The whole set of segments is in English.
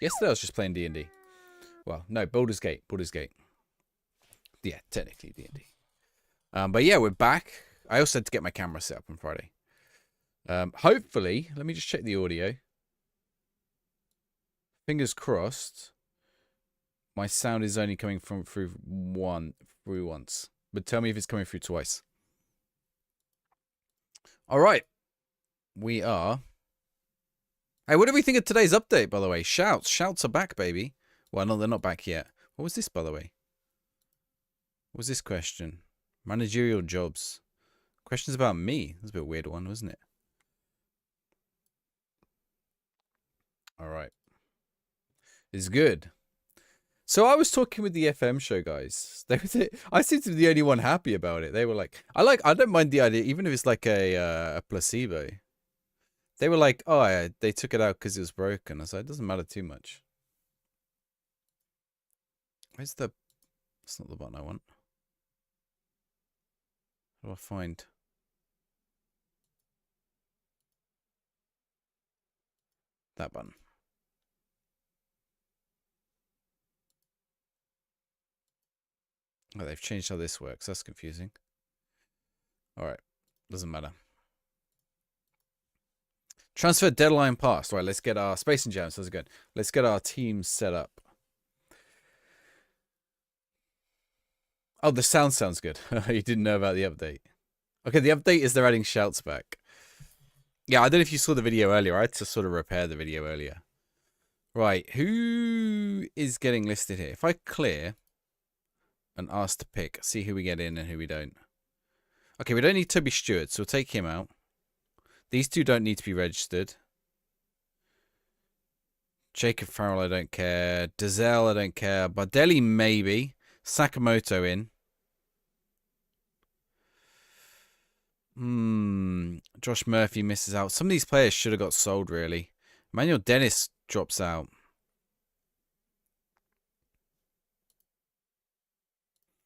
Yesterday I was just playing D&D. Well, no, Baldur's Gate. Baldur's Gate. Yeah, technically D&D. But yeah, we're back. I also had to get my camera set up on Friday. Hopefully, let me just check the audio. Fingers crossed. My sound is only coming through once. But tell me if it's coming through twice. All right. We are. Hey, what do we think of today's update, by the way? Shouts. Shouts are back, baby. Well, no, they're not back yet. What was this, by the way? What was this question? Managerial jobs. Questions about me. That's a bit of a weird one, wasn't it? All right. It's good. So I was talking with the FM show guys. I seem to be the only one happy about it. They were like, I don't mind the idea, even if it's like a placebo. They were like, oh, yeah, they took it out because it was broken. I was like, it doesn't matter too much. Where's the... It's not the button I want. How do I find... that button? Oh, they've changed how this works. That's confusing. Alright. Doesn't matter. Transfer deadline passed. All right, let's get our Space and Jams. How's it going? Let's get our team set up. Oh, the sound sounds good. You didn't know about the update. Okay, the update is they're adding shouts back. Yeah, I don't know if you saw the video earlier. I had to sort of repair the video earlier. Right, who is getting listed here? If I clear and ask to pick, see who we get in and who we don't. Okay, we don't need Toby Stewart, so we'll take him out. These two don't need to be registered. Jacob Farrell, I don't care. Dazelle, I don't care. Bardelli, maybe. Sakamoto in. Josh Murphy misses out. Some of these players should have got sold, really. Emmanuel Dennis drops out.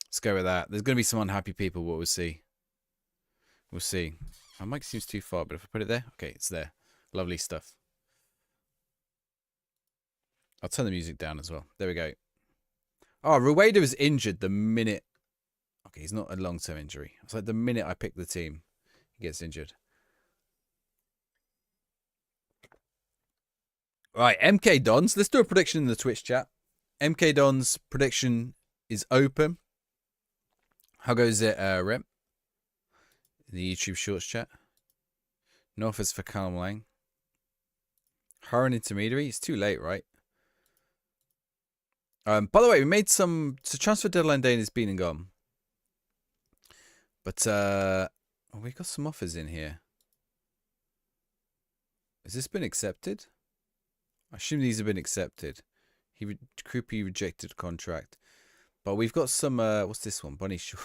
Let's go with that. There's going to be some unhappy people, but we'll see. We'll see. My mic seems too far, but if I put it there, okay, it's there. Lovely stuff. I'll turn the music down as well. There we go. Oh, Rueda was injured the minute... Okay, he's not a long-term injury. It's like the minute I pick the team, he gets injured. Right, MK Dons. Let's do a prediction in the Twitch chat. MK Dons prediction is open. How goes it, Rem? The YouTube Shorts chat. North is for Callum Lang. Harran intermediary. It's too late, right? By the way, we made some... So transfer deadline day has been and gone. But we've got some offers in here. Has this been accepted? I assume these have been accepted. Krupi rejected contract. But we've got some... what's this one? Bunny Shaw.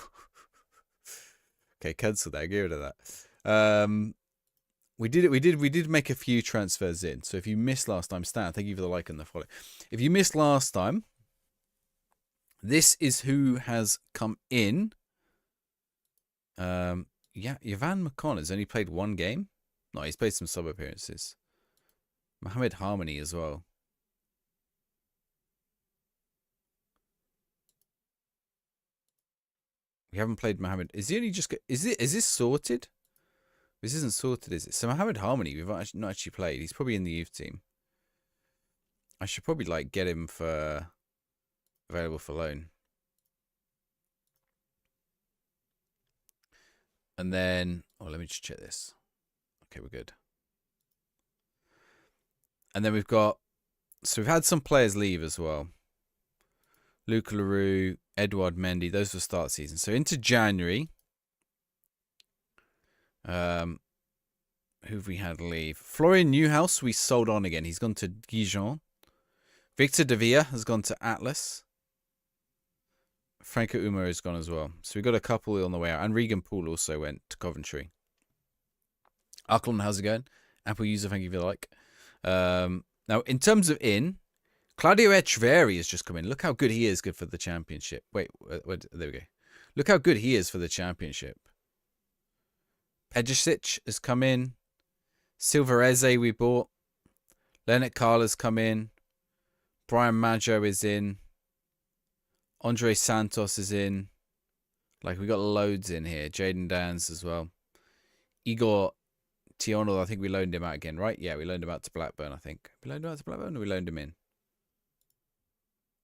Okay, cancel that. Get rid of that. We did make a few transfers in. So if you missed last time, Stan, thank you for the like and the follow. If you missed last time, this is who has come in. Yeah, Yvan McCon has only played one game. No, he's played some sub appearances. Mohammed Harmony as well. We haven't played Mohammed. Is he only just... Is this sorted? This isn't sorted, is it? So Mohammed Harmony, we've not actually played. He's probably in the youth team. I should probably like get him for available for loan. And then, oh, let me just check this. Okay, we're good. And then we've got, so we've had some players leave as well. Luke LaRue, Edouard Mendy, those were start season. So into January, who have we had leave? Florian Newhouse, we sold on again. He's gone to Dijon. Victor De Villa has gone to Atlas. Franco Uma has gone as well. So we've got a couple on the way out. And Regan Poole also went to Coventry. Arklon, how's it going? Apple user, thank you for the like. Now, in terms of Claudio Echeverri has just come in. Look how good he is good for the championship. Wait, there we go. Look how good he is for the championship. Pejicic has come in. Silvareze we bought. Leonard Carl has come in. Brian Maggio is in. Andre Santos is in. Like, we got loads in here. Jaden Dans as well. Igor Tiono, I think we loaned him out again, right? Yeah, we loaned him out to Blackburn, I think. We loaned him out to Blackburn or we loaned him in?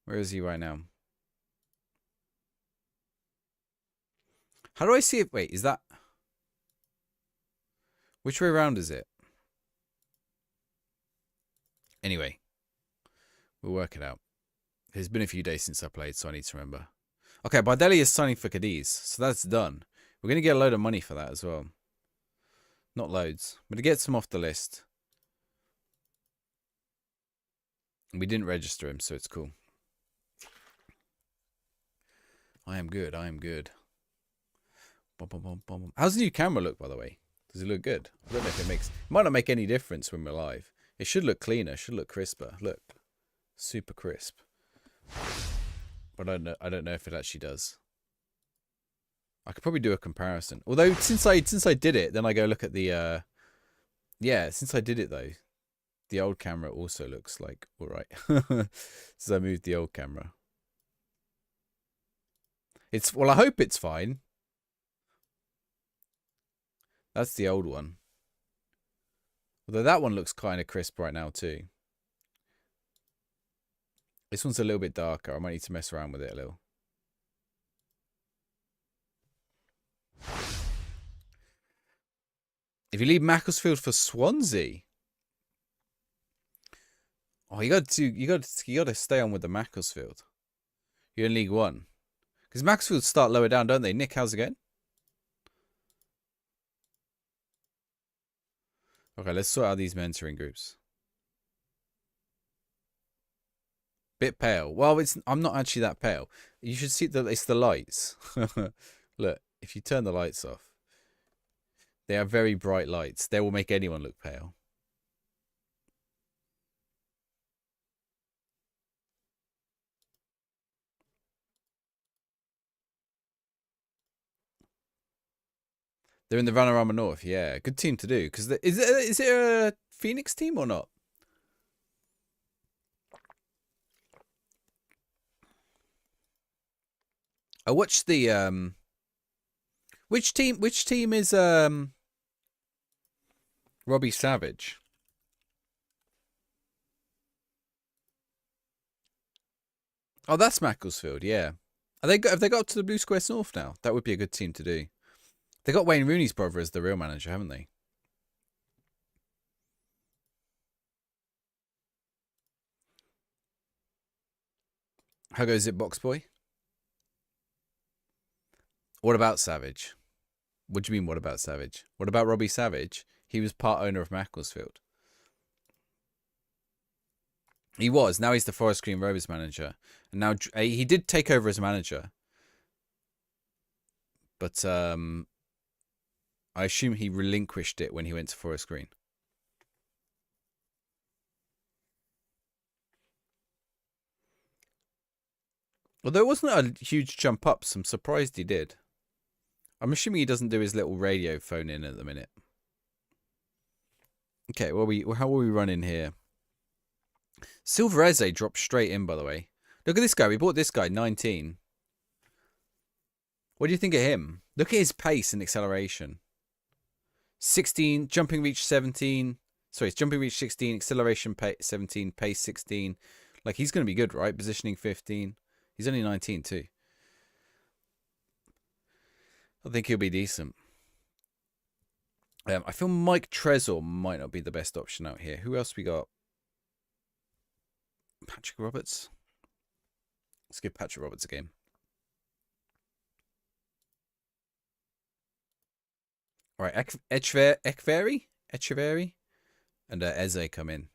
Where is he right now? How do I see it? Wait, is that... Which way around is it? Anyway, we'll work it out. It's been a few days since I played, so I need to remember. Okay, Bardelli is signing for Cadiz, so that's done. We're going to get a load of money for that as well. Not loads, but it gets him off the list. We didn't register him, so it's cool. I am good, I am good. How's the new camera look, by the way? Does it look good? I don't know if it makes... It might not make any difference when we're live. It should look cleaner, should look crisper. Look, super crisp. But I don't know if it actually does. I could probably do a comparison. Although since I did it, then I go look at the yeah, since I did it though, the old camera also looks like alright. Since I moved the old camera. Well, I hope it's fine. That's the old one. Although that one looks kind of crisp right now too. This one's a little bit darker. I might need to mess around with it a little. If you leave Macclesfield for Swansea, oh, you got to stay on with the Macclesfield. You're in League One, because Macclesfield start lower down, don't they? Nick, how's it going? Okay, let's sort out these mentoring groups. Bit pale. Well, I'm not actually that pale. You should see that it's the lights. Look, if you turn the lights off, they are very bright lights. They will make anyone look pale. They're in the Vanarama North. Yeah, good team to do. Because is it a Phoenix team or not? I watched the which team is Robbie Savage? Oh, that's Macclesfield, yeah. Have they got up to the Blue Squares North now? That would be a good team to do. They got Wayne Rooney's brother as the real manager, haven't they? How goes it, Box Boy? What about Savage? What do you mean, what about Savage? What about Robbie Savage? He was part owner of Macclesfield. He was. Now he's the Forest Green Rovers manager. And now he did take over as manager. But I assume he relinquished it when he went to Forest Green. Although it wasn't a huge jump up, so I'm surprised he did. I'm assuming he doesn't do his little radio phone in at the minute. Okay, how are we running here? Silvereze dropped straight in, by the way. Look at this guy. We bought this guy, 19. What do you think of him? Look at his pace and acceleration. 16, jumping reach 17. Sorry, it's jumping reach 16, acceleration 17, pace 16. Like, he's going to be good, right? Positioning 15. He's only 19 too. I think he'll be decent. I feel Mike Trezor might not be the best option out here. Who else we got? Patrick Roberts. Let's give Patrick Roberts a game. All right, Echeverry and Eze come in.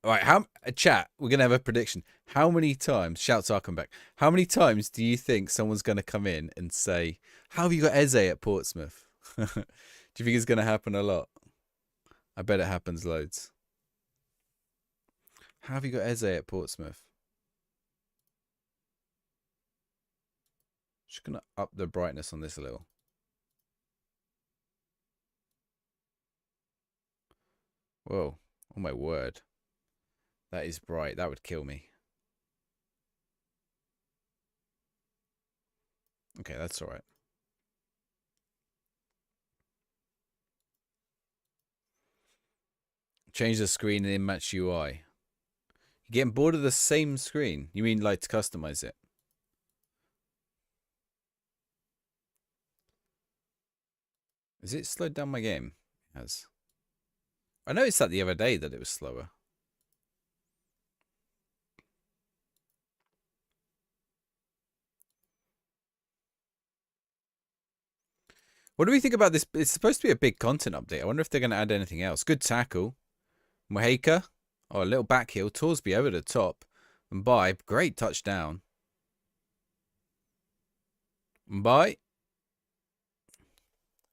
All right, chat, we're going to have a prediction. How many times, shouts are come back, how many times do you think someone's going to come in and say, how have you got Eze at Portsmouth? Do you think it's going to happen a lot? I bet it happens loads. How have you got Eze at Portsmouth? Just going to up the brightness on this a little. Whoa. Oh my word. That is bright. That would kill me. Okay, that's all right. Change the screen and match UI. You're getting bored of the same screen? You mean like to customize it? Has it slowed down my game? It has. I noticed that the other day that it was slower. What do we think about this? It's supposed to be a big content update. I wonder if they're going to add anything else. Good tackle. Moheka. Oh, a little back heel. Torsby over the top. Mbai. Great touchdown. Mbai.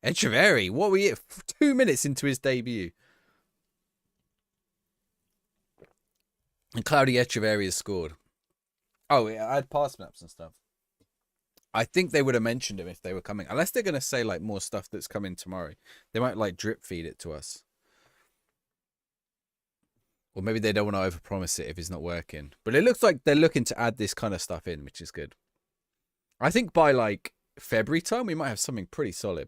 Echeverry. What were you? 2 minutes into his debut. And Cloudy Echeverry has scored. Oh, yeah, I had pass maps and stuff. I think they would have mentioned him if they were coming. Unless they're going to say, like, more stuff that's coming tomorrow. They might, like, drip feed it to us. Or maybe they don't want to overpromise it if it's not working. But it looks like they're looking to add this kind of stuff in, which is good. I think by, like, February time, we might have something pretty solid.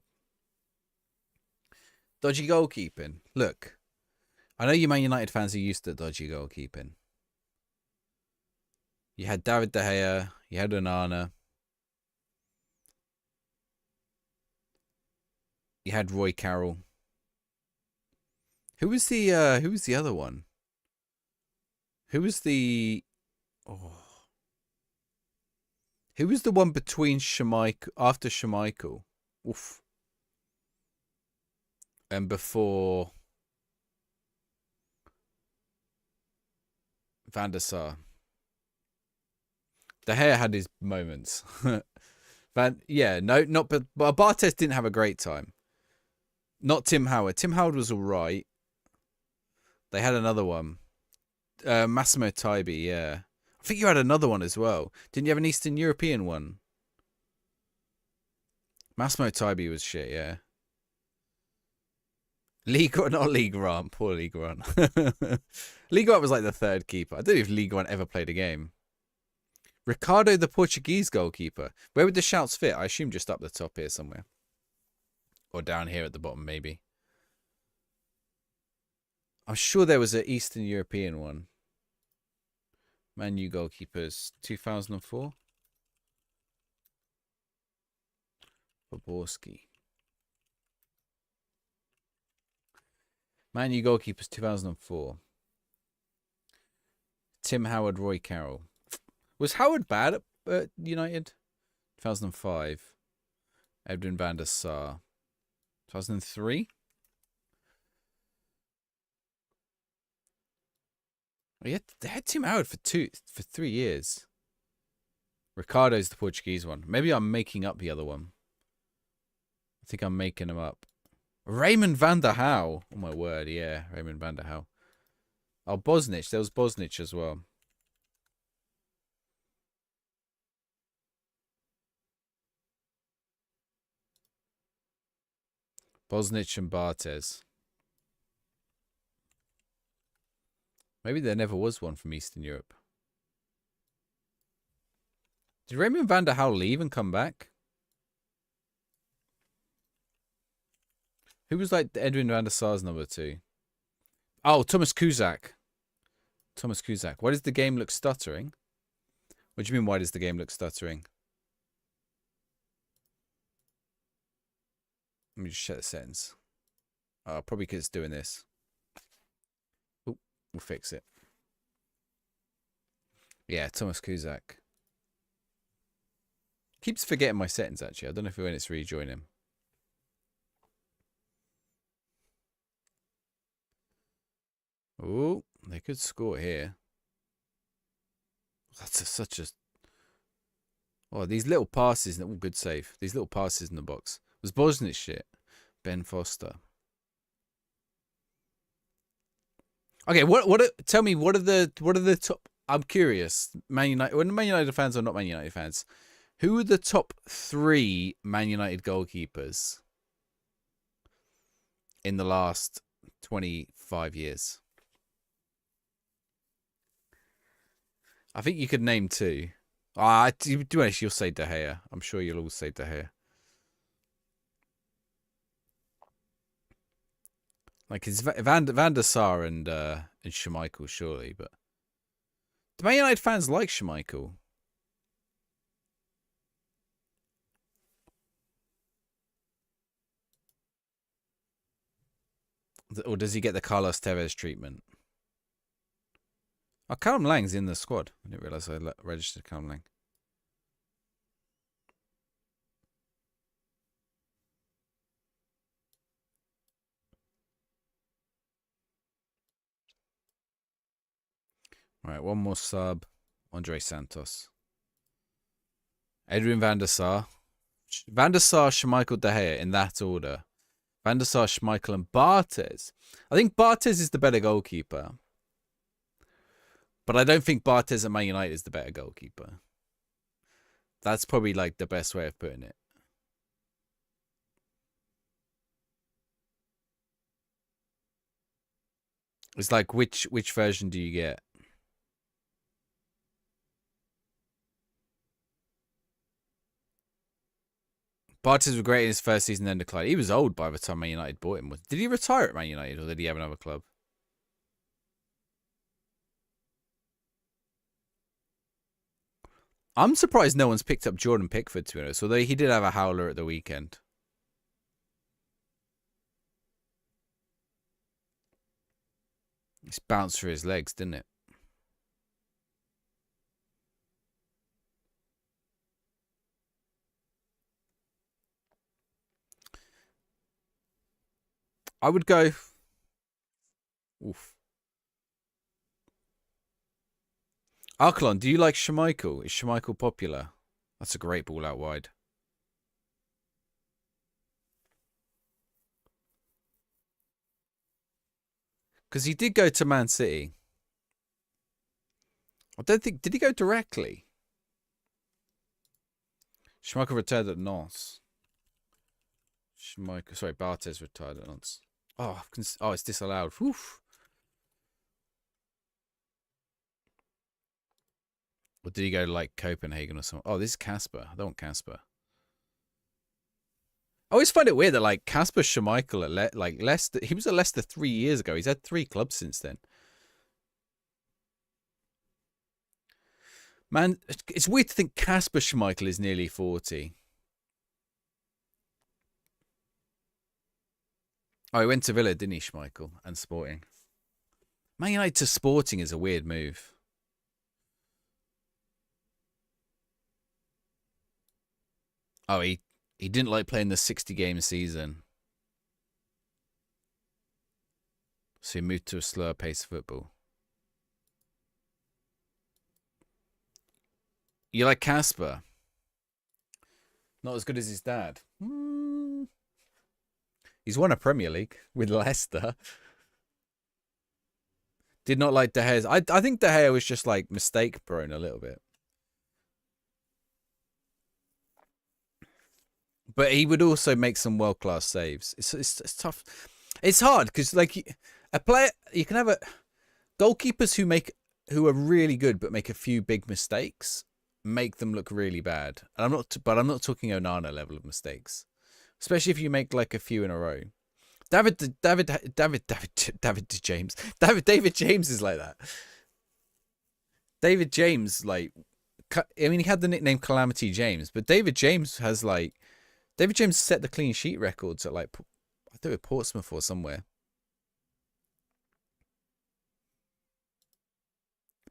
Dodgy goalkeeping. Look. I know you Man United fans are used to dodgy goalkeeping. You had David De Gea. You had Onana. You had Roy Carroll. Who was the other one? Who was the Who was the one between after Schmeichel? Oof. And before Van der Sar. De Gea had his moments. But Bartes didn't have a great time. Not Tim Howard. Tim Howard was all right. They had another one. Massimo Taibi, yeah. I think you had another one as well. Didn't you have an Eastern European one? Massimo Taibi was shit, yeah. League One, not League One. Poor League One. League One was like the third keeper. I don't know if League One ever played a game. Ricardo, the Portuguese goalkeeper. Where would the shouts fit? I assume just up the top here somewhere. Or down here at the bottom, maybe. I'm sure there was an Eastern European one. Man U goalkeepers, 2004. Boborski. Man U goalkeepers, 2004. Tim Howard, Roy Carroll. Was Howard bad at United? 2005. Edwin van der Sar. 2003. They had Tim Howard for 3 years. Ricardo's the Portuguese one. Maybe I'm making up the other one. I think I'm making them up. Raymond van der Hau. Oh my word, yeah. Raymond van der Hau. Oh, Bosnich. There was Bosnich as well. Bosnich and Bartes. Maybe there never was one from Eastern Europe. Did Raymond van der Hau leave and come back? Who was like Edwin van der Sar's number 2? Oh, Thomas Kuzak. Thomas Kuzak. Why does the game look stuttering? What do you mean, why does the game look stuttering? Let me just check the settings. Oh, probably because it's doing this. Oh, we'll fix it. Yeah, Thomas Kuzak. Keeps forgetting my settings, actually. I don't know if when it's rejoining. Oh, they could score here. That's such a... Oh, these little passes. Oh, good save. These little passes in the box. Was Bosnich shit? Ben Foster. Okay, tell me, what are the top... I'm curious. Man United... When Man United fans or not Man United fans, who are the top 3 Man United goalkeepers in the last 25 years? I think you could name two. To be honest, you'll say De Gea. I'm sure you'll all say De Gea. Like it's Van der Sar and Schmeichel, surely, but the Man United fans like Schmeichel. Or does he get the Carlos Tevez treatment? Oh, Callum Lang's in the squad. I didn't realise I registered Callum Lang. Right, one more sub. Andre Santos. Adrian van der Sar. Van der Sar, Schmeichel, De Gea in that order. Van der Sar, Schmeichel, and Barthez. I think Barthez is the better goalkeeper. But I don't think Barthez at Man United is the better goalkeeper. That's probably like the best way of putting it. It's like which version do you get? Barthez was great in his first season, then declined. He was old by the time Man United bought him. Did he retire at Man United or did he have another club? I'm surprised no one's picked up Jordan Pickford, to be honest, although he did have a howler at the weekend. It's bounced through his legs, didn't it? I would go... Oof. Arklon, do you like Schmeichel? Is Schmeichel popular? That's a great ball out wide. Because he did go to Man City. I don't think... Did he go directly? Schmeichel retired at Nantes. Schmeichel... Sorry, Barthez retired at Nantes. Oh, it's disallowed. Oof. Or did he go to like Copenhagen or something? Oh, this is Casper. I don't want Casper. I always find it weird that like Casper Schmeichel at Leicester, he was at Leicester 3 years ago. He's had 3 clubs since then. Man, it's weird to think Casper Schmeichel is nearly 40. Oh, he went to Villa, didn't he, Schmeichel? And Sporting. Man United to Sporting is a weird move. Oh, he didn't like playing the 60-game season. So he moved to a slower pace of football. You like Casper? Not as good as his dad. He's won a Premier League with Leicester. Did not like De Gea's. I think De Gea was just like mistake prone a little bit. But he would also make some world-class saves. It's tough. It's hard because like a player, you can have goalkeepers who are really good but make a few big mistakes, make them look really bad. And I'm not talking Onana level of mistakes, especially if you make like a few in a row. David James is like that. David James, like, I mean, he had the nickname Calamity James, but David James set the clean sheet records at like, I think at Portsmouth or somewhere.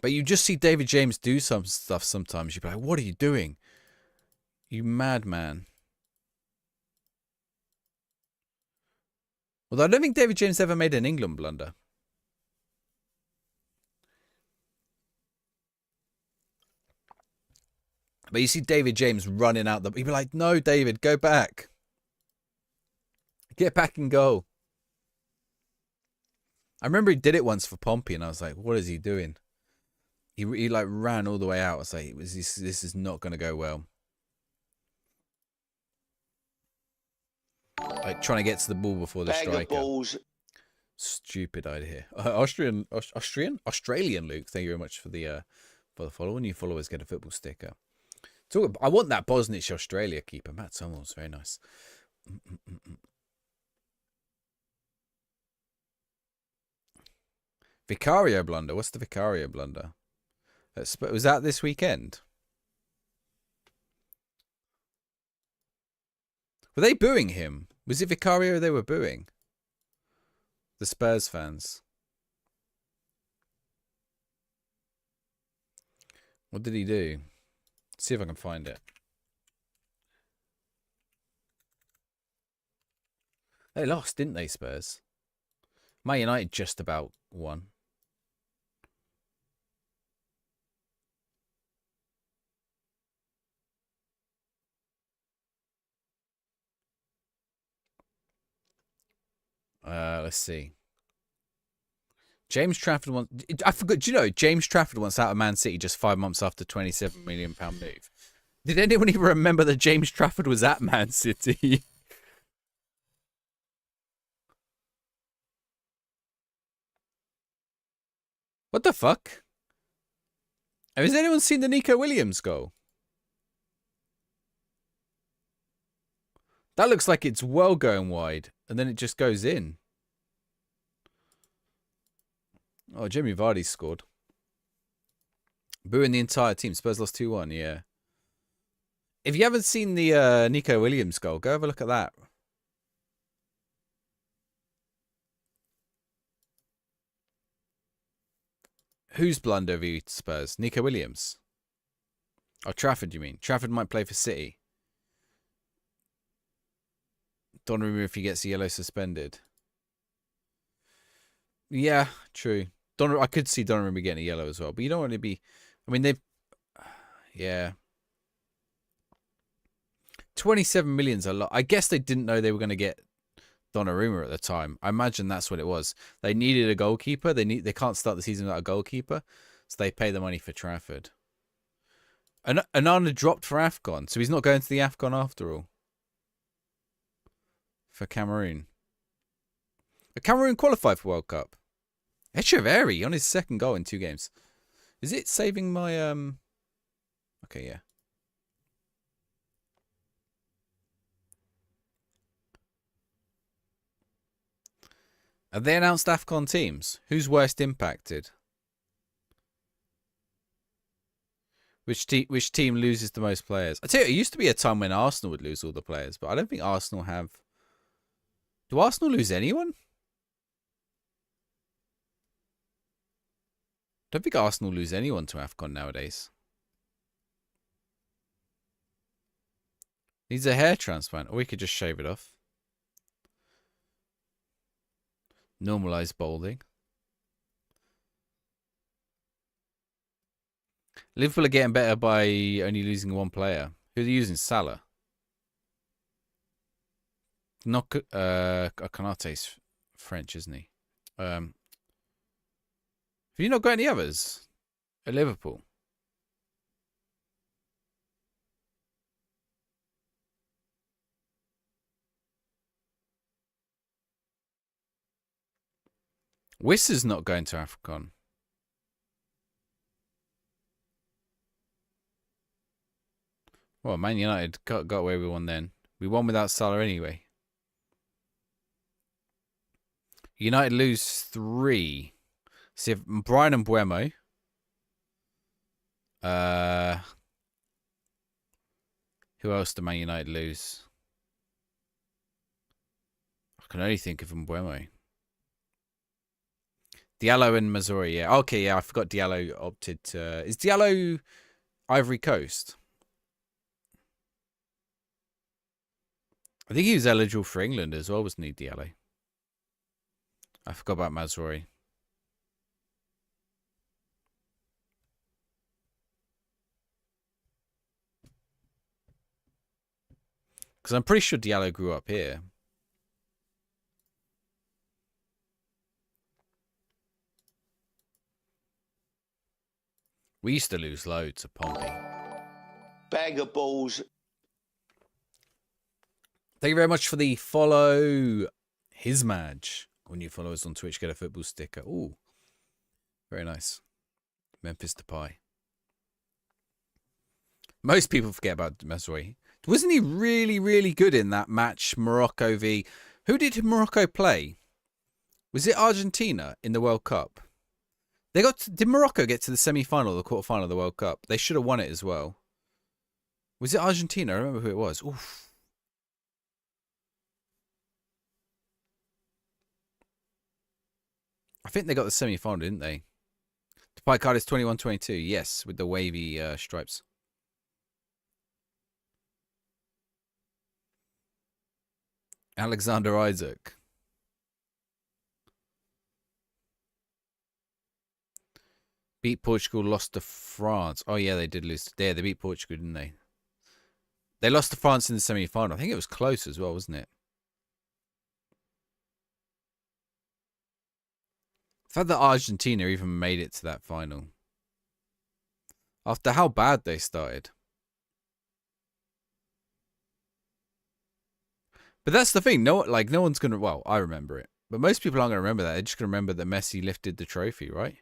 But you just see David James do some stuff sometimes. You'd be like, what are you doing? You madman. Although I don't think David James ever made an England blunder. But you see David James running out you'd be like, no, David, go back. Get back and go. I remember he did it once for Pompey, and I was like, what is he doing? He like ran all the way out. I was like, this is not going to go well. Like trying to get to the ball before the striker. Stupid idea. Australian Luke, thank you very much for the For the follower, new followers get a football sticker. So I want that Bosnich Australia keeper. Matt Summers, very nice. Vicario blunder. What's the Vicario blunder? Was that this weekend? Were they booing him? Was it Vicario they were booing? The Spurs fans. What did he do? Let's see if I can find it. They lost, didn't they, Spurs? Man United just about won. Let's see. James Trafford wants... I forgot. Do you know James Trafford wants out of Man City just 5 months after £27 million move? Did anyone even remember that James Trafford was at Man City? What the fuck? Has anyone seen the Nico Williams goal? That looks like it's well going wide, and then it just goes in. Oh, Jamie Vardy scored. Booing the entire team. Spurs lost 2-1, yeah. If you haven't seen the Nico Williams goal, go have a look at that. Whose blunder have you Spurs? Nico Williams? Oh, Trafford, you mean? Trafford might play for City. Donnarumma if he gets yellow suspended. Yeah, true. I could see Donnarumma getting a yellow as well, but you don't want to be... I mean, they've... Yeah. 27 million's a lot. I guess they didn't know they were going to get Donnarumma at the time. I imagine that's what it was. They needed a goalkeeper. They can't start the season without a goalkeeper, so they pay the money for Trafford. Anana dropped for AFCON, so he's not going to the AFCON after all. For Cameroon. Cameroon qualified for World Cup. Echeverri on his second goal in 2 games. Is it saving my... Okay, yeah. Have they announced AFCON teams? Who's worst impacted? Which team loses the most players? I tell you, it used to be a time when Arsenal would lose all the players, but I don't think Arsenal have... Do Arsenal lose anyone? I don't think Arsenal lose anyone to AFCON nowadays. Needs a hair transplant, or we could just shave it off. Normalize balding. Liverpool are getting better by only losing 1 player. Who are they using? Salah. Not Konate's French, isn't he? Have you not got any others at Liverpool? Wissa's not going to AFCON. Well, Man United got away with 1 then. We won without Salah anyway. United lose 3. See if Brian and Buemo. Who else did Man United lose? I can only think of Buemo. Diallo and Mazzouri, yeah. Okay, yeah, I forgot Diallo opted to... Is Diallo Ivory Coast? I think he was eligible for England as well, wasn't he, Diallo? I forgot about Mazzouri. Because I'm pretty sure Diallo grew up here. We used to lose loads of Pompey. Bag of balls. Thank you very much for the follow. His Madge. When you follow us on Twitch, get a football sticker. Ooh. Very nice. Memphis Depay. Most people forget about Mesroy. Wasn't he really, really good in that match, Morocco v... Who did Morocco play? Was it Argentina in the World Cup? Did Morocco get to the semi-final or the quarter-final of the World Cup? They should have won it as well. Was it Argentina? I remember who it was. Oof. I think they got the semi-final, didn't they? The pie card is 21-22. Yes, with the wavy stripes. Alexander Isaac. Beat Portugal, lost to France. Oh, yeah, they did lose. They beat Portugal, didn't they? They lost to France in the semi-final. I think it was close as well, wasn't it? The fact that Argentina even made it to that final. After how bad they started. But that's the thing. No one's going to... Well, I remember it. But most people aren't going to remember that. They're just going to remember that Messi lifted the trophy, right?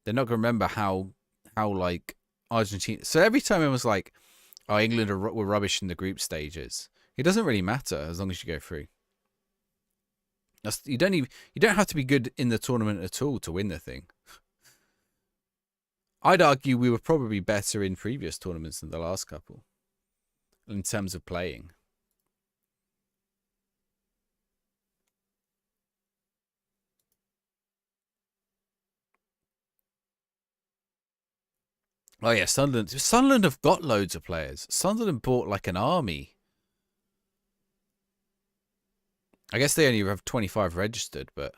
They're not going to remember how like, Argentina... So every time it was like, oh, England were rubbish in the group stages. It doesn't really matter as long as you go through. You don't have to be good in the tournament at all to win the thing. I'd argue we were probably better in previous tournaments than the last couple in terms of playing. Oh yeah, Sunderland have got loads of players. Sunderland bought like an army. I guess they only have 25 registered, but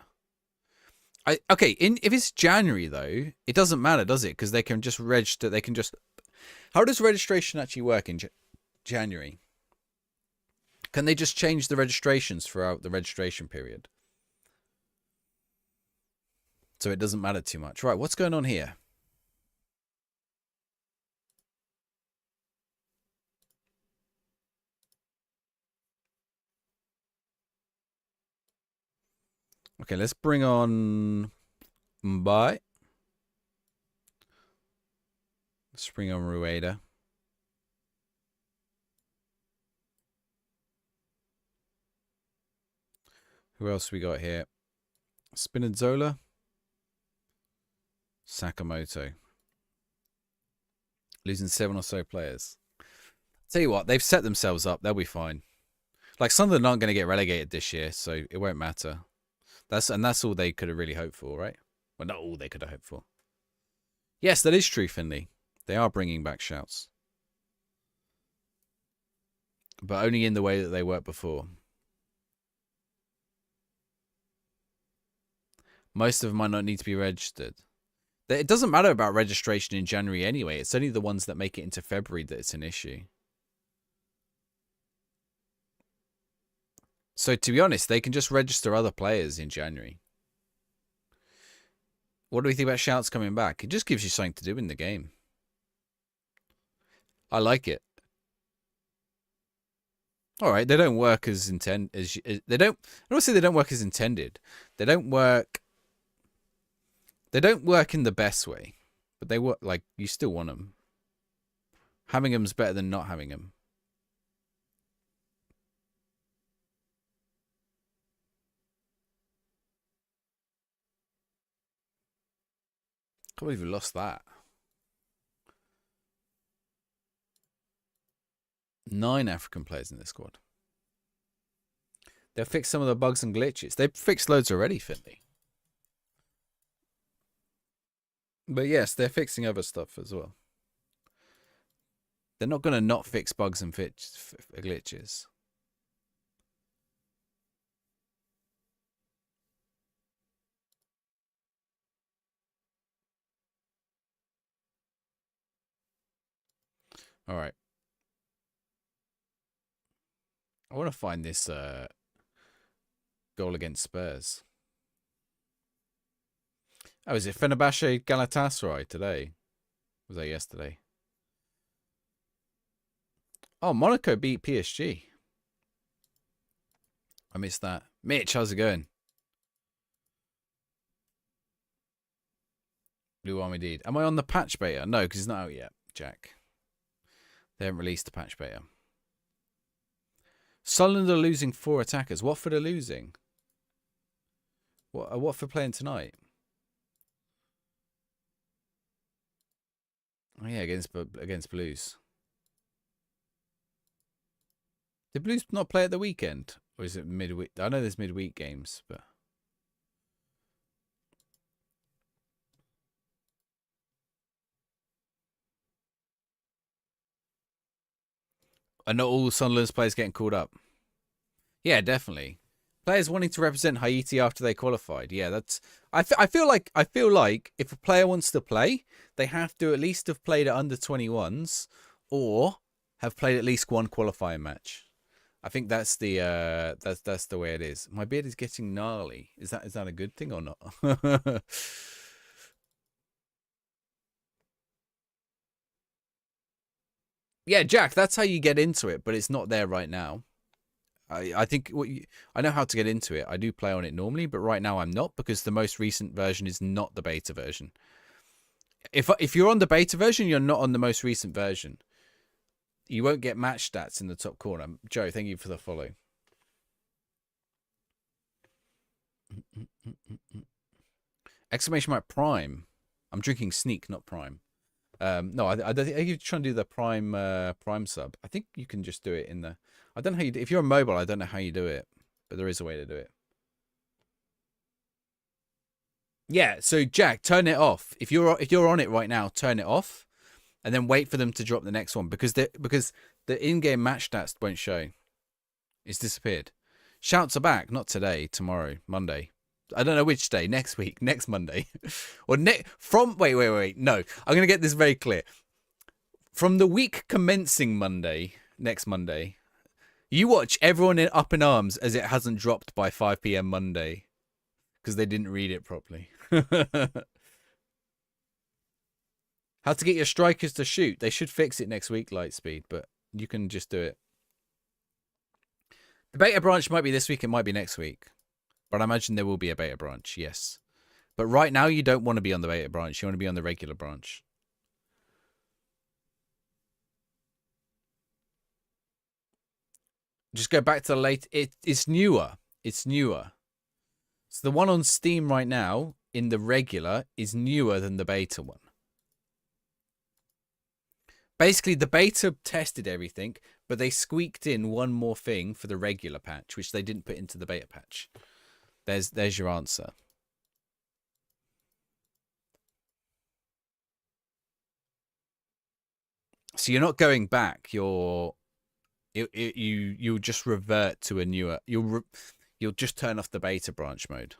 if it's January though, it doesn't matter, does it? Because they can just register. They can just. How does registration actually work in January? Can they just change the registrations throughout the registration period? So it doesn't matter too much. Right, what's going on here? Okay, let's bring on Mbai. Let's bring on Rueda. Who else we got here? Spinazzola. Sakamoto. Losing 7 or so players. Tell you what, they've set themselves up. They'll be fine. Like, Sunderland aren't going to get relegated this year, so it won't matter. That's all they could have really hoped for, right? Well, not all they could have hoped for. Yes, that is true, Finley. They are bringing back shouts. But only in the way that they worked before. Most of them might not need to be registered. It doesn't matter about registration in January anyway. It's only the ones that make it into February that it's an issue. So, to be honest, they can just register other players in January. What do we think about shouts coming back? It just gives you something to do in the game. I like it. All right, they don't work as intended. They don't. I don't say they don't work as intended. They don't work. They don't work in the best way, but they work like you still want them. Having them's better than not having them. Can't believe we lost that. 9 African players in this squad. They'll fix some of the bugs and glitches. They've fixed loads already, Finley. But yes, they're fixing other stuff as well. They're not going to not fix bugs and glitches. All right. I want to find this goal against Spurs. Oh, is it Fenerbahce Galatasaray today? Was that yesterday? Oh, Monaco beat PSG. I missed that. Mitch, how's it going? Blue Army Deed. Am I on the patch beta? No, because it's not out yet, Jack. They haven't released the patch beta. Sunderland are losing 4 attackers. Watford are losing. What Watford playing tonight? Oh yeah, against Blues. Did Blues not play at the weekend? Or is it midweek? I know there's midweek games, but... Are not all Sunderland's players getting called up? Yeah, definitely. Players wanting to represent Haiti after they qualified. Yeah, that's... I feel like if a player wants to play, they have to at least have played at under 21s or have played at least one qualifying match. I think that's the that's the way it is. My beard is getting gnarly. Is that a good thing or not? Yeah, Jack, that's how you get into it, but it's not there right now. I think I know how to get into it. I do play on it normally, but right now I'm not because the most recent version is not the beta version. If you're on the beta version, you're not on the most recent version. You won't get match stats in the top corner. Joe, thank you for the follow. Exclamation mark Prime. I'm drinking Sneak, not Prime. No, I don't think you're trying to do the Prime sub. I think you can just do it in the. I don't know how you. If you're on mobile, I don't know how you do it, but there is a way to do it. Yeah. So Jack, turn it off. If you're on it right now, turn it off, and then wait for them to drop the next one because the in-game match stats won't show. It's disappeared. Shouts are back. Not today. Tomorrow. Monday. I don't know which day. Next week. Next Monday. Or wait. No. I'm going to get this very clear. From the week commencing Monday, next Monday, you watch everyone up in arms as it hasn't dropped by 5 p.m. Monday because they didn't read it properly. How to get your strikers to shoot. They should fix it next week, Lightspeed, but you can just do it. The beta branch might be this week. It might be next week. But I imagine there will be a beta branch, yes. But right now, you don't want to be on the beta branch. You want to be on the regular branch. Just go back to the late... It's newer. It's newer. So the one on Steam right now, in the regular, is newer than the beta one. Basically, the beta tested everything, but they squeaked in one more thing for the regular patch, which they didn't put into the beta patch. There's your answer. So you're not going back. You'll just revert to a newer. You'll just turn off the beta branch mode.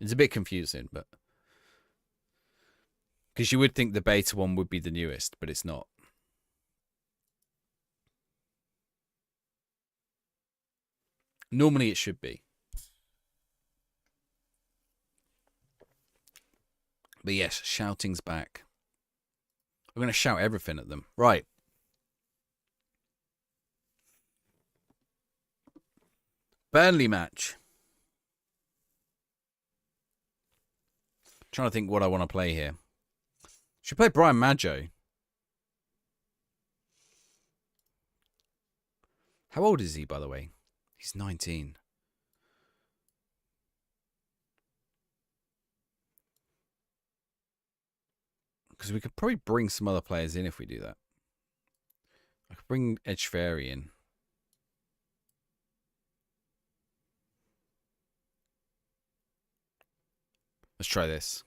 It's a bit confusing, but because you would think the beta one would be the newest, but it's not. Normally it should be. But yes, shouting's back. I'm going to shout everything at them. Right. Burnley match. Trying to think what I want to play here. Should play Brian Maggio. How old is he, by the way? He's 19. Because we could probably bring some other players in if we do that. I could bring Edge Fairy in. Let's try this.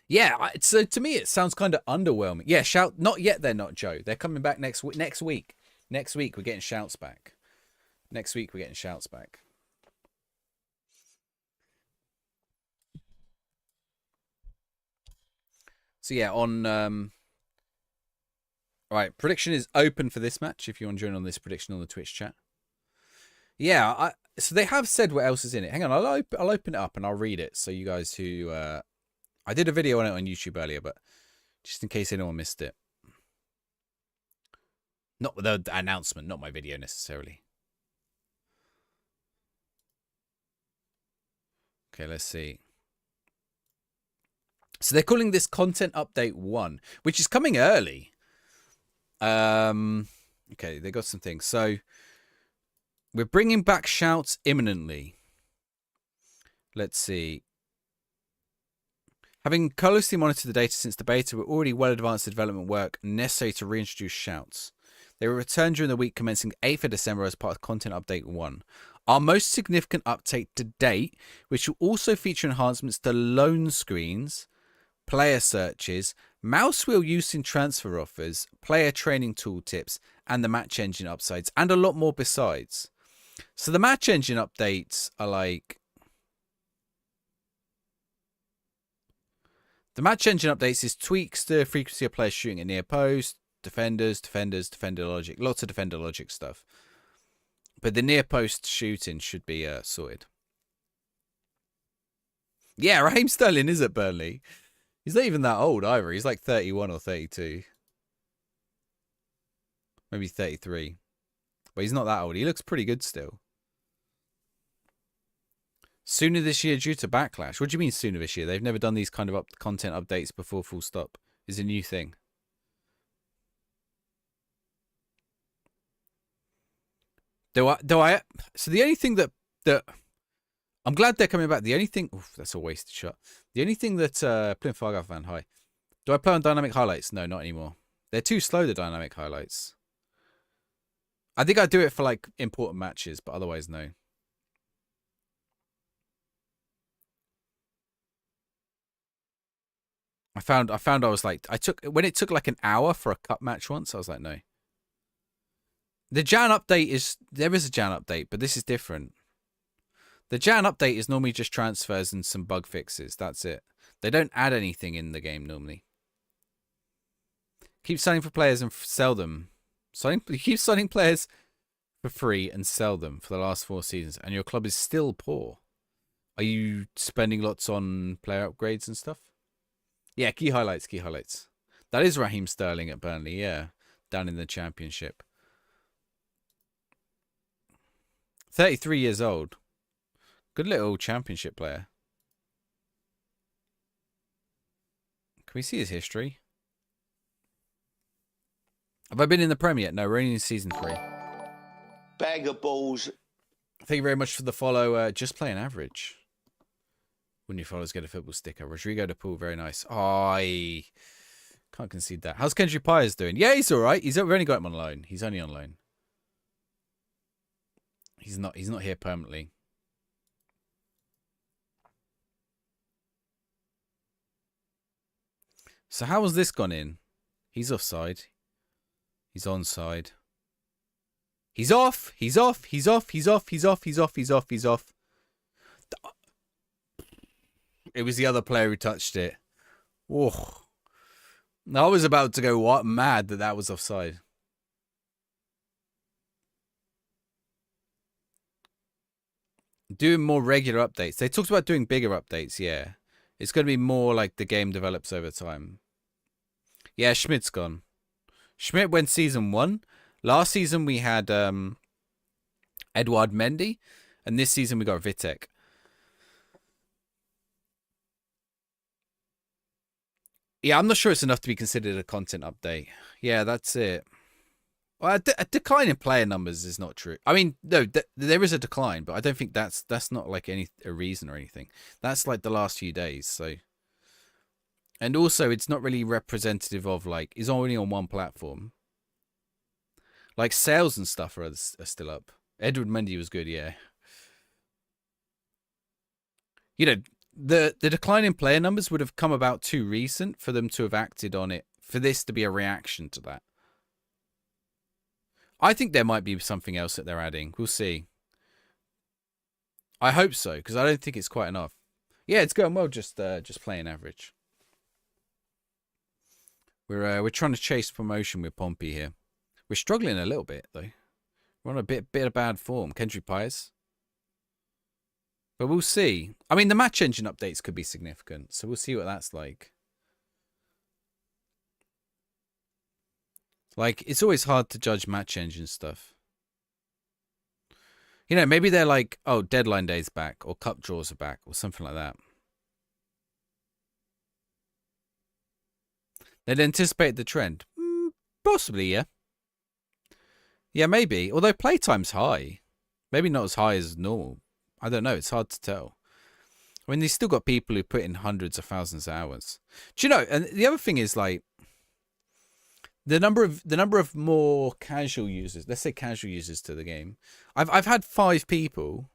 Yeah, so to me it sounds kind of underwhelming. Yeah, shout. Not yet. They're not, Joe. They're coming back next week. Next week we're getting shouts back. Next week we're getting shouts back. So yeah, on right, prediction is open for this match. If you want to join on this prediction on the Twitch chat. Yeah, so they have said what else is in it. Hang on, I'll open it up and I'll read it. So you guys who I did a video on it on YouTube earlier, but just in case anyone missed it. Not the announcement, not my video necessarily. Okay, let's see. So they're calling this Content Update 1, which is coming early. Okay, they got some things. So we're bringing back shouts imminently. Let's see. Having closely monitored the data since the beta, we're already well advanced in development work necessary to reintroduce shouts. They will return during the week commencing 8th of December as part of Content Update 1. Our most significant update to date, which will also feature enhancements to loan screens, player searches, mouse wheel use in transfer offers, player training tooltips, and the match engine upsides, and a lot more besides. So the match engine updates are like... The match engine updates is tweaks the frequency of players shooting at near post, defender logic, lots of defender logic stuff. But the near post shooting should be sorted. Yeah, Raheem Sterling is at Burnley. He's not even that old either. He's like 31 or 32. Maybe 33. But he's not that old. He looks pretty good still. Sooner this year due to backlash. What do you mean sooner this year? They've never done these kind of content updates before, full stop. It's a new thing. So the only thing that I'm glad they're coming back. The only thing, oof, that's a wasted shot. The only thing that Plymouth Fargo fan, hi. Do I play on dynamic highlights? No, not anymore. They're too slow, the dynamic highlights. I think I do it for like important matches, but otherwise no. I found I was like, when it took like an hour for a cup match once, I was like, no. The Jan update there is a Jan update, but this is different. The Jan update is normally just transfers and some bug fixes. That's it. They don't add anything in the game normally. Keep signing for players and sell them. Keep signing players for free and sell them for the last 4 seasons, and your club is still poor. Are you spending lots on player upgrades and stuff? Yeah, key highlights. That is Raheem Sterling at Burnley, yeah. Down in the Championship. 33 years old. Good little Championship player. Can we see his history? Have I been in the Premier yet? No, we're only in Season 3. Bag of balls. Thank you very much for the follow. Just playing average. When your followers get a football sticker. Rodrigo de Paul, very nice. Oh, I can't concede that. How's Kendrick Pyers doing? Yeah, he's all right. We've only got him on loan. He's only on loan. He's not here permanently. So how has this gone in? He's offside. He's onside. He's off. He's off. He's off. He's off. He's off. He's off. He's off. He's off. It was the other player who touched it. Oh. I was about to go mad that was offside. Doing more regular updates. They talked about doing bigger updates, yeah. It's going to be more like the game develops over time. Yeah, Schmidt's gone. Schmidt went Season 1. Last season we had Edouard Mendy. And this season we got Vitek. Yeah, I'm not sure it's enough to be considered a content update. Yeah, that's it. Well, a decline in player numbers is not true. I mean, no, there is a decline, but I don't think that's not like a reason or anything. That's like the last few days. So, and also it's not really representative of like it's only on one platform. Like sales and stuff are still up. Edward Mendy was good, yeah. You know, the decline in player numbers would have come about too recent for them to have acted on it. For this to be a reaction to that. I think there might be something else that they're adding. We'll see. I hope so, because I don't think it's quite enough. Yeah, it's going well. Just playing average. We're trying to chase promotion with Pompey here. We're struggling a little bit though. We're on a bit of bad form. Kendrick Pyers. But we'll see. I mean, the match engine updates could be significant, so we'll see what that's like. Like, it's always hard to judge match engine stuff. You know, maybe they're like, oh, deadline day's back, or cup draws are back, or something like that. They'd anticipated the trend. Possibly, yeah. Yeah, maybe. Although playtime's high. Maybe not as high as normal. I don't know. It's hard to tell. I mean, they've still got people who put in hundreds of thousands of hours. Do you know? And the other thing is like the number of more casual users. Let's say casual users to the game. I've had five people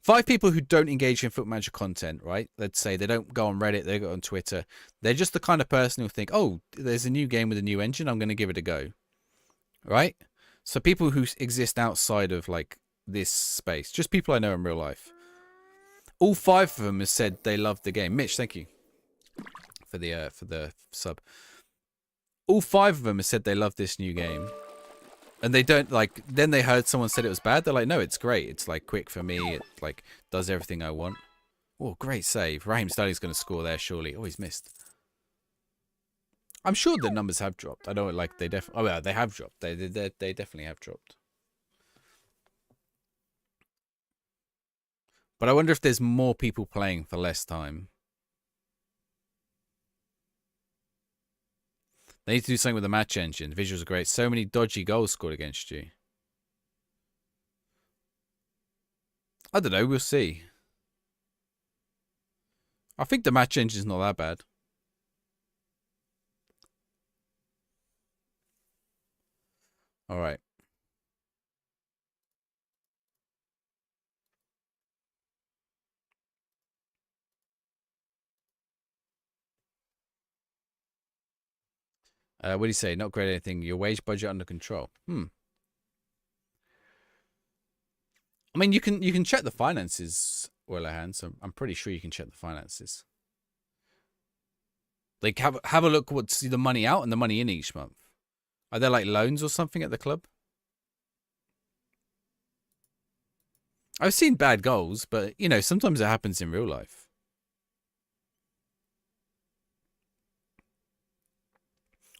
who don't engage in Foot Manager content. Right? Let's say they don't go on Reddit. They go on Twitter. They're just the kind of person who think, oh, there's a new game with a new engine. I'm going to give it a go. Right? So people who exist outside of like this space, just people I know in real life. All five of them have said they loved the game. Mitch, thank you for the sub. All five of them have said they love this new game, and they don't like. Then they heard someone said it was bad. They're like, no, it's great. It's like quick for me. It like does everything I want. Oh, great save. Raheem Sterling's going to score there surely. Oh, he's missed. I'm sure the numbers have dropped. I don't like they definitely. Oh, yeah, they have dropped. They definitely have dropped. But I wonder if there's more people playing for less time. They need to do something with the match engine. The visuals are great. So many dodgy goals scored against you. I don't know. We'll see. I think the match engine's not that bad. All right. What do you say? Not great anything. Your wage budget under control. I mean, you can check the finances, Willerhan, so I'm pretty sure you can check the finances. Like, have a look what's the money out and the money in each month. Are there, like, loans or something at the club? I've seen bad goals, but, you know, sometimes it happens in real life.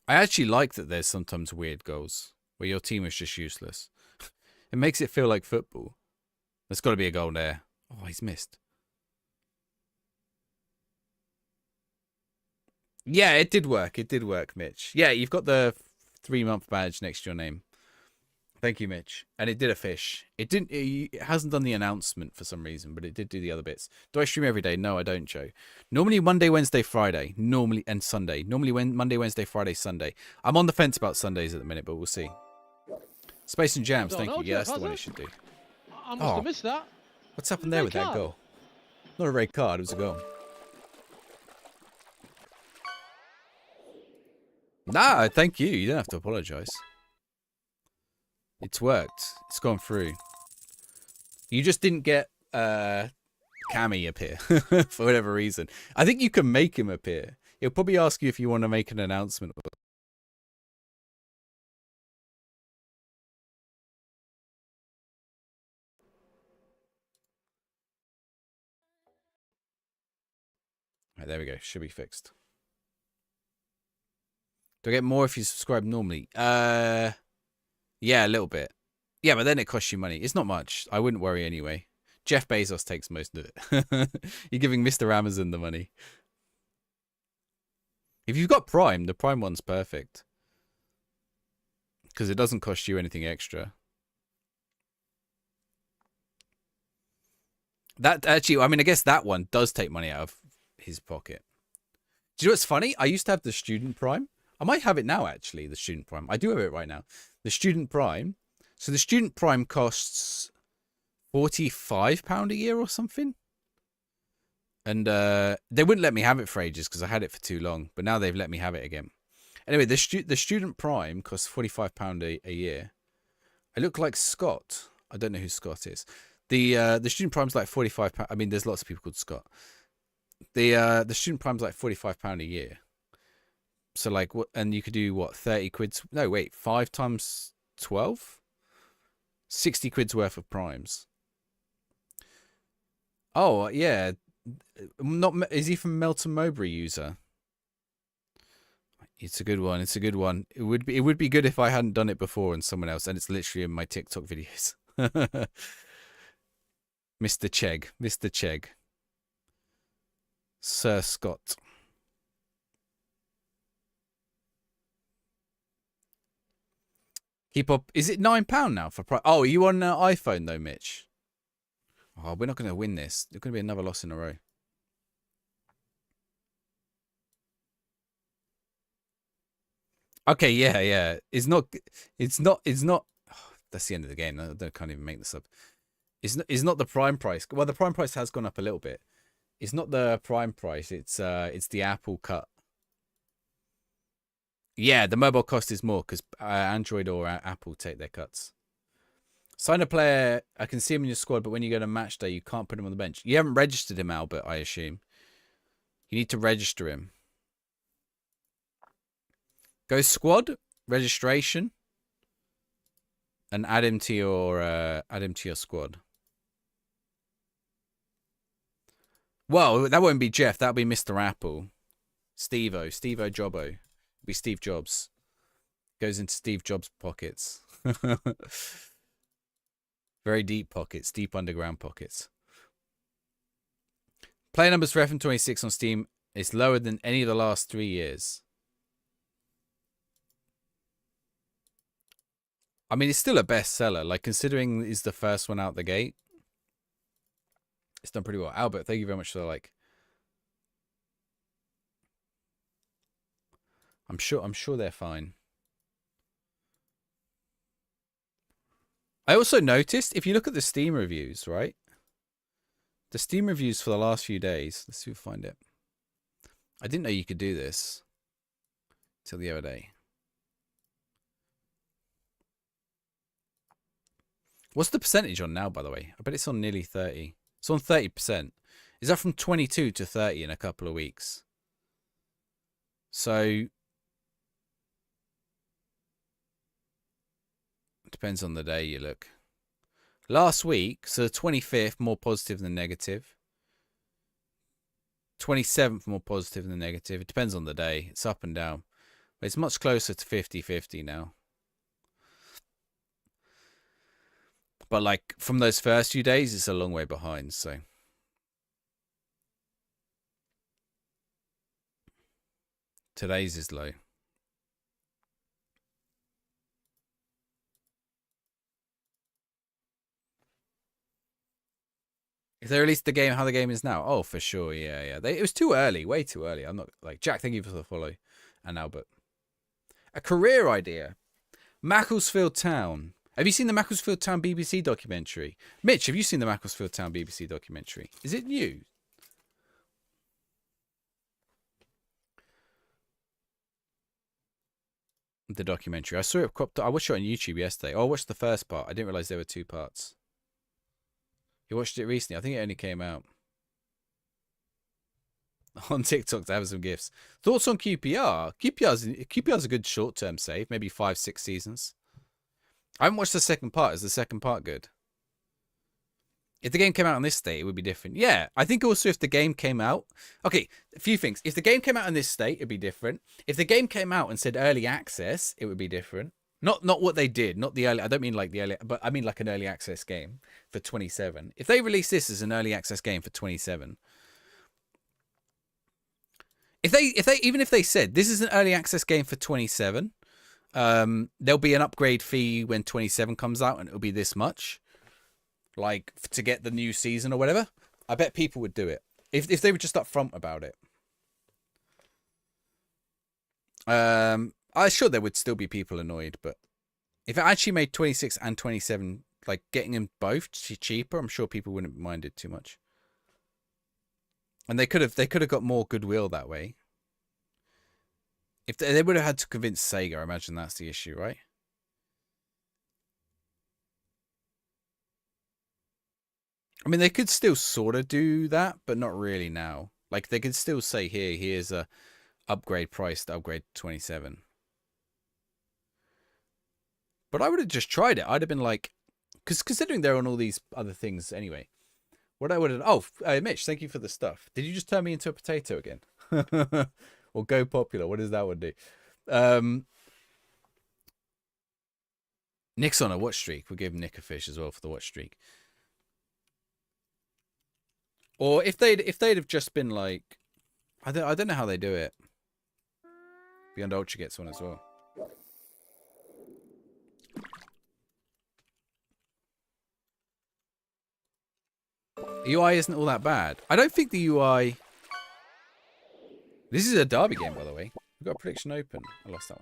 I actually like that there's sometimes weird goals where your team is just useless. It makes it feel like football. There's got to be a goal there. Oh, he's missed. Yeah, it did work. It did work, Mitch. Yeah, you've got the 3-month badge next to your name. Thank you, Mitch. And it did a fish. It didn't. It hasn't done the announcement for some reason, but it did do the other bits. Do I stream every day? No, I don't, Joe. Normally Monday, Wednesday, Friday. Normally and Sunday. Normally Monday, Wednesday, Friday, Sunday. I'm on the fence about Sundays at the minute, but we'll see. Space and Jams, thank you. Yeah, that's the one it should do. I must have missed that. What's happened there with that goal? Not a red card. It was a goal. Nah, thank you. You don't have to apologise. It's worked. It's gone through. You just didn't get Cammy appear for whatever reason. I think you can make him appear. He'll probably ask you if you want to make an announcement. Right, there we go. Should be fixed. Do I get more if you subscribe normally? Yeah, a little bit. Yeah, but then it costs you money. It's not much. I wouldn't worry anyway. Jeff Bezos takes most of it. You're giving Mr. Amazon the money. If you've got Prime, the Prime one's perfect. Because it doesn't cost you anything extra. That actually, I mean, I guess that one does take money out of his pocket. Do you know what's funny? I used to have the Student Prime. I might have it now, actually, the Student Prime. I do have it right now. The Student Prime. So the Student Prime costs £45 a year or something. And they wouldn't let me have it for ages because I had it for too long. But now they've let me have it again. Anyway, the Student Prime costs £45 a year. I look like Scott. I don't know who Scott is. The Student Prime's like £45. I mean, there's lots of people called Scott. The Student Prime's like £45 a year. So like what? And you could do what? 30 quid? No, wait. 5 times 12? 60 quid's worth of primes. Oh yeah. Not is he from Melton Mowbray user? It's a good one. It's a good one. It would be good if I hadn't done it before and someone else. And it's literally in my TikTok videos. Mr. Chegg. Mr. Chegg. Sir Scott. Keep up. Is it £9 now for price? Oh, are you on iPhone though, Mitch? Oh, we're not going to win this. There's going to be another loss in a row. Okay, yeah. It's not. Oh, that's the end of the game. I can't even make this up. It's not the prime price. Well, the prime price has gone up a little bit. It's not the prime price. It's the Apple cut. Yeah, the mobile cost is more because Android or Apple take their cuts. Sign a player. I can see him in your squad, but when you go to match day, you can't put him on the bench. You haven't registered him, Albert, I assume. You need to register him. Go squad registration, and add him to your squad. Well, that won't be Jeff. That'll be Mr. Apple. Steve-O Jobbo. It'll be Steve Jobs. Goes into Steve Jobs' pockets. Very deep pockets. Deep underground pockets. Player numbers for FM26 on Steam is lower than any of the last 3 years. I mean, it's still a bestseller. Like, considering it's the first one out the gate. It's done pretty well. Albert, thank you very much for the like. I'm sure they're fine. I also noticed, if you look at the Steam reviews, right? The Steam reviews for the last few days. Let's see if we find it. I didn't know you could do this till the other day. What's the percentage on now, by the way? I bet it's on nearly 30. It's on 30%. Is that from 22 to 30 in a couple of weeks? So it depends on the day you look. Last week, so the 25th, more positive than negative. 27th, more positive than negative. It depends on the day. It's up and down. But it's much closer to 50-50 now. But like from those first few days, it's a long way behind. So today's is low. If they released the game, how the game is now? Oh, for sure. Yeah. It was too early, way too early. I'm not like Jack. Thank you for the follow, and Albert. A career idea, Macclesfield Town. Have you seen the Macclesfield Town BBC documentary? Mitch, have you seen the Macclesfield Town BBC documentary? Is it new? The documentary. I saw it cropped up. I watched it on YouTube yesterday. Oh, I watched the first part. I didn't realize there were 2 parts. You watched it recently? I think it only came out. On TikTok to have some gifts. Thoughts on QPR? QPR's a good short-term save. Maybe 5-6 seasons. I haven't watched the second part. Is the second part good? If the game came out on this state, it would be different. Yeah, I think also if the game came out... Okay, a few things. If the game came out in this state, it'd be different. If the game came out and said early access, it would be different. Not what they did. Not the early... I don't mean like the early... But I mean like an early access game for 27. If they release this as an early access game for 27... Even if they said this is an early access game for 27... there'll be an upgrade fee when 27 comes out and it'll be this much, like to get the new season or whatever. I bet people would do it if they were just upfront about it. I'm sure there would still be people annoyed, but if it actually made 26 and 27, like getting them both cheaper, I'm sure people wouldn't mind it too much. And they could have got more goodwill that way. If they would have had to convince Sega, I imagine that's the issue, right? I mean, they could still sort of do that, but not really now. Like, they could still say, here's a upgrade price to upgrade to 27. But I would have just tried it. I'd have been like... Because considering they're on all these other things anyway. What I would have... Oh, Mitch, thank you for the stuff. Did you just turn me into a potato again? Or go popular. What does that one do? Nick's on a watch streak. We'll give Nick a fish as well for the watch streak. Or if they'd have just been like, I don't know how they do it. Beyond Ultra gets one as well. UI isn't all that bad. I don't think the UI... This is a derby game, by the way. We've got a prediction open. I lost that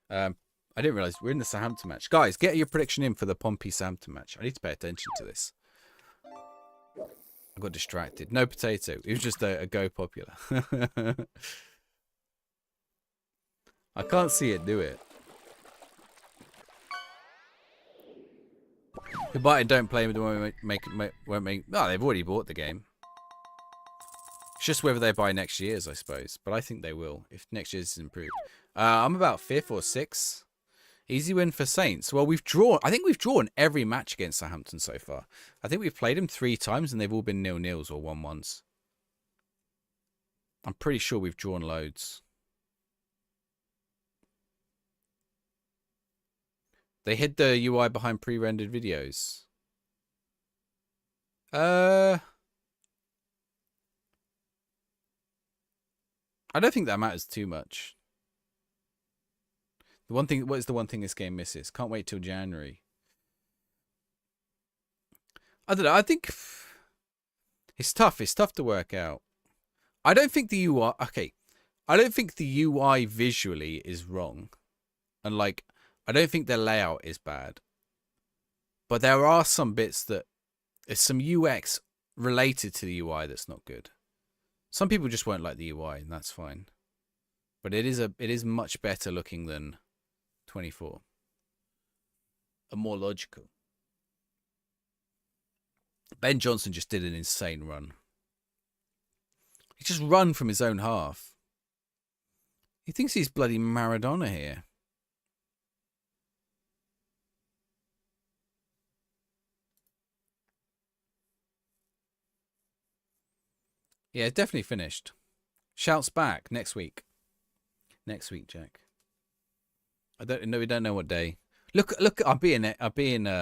one. I didn't realise we're in the Southampton match. Guys, get your prediction in for the Pompey Southampton match. I need to pay attention to this. I got distracted. No potato. It was just a go popular. I can't see it do it. Who buy it don't play it won't make. No, they've already bought the game. It's just whether they buy next year's, I suppose. But I think they will if next year's is improved. I'm about 5th or 6th. Easy win for Saints. Well, we've drawn. I think we've drawn every match against Southampton so far. I think we've played them 3 times and they've all been 0-0s or 1-1s. I'm pretty sure we've drawn loads. They hid the UI behind pre-rendered videos. I don't think that matters too much. The one thing, what is the one thing this game misses? Can't wait till January. I don't know. I think it's tough. It's tough to work out. I don't think the UI. Okay, I don't think the UI visually is wrong, and like I don't think the layout is bad. But there are some bits that there's some UX related to the UI that's not good. Some people just won't like the UI, and that's fine. But it is much better looking than 24. And more logical. Ben Johnson just did an insane run. He just run from his own half. He thinks he's bloody Maradona here. Yeah, it's definitely finished. Shouts back next week. Next week, Jack. I don't know. We don't know what day. Look! I'm being FM'd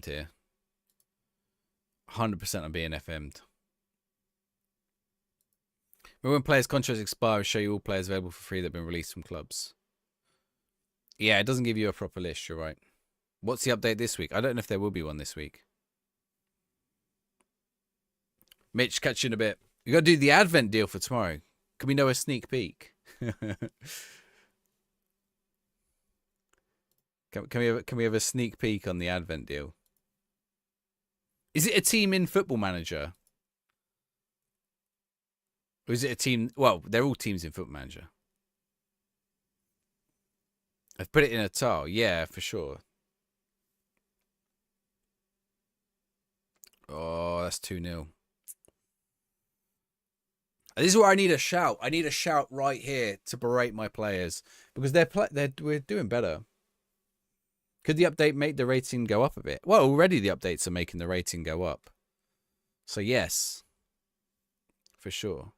here. 100% I'm being FM'd. Remember when players' contracts expire, show you all players available for free that have been released from clubs. Yeah, it doesn't give you a proper list. You're right. What's the update this week? I don't know if there will be one this week. Mitch, catch you in a bit. You got to do the Advent deal for tomorrow. Can we know a sneak peek? Can we have a sneak peek on the Advent deal? Is it a team in Football Manager? Or is it a team? Well, they're all teams in Football Manager. I've put it in a tile. Yeah, for sure. Oh, that's 2-0. This is where I need a shout. I need a shout right here to berate my players because we're doing better. Could the update make the rating go up a bit? Well, already the updates are making the rating go up. So yes, for sure.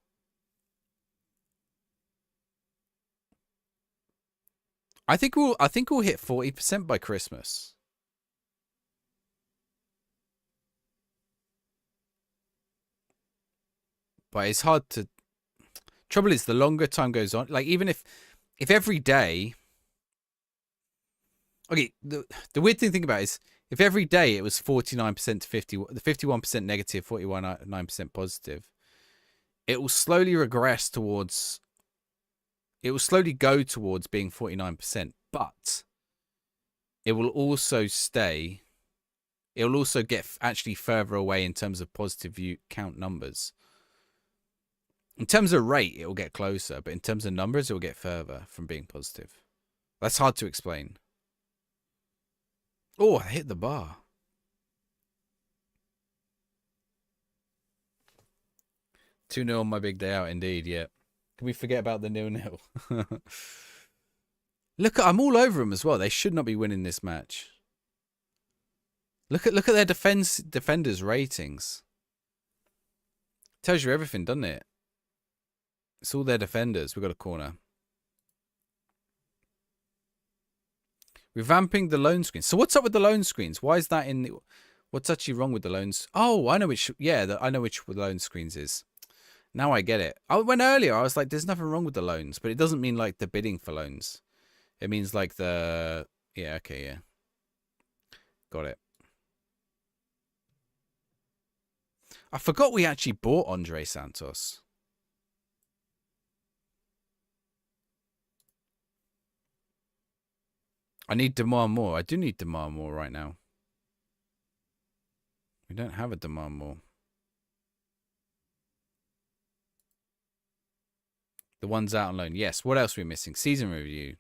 I think we'll hit 40% by Christmas. But it's hard to... Trouble is, the longer time goes on, like even if every day... Okay, the weird thing to think about is if every day it was 49% to 50, the 51% negative, 49% positive, it will slowly regress towards... It will slowly go towards being 49%, but it will also stay... It will also get actually further away in terms of positive view count numbers. In terms of rate, it will get closer, but in terms of numbers, it will get further from being positive. That's hard to explain. Oh, I hit the bar. 2-0 on my big day out, indeed, yeah. Can we forget about the 0-0? Look, I'm all over them as well. They should not be winning this match. Look at their defenders' ratings. Tells you everything, doesn't it? It's all their defenders. We've got a corner. Revamping the loan screens. So what's up with the loan screens? Why is that in the... What's actually wrong with the loans? Oh, I know which... Yeah, I know which the loan screens is. Now I get it. When earlier I was like, there's nothing wrong with the loans. But it doesn't mean like the bidding for loans. It means like the... Yeah, okay, yeah. Got it. I forgot we actually bought Andre Santos. I need demand more. I do need demand more right now. We don't have a demand more. The one's out on loan. Yes. What else are we missing? Season review.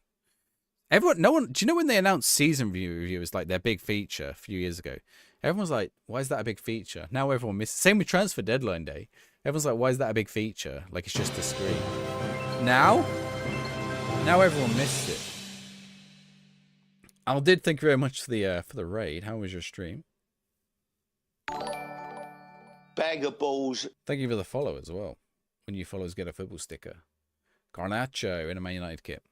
Everyone, no one. Do you know when they announced season review as like their big feature a few years ago? Everyone's like, "Why is that a big feature?" Now everyone misses. Same with transfer deadline day. Everyone's like, "Why is that a big feature?" Like it's just a screen. Now everyone missed it. Al did. Thank you very much for the raid. How was your stream? Bag of balls. Thank you for the follow as well. When you followers get a football sticker. Garnacho in a Man United kit.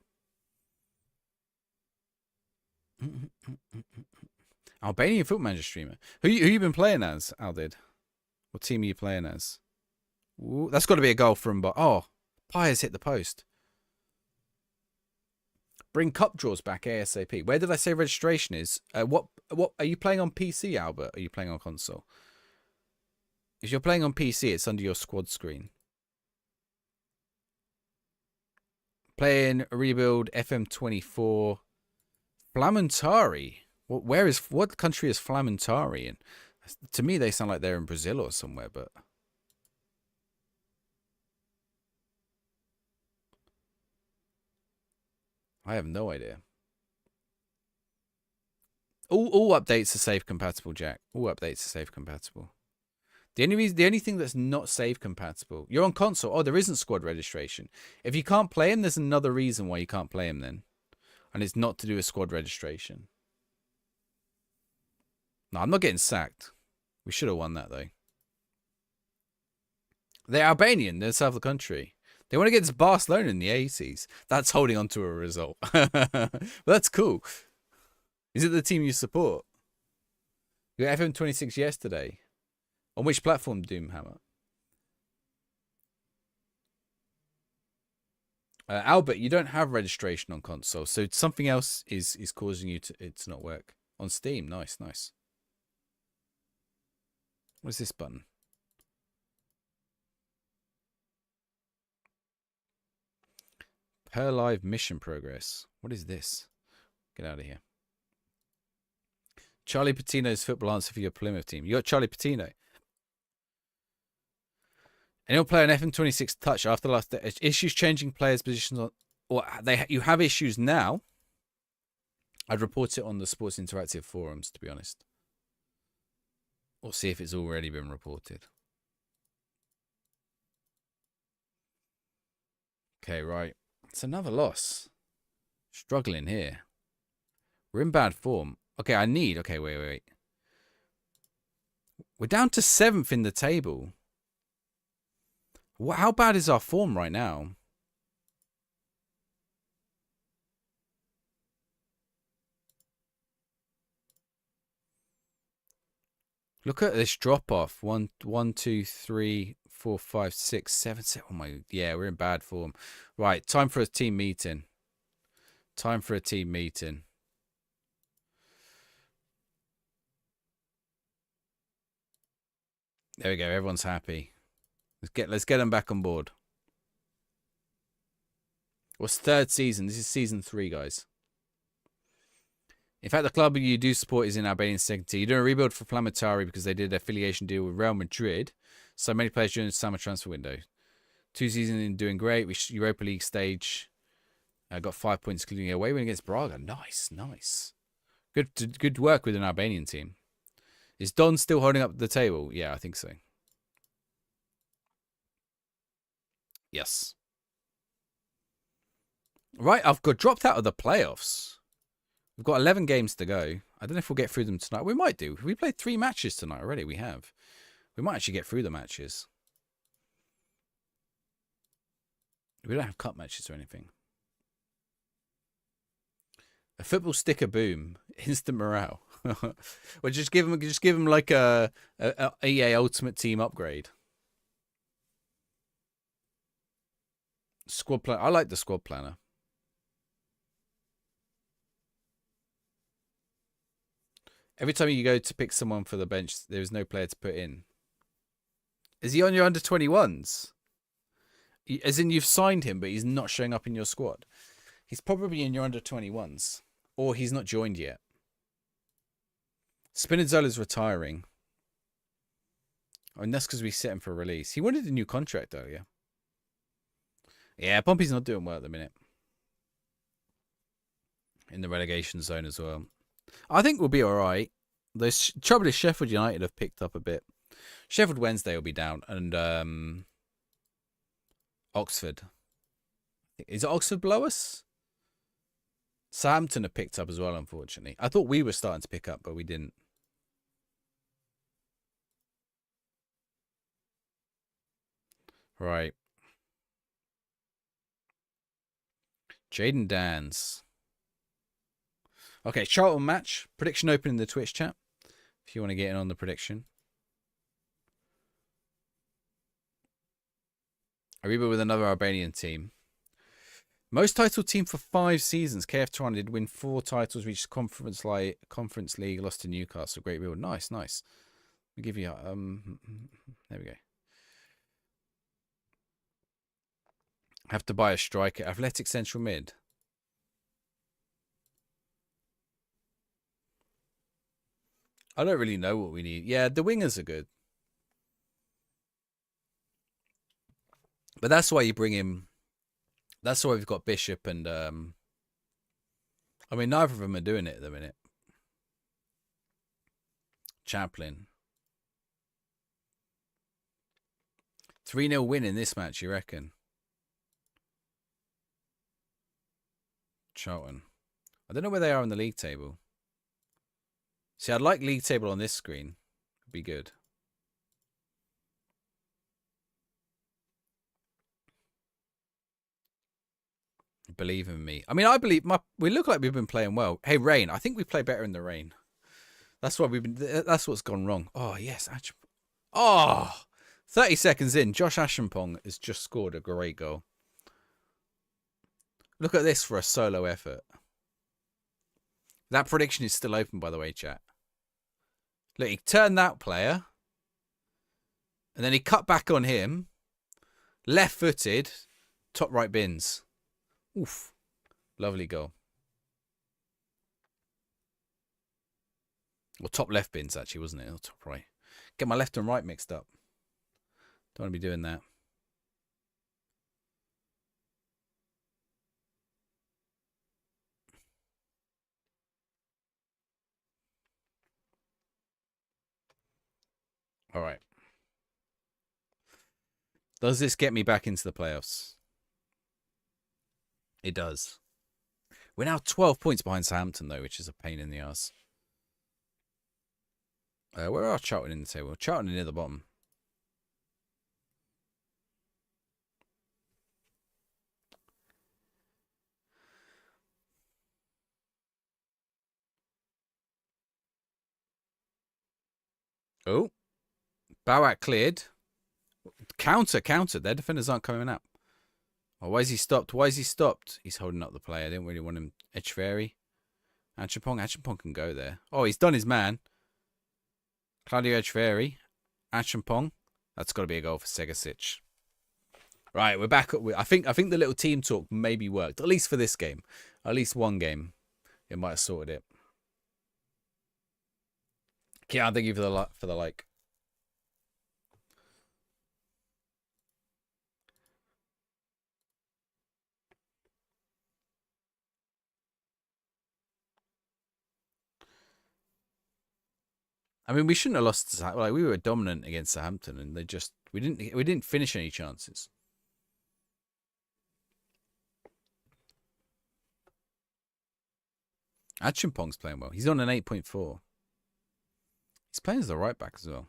Albanian Football Manager streamer. Who you been playing as, Aldid? What team are you playing as? Ooh, that's got to be a goal from... Oh, Piers hit the post. Bring cup draws back ASAP. Where did I say registration is? What are you playing on PC, Albert? Are you playing on console? If you're playing on PC, it's under your squad screen. Playing Rebuild FM24 Flamentari. What country is Flamentari in? To me, they sound like they're in Brazil or somewhere, but I have no idea. All updates are save compatible, Jack. All updates are save compatible. The only thing that's not save compatible, you're on console. Oh, there isn't squad registration. If you can't play him, there's another reason why you can't play him then, and it's not to do with squad registration. No, I'm not getting sacked. We should have won that though. They're Albanian. They're south of the country. They want to get to Barcelona in the 80s. That's holding on to a result. That's cool. Is it the team you support? You got FM26 yesterday. On which platform, Doomhammer? Albert, you don't have registration on console, so something else is causing you it to not work. On Steam, nice. What is this button? Per live mission progress. What is this? Get out of here. Charlie Patino's football answer for your Plymouth team. You got Charlie Patino. Anyone play an FM26 touch after last issues changing players' positions on, or you have issues now? I'd report it on the Sports Interactive forums, to be honest, or see if it's already been reported. Okay, right. It's another loss. Struggling here. We're in bad form. Okay, okay, wait. We're down to 7th in the table. How bad is our form right now? Look at this drop off. 1, 2, 3, 4, 5, 6, 7, 7. Oh my, yeah, we're in bad form. Right, time for a team meeting. There we go. Everyone's happy. Let's get them back on board. What's third season? This is season 3, guys. In fact, the club you do support is in Albanian second tier. You're doing a rebuild for Flamentari because they did an affiliation deal with Real Madrid. So many players during the summer transfer window. 2 seasons in doing great. We Europa League stage. Got 5 points, including away win against Braga. Nice. Good work with an Albanian team. Is Don still holding up the table? Yeah, I think so. Yes. Right, I've got dropped out of the playoffs. We've got 11 games to go. I don't know if we'll get through them tonight. We might do. We played 3 matches tonight already. We have. We might actually get through the matches. We don't have cup matches or anything. A football sticker boom. Instant morale. Well, just give them like a EA Ultimate Team upgrade. Squad plan. I like the squad planner. Every time you go to pick someone for the bench, there's no player to put in. Is he on your under 21s? As in you've signed him, but he's not showing up in your squad. He's probably in your under 21s. Or he's not joined yet. Spinazzola's retiring. Oh, and that's because we set him for release. He wanted a new contract earlier. Yeah, Pompey's not doing well at the minute. In the relegation zone as well. I think we'll be alright. The trouble is Sheffield United have picked up a bit. Sheffield Wednesday will be down. And Oxford. Is Oxford below us? Southampton have picked up as well, unfortunately. I thought we were starting to pick up, but we didn't. Right. Jaden Dans. Okay, Charlton match. Prediction open in the Twitch chat. If you want to get in on the prediction. Ariba with another Albanian team. Most title team for 5 seasons. KF Toronto did win 4 titles, reached Conference League, lost to Newcastle. Great reward. Nice, nice. We'll give you there we go. Have to buy a striker. Athletic central mid. I don't really know what we need. Yeah, the wingers are good. But that's why you bring him. That's why we've got Bishop and I mean, neither of them are doing it at the minute. Chaplin. 3-0 win in this match, you reckon? Charlton. I don't know where they are on the league table. See, I'd like league table on this screen. Would be good. Believe in me. I mean, I believe we look like we've been playing well. Hey, rain. I think we play better in the rain. That's why we've been. That's what's gone wrong. Oh yes, oh, 30 seconds in, Josh Ashampong has just scored a great goal. Look at this for a solo effort. That prediction is still open, by the way, chat. Look, he turned that player, and then he cut back on him, left-footed, top right bins. Oof. Lovely goal. Well, top left bins, actually, wasn't it? Or top right. Get my left and right mixed up. Don't want to be doing that. All right. Does this get me back into the playoffs? It does. We're now 12 points behind Southampton, though, which is a pain in the ass. Where are Charlton in the table? Charlton near the bottom. Oh. Bowak cleared. Counter. Their defenders aren't coming up. Oh, why is he stopped? He's holding up the play. I didn't really want him. Echeverry. Achampong can go there. Oh, he's done his man. Claudio Echeverry. Achampong. That's got to be a goal for Segasic. Right, we're back. I think the little team talk maybe worked. At least for this game. At least one game. It might have sorted it. Keanu, thank you for the like. I mean, we shouldn't have lost to Southampton. Like, we were dominant against Southampton, and we didn't finish any chances. Achampong's playing well. He's on an 8.4. He's playing as the right back as well.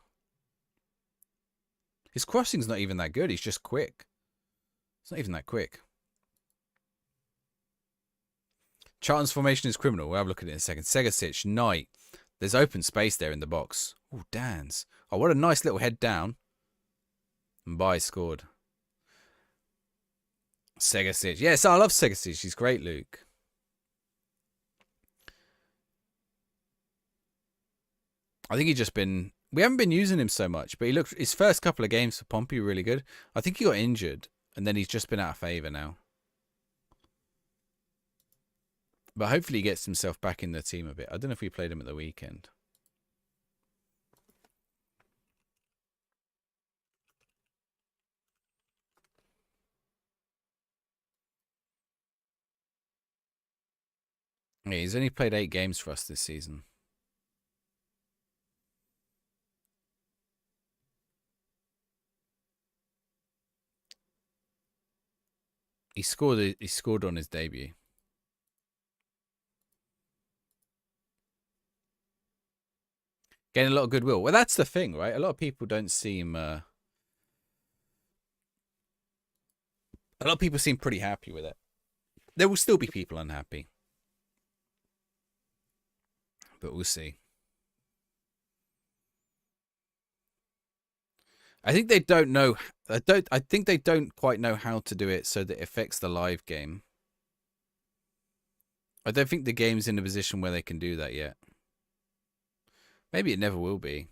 His crossing's not even that good. He's just quick. It's not even that quick. Charlton's formation is criminal. We'll have a look at it in a second. Segasic, Knight. There's open space there in the box. Oh, Dan's. Oh, what a nice little head down. And Bai scored. Segasic. Yes, I love Segasic. He's great, Luke. I think he's just been We haven't been using him so much, but he looked his first couple of games for Pompey were really good. I think he got injured, and then he's just been out of favour now. But hopefully he gets himself back in the team a bit. I don't know if we played him at the weekend. Yeah, he's only played 8 games for us this season. He scored on his debut. Getting a lot of goodwill. Well, that's the thing, right? A lot of people don't seem... a lot of people seem pretty happy with it. There will still be people unhappy. But we'll see. I think they don't know... I think they don't quite know how to do it so that it affects the live game. I don't think the game's in a position where they can do that yet. Maybe it never will be.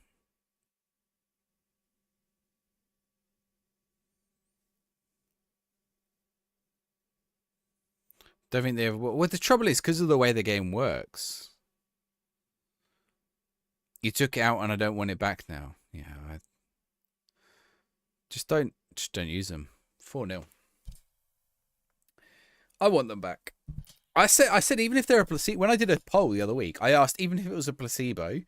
Don't think they ever will. Well, the trouble is, because of the way the game works, you took it out and I don't want it back now. Yeah, just don't use them. 4-0. I want them back. I said even if they're a placebo. When I did a poll the other week, I asked even if it was a placebo,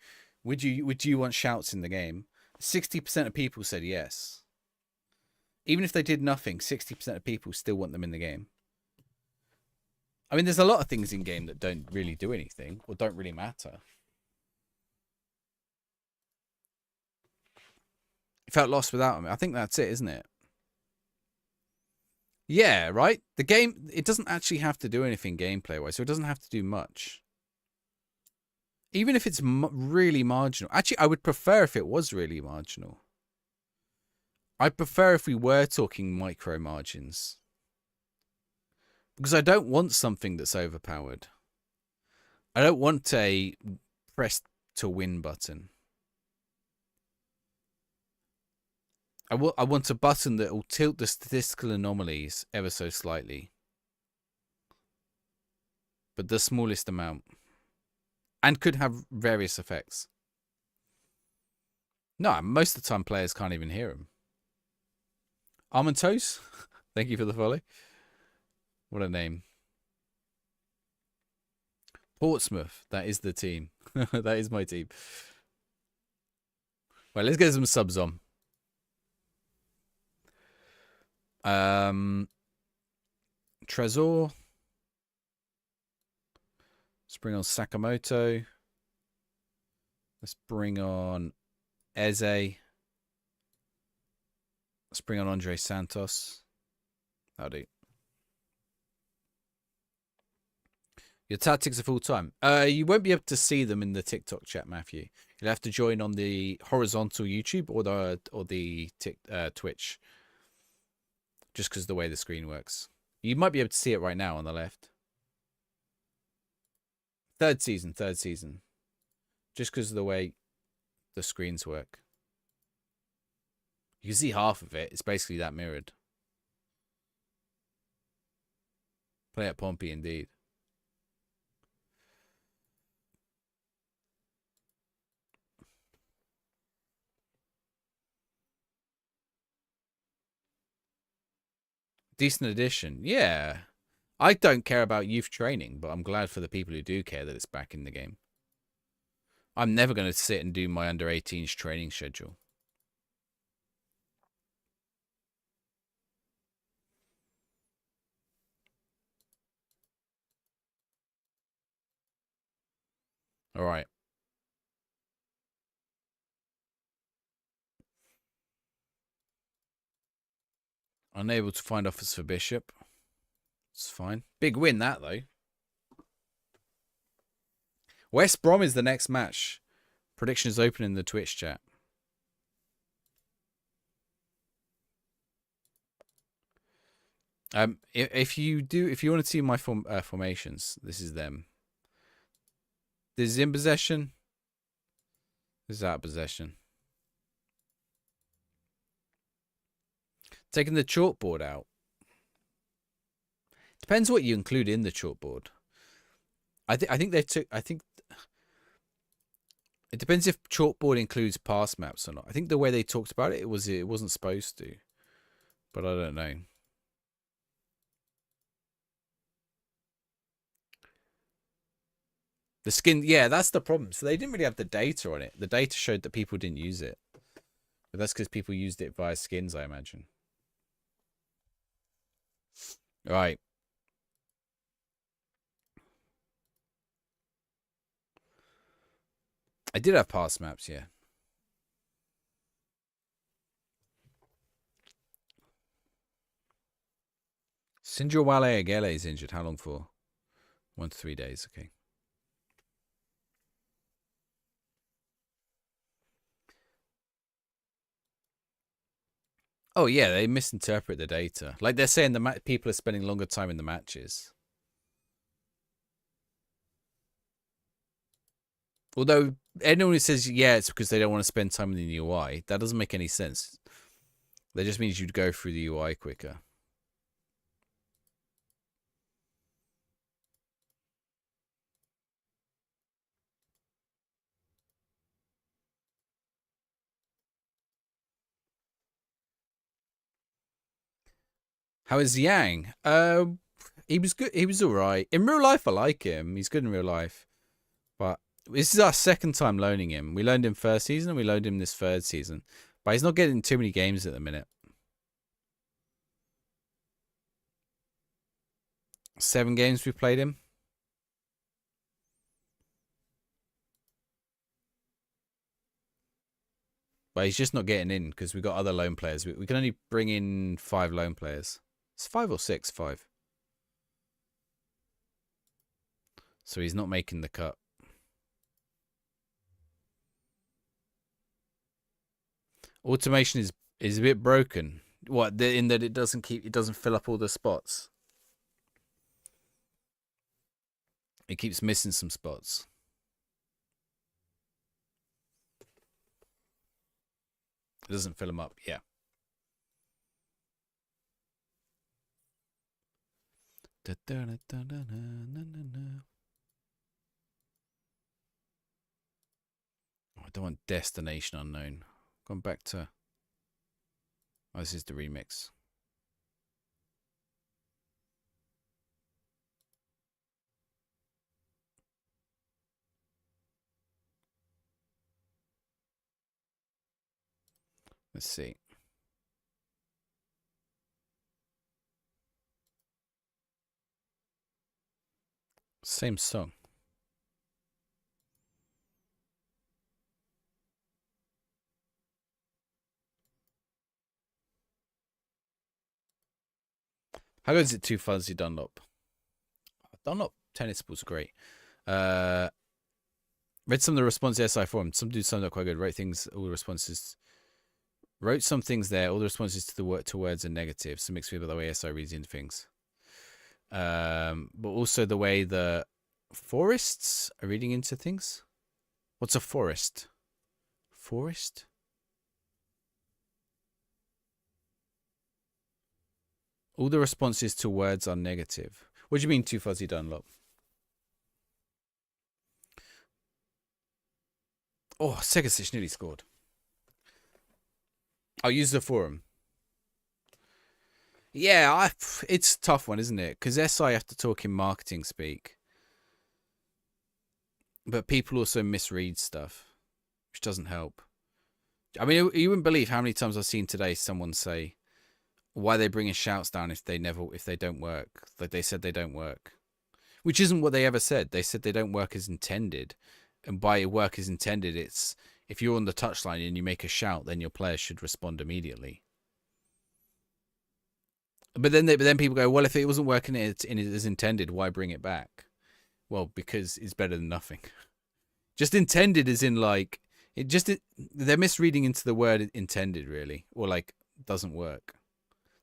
would you want shouts in the game? 60% of people said yes. Even if they did nothing, 60% of people still want them in the game. I mean, there's a lot of things in game that don't really do anything or don't really matter. You felt lost without them. I think that's it, isn't it? Yeah, right? The game, it doesn't actually have to do anything gameplay-wise, so it doesn't have to do much. Even if it's really marginal. Actually, I would prefer if it was really marginal. I'd prefer if we were talking micro margins. Because I don't want something that's overpowered. I don't want a press to win button. I want a button that will tilt the statistical anomalies ever so slightly. But the smallest amount. And could have various effects. No, most of the time players can't even hear them. Almond Toast, thank you for the follow. What a name. Portsmouth, that is the team. That is my team. Well, let's get some subs on. Trezor. Let's bring on Sakamoto. Let's bring on Eze. Let's bring on Andre Santos. That'll do. Your tactics are full time. You won't be able to see them in the TikTok chat, Matthew. You'll have to join on the horizontal YouTube or the Twitch. Just because of the way the screen works. You might be able to see it right now on the left. Third season. Just because of the way the screens work. You can see half of it. It's basically that mirrored. Play at Pompey, indeed. Decent addition. Yeah. I don't care about youth training, but I'm glad for the people who do care that it's back in the game. I'm never going to sit and do my under 18s training schedule. All right. Unable to find offers for Bishop. It's fine. Big win that, though. West Brom is the next match. Prediction is open in the Twitch chat. If you want to see my formations, this is them. This is in possession. This is out of possession. Taking the chalkboard out. Depends what you include in the chalkboard. I think they took. I think it depends if chalkboard includes pass maps or not. I think the way they talked about it, it wasn't supposed to, but I don't know. The skin, yeah, that's the problem. So they didn't really have the data on it. The data showed that people didn't use it, but that's because people used it via skins, I imagine. All right. I did have pass maps, yeah. Sinjawale Agele is injured. How long for? 1 to 3 days. Okay. Oh yeah, they misinterpret the data. Like they're saying people are spending longer time in the matches. Although anyone who says yeah, it's because they don't want to spend time in the UI, that doesn't make any sense. That just means you'd go through the UI quicker. How is Yang? He was good. He was all right. In real life, I like him. He's good in real life. But this is our second time loaning him. We loaned him first season and we loaned him this third season. But he's not getting too many games at the minute. 7 games we've played him. But he's just not getting in because we've got other loan players. We can only bring in 5 loan players. It's 5 or 6? 5. So he's not making the cut. Automation is a bit broken. What, in that it doesn't fill up all the spots. It keeps missing some spots. It doesn't fill them up. Yeah. I don't want Destination Unknown. Gone back to. Oh, this is the remix. Let's see. Same song. How good is it? Too fuzzy Dunlop. Dunlop tennis balls are great. Read some of the responses SI forum. Some dudes sound quite good. Wrote things. All the responses. Wrote some things there. All the responses to words are negative. So mixed with the way SI reads into things. But also the way the forests are reading into things. What's a forest? Forest? All the responses to words are negative. What do you mean, Too Fuzzy Dunlop? Oh, Segasic nearly scored. I'll use the forum. Yeah, it's a tough one, isn't it? Because SI have to talk in marketing speak. But people also misread stuff, which doesn't help. I mean, you wouldn't believe how many times I've seen today someone say, why are they bringing shouts down if they don't work? Like they said they don't work. Which isn't what they ever said. They said they don't work as intended. And by work as intended, it's if you're on the touchline and you make a shout, then your players should respond immediately. But then people go, well, if it wasn't working as intended, why bring it back? Well, because it's better than nothing. Just intended is in like they're misreading into the word intended really, or like doesn't work.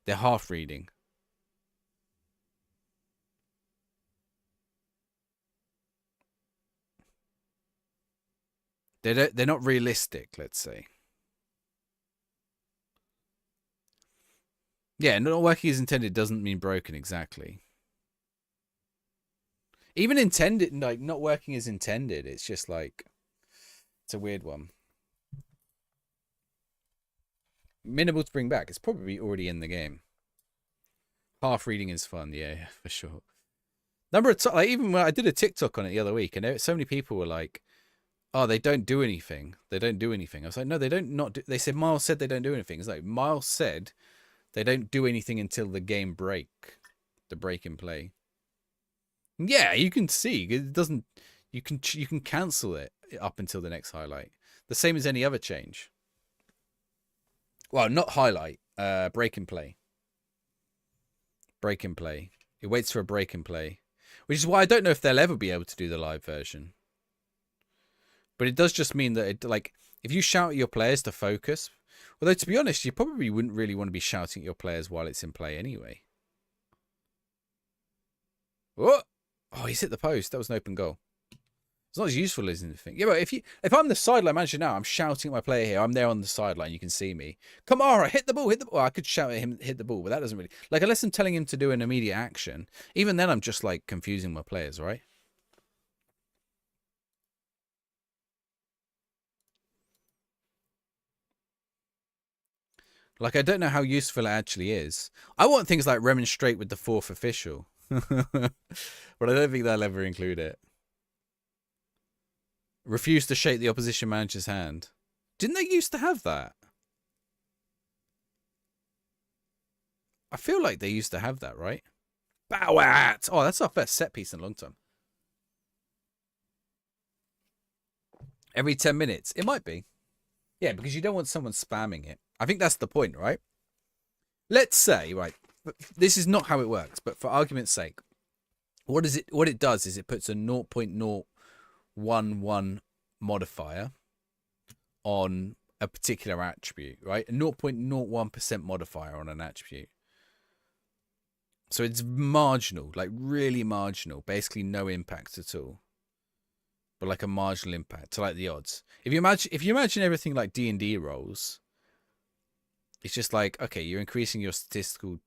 They're half reading. They're not realistic, let's say. Yeah, not working as intended doesn't mean broken exactly. Even intended, like not working as intended, it's just like it's a weird one. Minimal to bring back. It's probably already in the game. Half reading is fun, yeah, for sure. Number of like even when I did a TikTok on it the other week, and so many people were like, "Oh, they don't do anything. They don't do anything." I was like, "No, they don't. Not do." They said Miles said they don't do anything. It's like Miles said they don't do anything until the game break, the break in play. Yeah, you can see it doesn't. You can cancel it up until the next highlight. The same as any other change. Well, not highlight. Break and play. Break and play. It waits for a break and play, which is why I don't know if they'll ever be able to do the live version. But it does just mean that it, like, if you shout at your players to focus, although to be honest, you probably wouldn't really want to be shouting at your players while it's in play anyway. Oh, he's hit the post. That was an open goal. It's not as useful as anything. Yeah, but if I'm the sideline manager now, I'm shouting at my player here. I'm there on the sideline. You can see me. Kamara, hit the ball, hit the ball. I could shout at him, hit the ball, but that doesn't really like unless I'm telling him to do an immediate action. Even then, I'm just like confusing my players, right? Like I don't know how useful it actually is. I want things like remonstrate with the fourth official, but I don't think they'll ever include it. Refuse to shake the opposition manager's hand. Didn't they used to have that? I feel like they used to have that, right? Bow at! Oh, that's our first set piece in a long time. Every 10 minutes. It might be. Yeah, because you don't want someone spamming it. I think that's the point, right? Let's say, right, this is not how it works, but for argument's sake, what it does is it puts a 0.011 modifier on a particular attribute, right? A 0.01% modifier on an attribute. So it's marginal, like really marginal, basically no impact at all. But like a marginal impact to like the odds. If you imagine everything like D&D rolls, it's just like, okay, you're increasing your statistical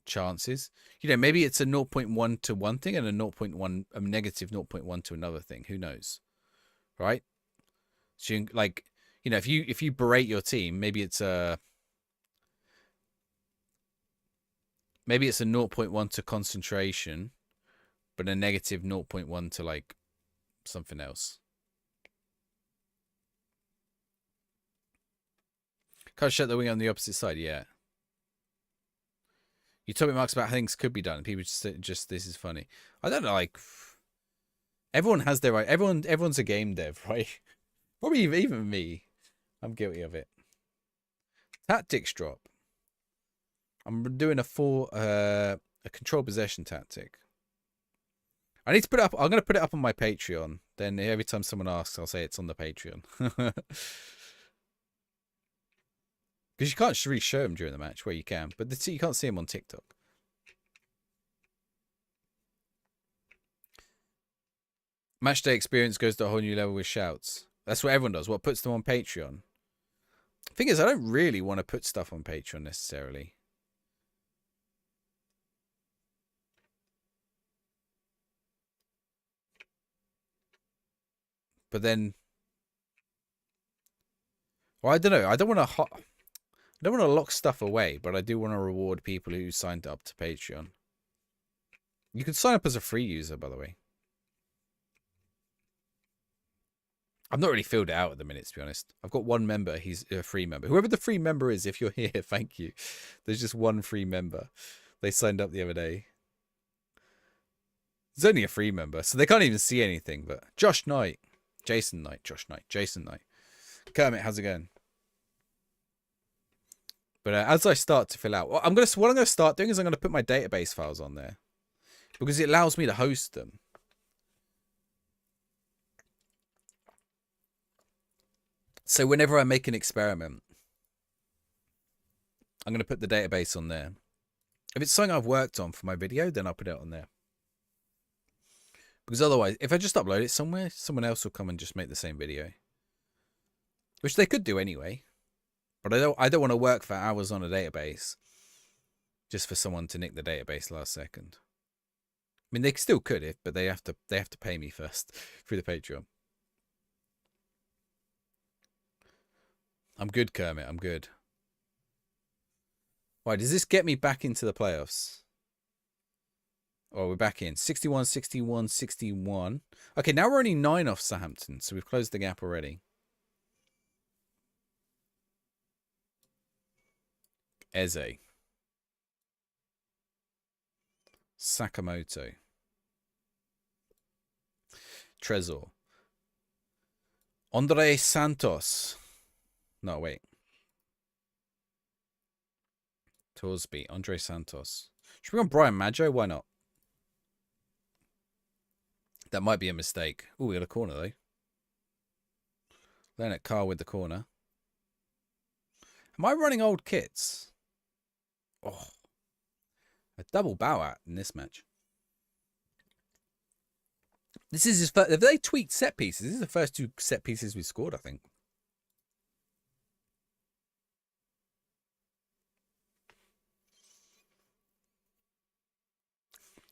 chances. You know, maybe it's a 0.1 to one thing and a negative 0.1 to another thing. Who knows? Right? So you, like, you know, if you berate your team, maybe it's a 0.1 to concentration, but a negative 0.1 to like something else. Can't shut the wing on the opposite side, yeah. You told me, Marks, about how things could be done. People just this is funny. I don't know, like everyone has their right. Everyone's a game dev, right? Probably even me. I'm guilty of it. Tactics drop. I'm doing a control possession tactic. I need to put it up. I'm going to put it up on my Patreon. Then every time someone asks, I'll say it's on the Patreon. Because you can't really show them during the match, where you can. But you can't see them on TikTok. Matchday experience goes to a whole new level with shouts. That's what everyone does. What puts them on Patreon? Thing is, I don't really want to put stuff on Patreon necessarily. But then, well, I don't know. I don't want to lock stuff away, but I do want to reward people who signed up to Patreon. You can sign up as a free user, by the way. I've not really filled it out at the minute, to be honest. I've got one member. He's a free member. Whoever the free member is, if you're here, thank you. There's just one free member. They signed up the other day. It's only a free member, so they can't even see anything. But Josh Knight, Jason Knight, Josh Knight, Jason Knight. Kermit, how's it going? But as I start to fill out, what I'm gonna start doing is I'm gonna put my database files on there because it allows me to host them. So whenever I make an experiment, I'm gonna put the database on there. If it's something I've worked on for my video, then I'll put it on there. Because otherwise, if I just upload it somewhere, someone else will come and just make the same video, which they could do anyway. But I don't want to work for hours on a database just for someone to nick the database last second. I mean, they still could if, but they have to pay me first through the Patreon. I'm good, Kermit. I'm good. Why, does this get me back into the playoffs? Oh, we're back in. 61, 61, 61. Okay, now we're only 9 off Southampton, so we've closed the gap already. Eze. Sakamoto. Trezor. Andre Santos. No, wait. Torsby. Andre Santos. Should we go on Brian Maggio? Why not? That might be a mistake. Oh, we got a corner, though. Leonard Carr with the corner. Am I running old kits? Oh. A double bow out in this match. This is his first. Have they tweaked set pieces? This is the first 2 set pieces we've scored, I think.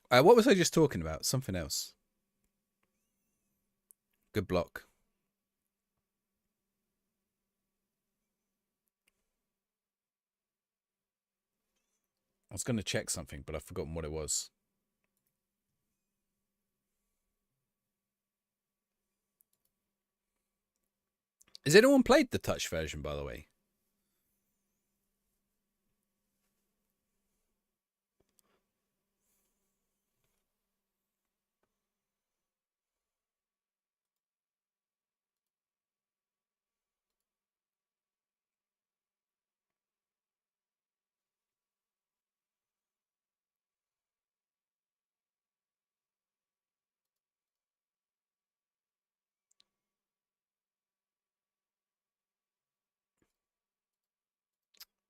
What was I just talking about? Something else. Good block. I was going to check something, but I've forgotten what it was. Has anyone played the touch version, by the way?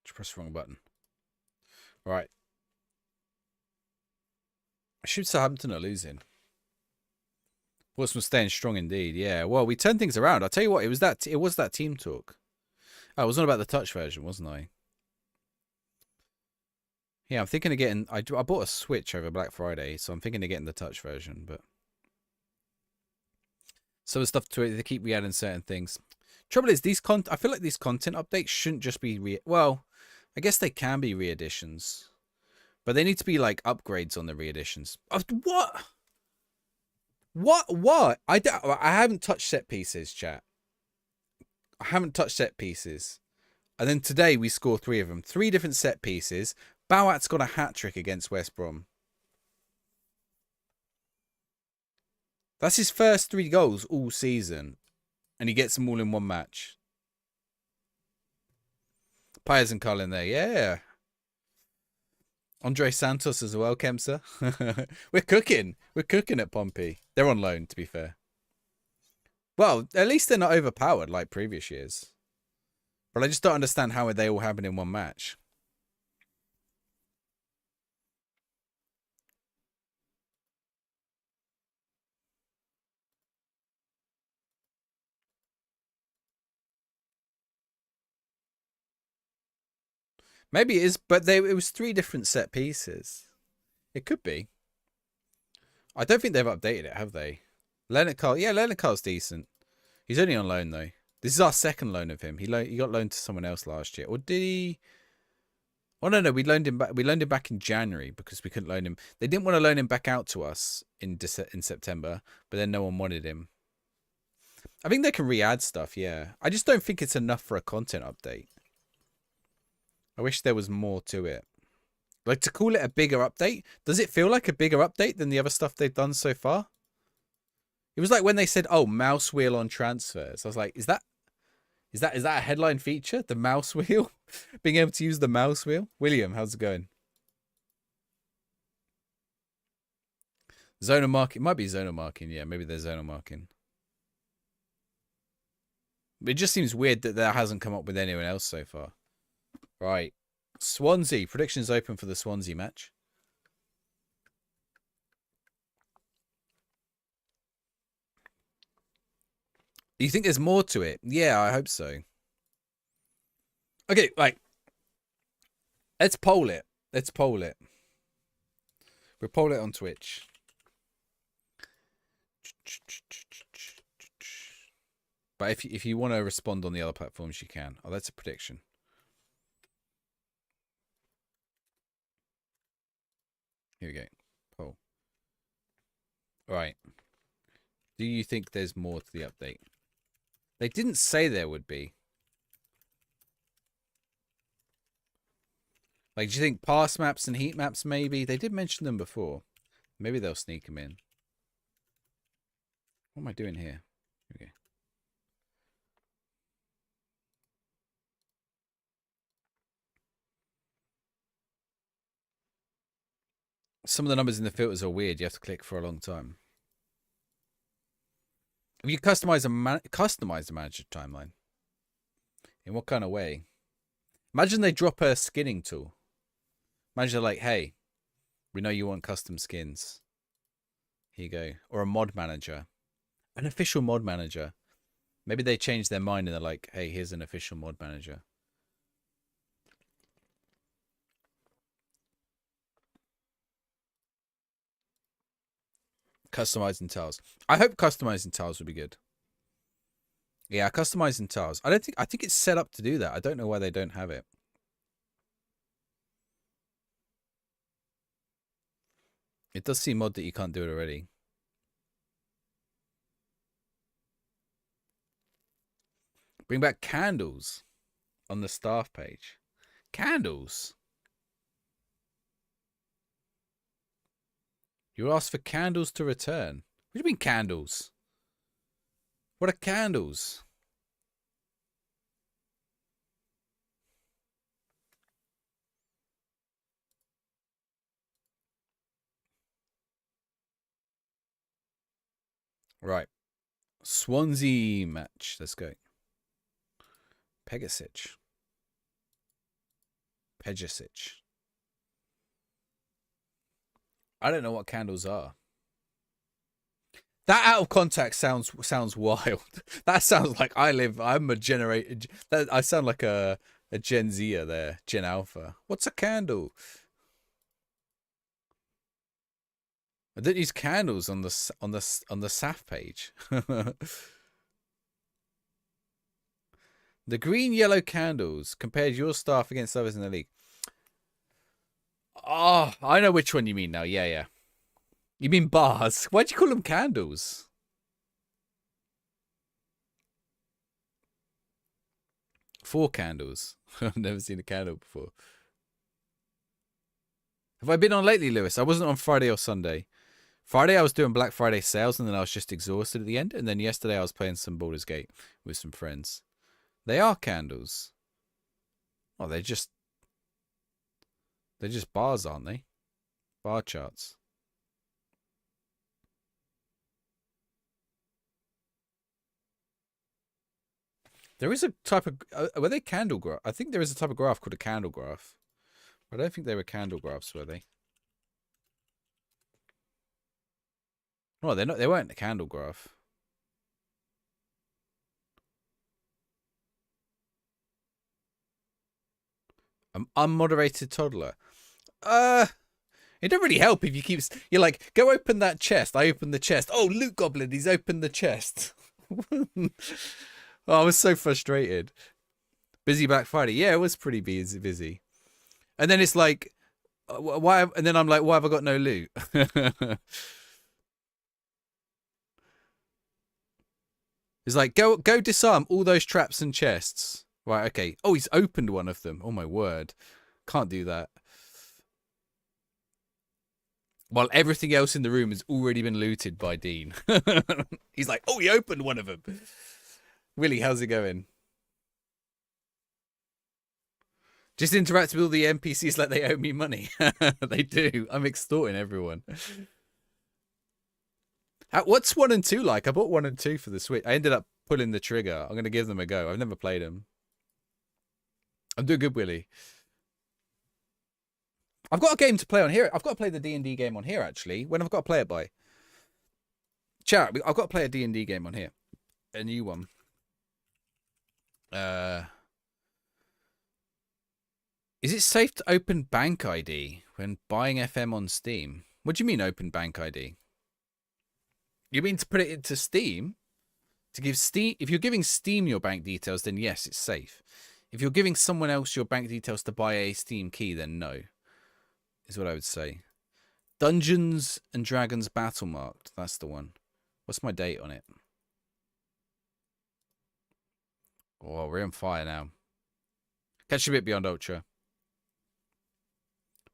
Just press the wrong button. All right. Should Southampton are losing. Portsmouth staying strong indeed. Yeah. Well, we turned things around. I'll tell you what. It was that team talk. Oh, I was on about the touch version, wasn't I? Yeah, I'm thinking of getting. I bought a Switch over Black Friday, so I'm thinking of getting the touch version. But some of the stuff to it, they keep re-adding certain things. Trouble is, I feel like these content updates shouldn't just be well. I guess they can be re-editions, but they need to be like upgrades on the re-editions. What? What? I haven't touched set pieces, chat. I haven't touched set pieces. And then today we score 3 of them. 3 different set pieces. Bowat's got a hat-trick against West Brom. That's his first 3 goals all season. And he gets them all in one match. Pyers and Cullen there, yeah. Andre Santos as well, Kempser. We're cooking. We're cooking at Pompey. They're on loan, to be fair. Well, at least they're not overpowered like previous years. But I just don't understand how they all happen in one match. Maybe it is, but it was 3 different set pieces. It could be. I don't think they've updated it, have they? Leonard Carl, yeah, Leonard Carl's decent. He's only on loan though. This is our second loan of him. He got loaned to someone else last year, or did he? Oh no, we loaned him back. We loaned him back in January because we couldn't loan him. They didn't want to loan him back out to us in September, but then no one wanted him. I think they can re-add stuff. Yeah, I just don't think it's enough for a content update. I wish there was more to it. Like, to call it a bigger update, does it feel like a bigger update than the other stuff they've done so far? It was like when they said, "Oh, mouse wheel on transfers." I was like, is that a headline feature? The mouse wheel? Being able to use the mouse wheel? William, how's it going? Zonal marking. It might be zonal marking. Yeah, maybe they're zonal marking. It just seems weird that hasn't come up with anyone else so far. Right. Swansea. Predictions open for the Swansea match. You think there's more to it? Yeah, I hope so. Okay, like, let's poll it. Let's poll it. We'll poll it on Twitch. But if you want to respond on the other platforms, you can. Oh, that's a prediction. Here we go. Poll. All right. Do you think there's more to the update? They didn't say there would be. Like, do you think pass maps and heat maps maybe? They did mention them before. Maybe they'll sneak them in. What am I doing here? Okay. Some of the numbers in the filters are weird. You have to click for a long time. If you customize the manager timeline, in what kind of way? Imagine they drop a skinning tool. Imagine they're like, hey, we know you want custom skins. Here you go. Or a mod manager. An official mod manager. Maybe they change their mind and they're like, hey, here's an official mod manager. Customizing tiles. I hope customizing tiles would be good. Yeah, customizing tiles. I think it's set up to do that. I don't know why they don't have it. It does seem odd that you can't do it already. Bring back candles on the staff page. Candles? You asked for candles to return. What do you mean candles? What are candles? Right. Swansea match. Let's go. Pegasic. I don't know what candles are. That out of context sounds wild. That sounds like I'm a generator. I sound like a Gen Zer there, Gen Alpha. What's a candle? I don't use candles on the SAF page. The green yellow candles compared your staff against others in the league. Oh, I know which one you mean now. Yeah. You mean bars? Why'd you call them candles? Four candles. I've never seen a candle before. Have I been on lately, Lewis? I wasn't on Friday or Sunday. Friday I was doing Black Friday sales and then I was just exhausted at the end. And then yesterday I was playing some Baldur's Gate with some friends. They are candles. Oh, they're just bars, aren't they? Bar charts. There is a type of... were they candle graph? I think there is a type of graph called a candle graph. I don't think they were candle graphs, were they? No, they're not. They weren't a candle graph. An unmoderated toddler. It don't really help if you keep... You're like, go open that chest. I open the chest. Oh, Loot Goblin, he's opened the chest. Oh, I was so frustrated. Busy Black Friday. Yeah, it was pretty busy. And then it's like, why? And then I'm like, why have I got no loot? It's like, go disarm all those traps and chests. Right, okay. Oh, he's opened one of them. Oh, my word. Can't do that. While everything else in the room has already been looted by Dean. He's like, oh, he opened one of them. Willie, how's it going? Just interact with all the NPCs like they owe me money. They do. I'm extorting everyone. What's 1 and 2 like? I bought 1 and 2 for the Switch. I ended up pulling the trigger. I'm going to give them a go. I've never played them. I'm doing good, Willie. I've got a game to play on here. I've got to play the D&D game on here, actually. When have I got to play it by? Chat, I've got to play a D&D game on here. A new one. Is it safe to open bank ID when buying FM on Steam? What do you mean open bank ID? You mean to put it into Steam? To give Steam, if you're giving Steam your bank details, then yes, it's safe. If you're giving someone else your bank details to buy a Steam key, then no, is what I would say. Dungeons and Dragons Battle Marked. That's the one. What's my date on it? Oh, we're on fire now. Catch you a bit beyond Ultra.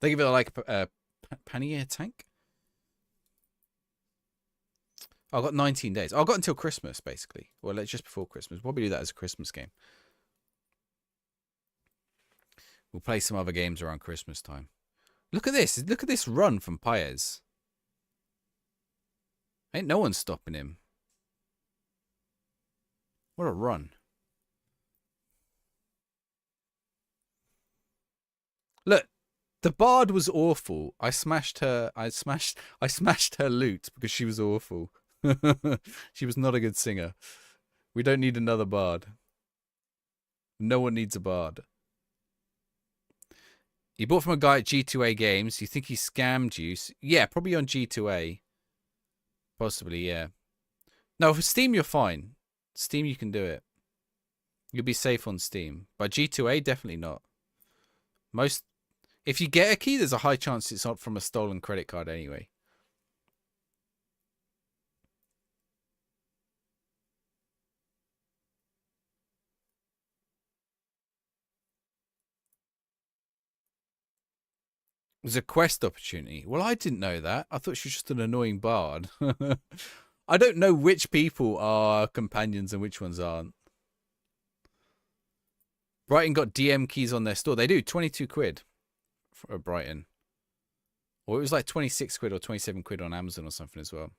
They give it like a pannier tank. I've got 19 days. I've got until Christmas, basically. Well, just before Christmas. We'll probably do that as a Christmas game. We'll play some other games around Christmas time. Look at this. Look at this run from Paez. Ain't no one stopping him. What a run. Look, the Bard was awful. I smashed her loot because she was awful. She was not a good singer. We don't need another Bard. No one needs a Bard. You bought from a guy at G2A Games. You think he scammed you? Yeah, probably on G2A. Possibly, yeah. No, for Steam, you're fine. Steam, you can do it. You'll be safe on Steam. But G2A, definitely not. If you get a key, there's a high chance it's not from a stolen credit card anyway. It was a quest opportunity. Well, I didn't know that. I thought she was just an annoying bard. I don't know which people are companions and which ones aren't. Brighton got DM keys on their store. They do. 22 quid for Brighton. Or it was like 26 quid or 27 quid on Amazon or something as well.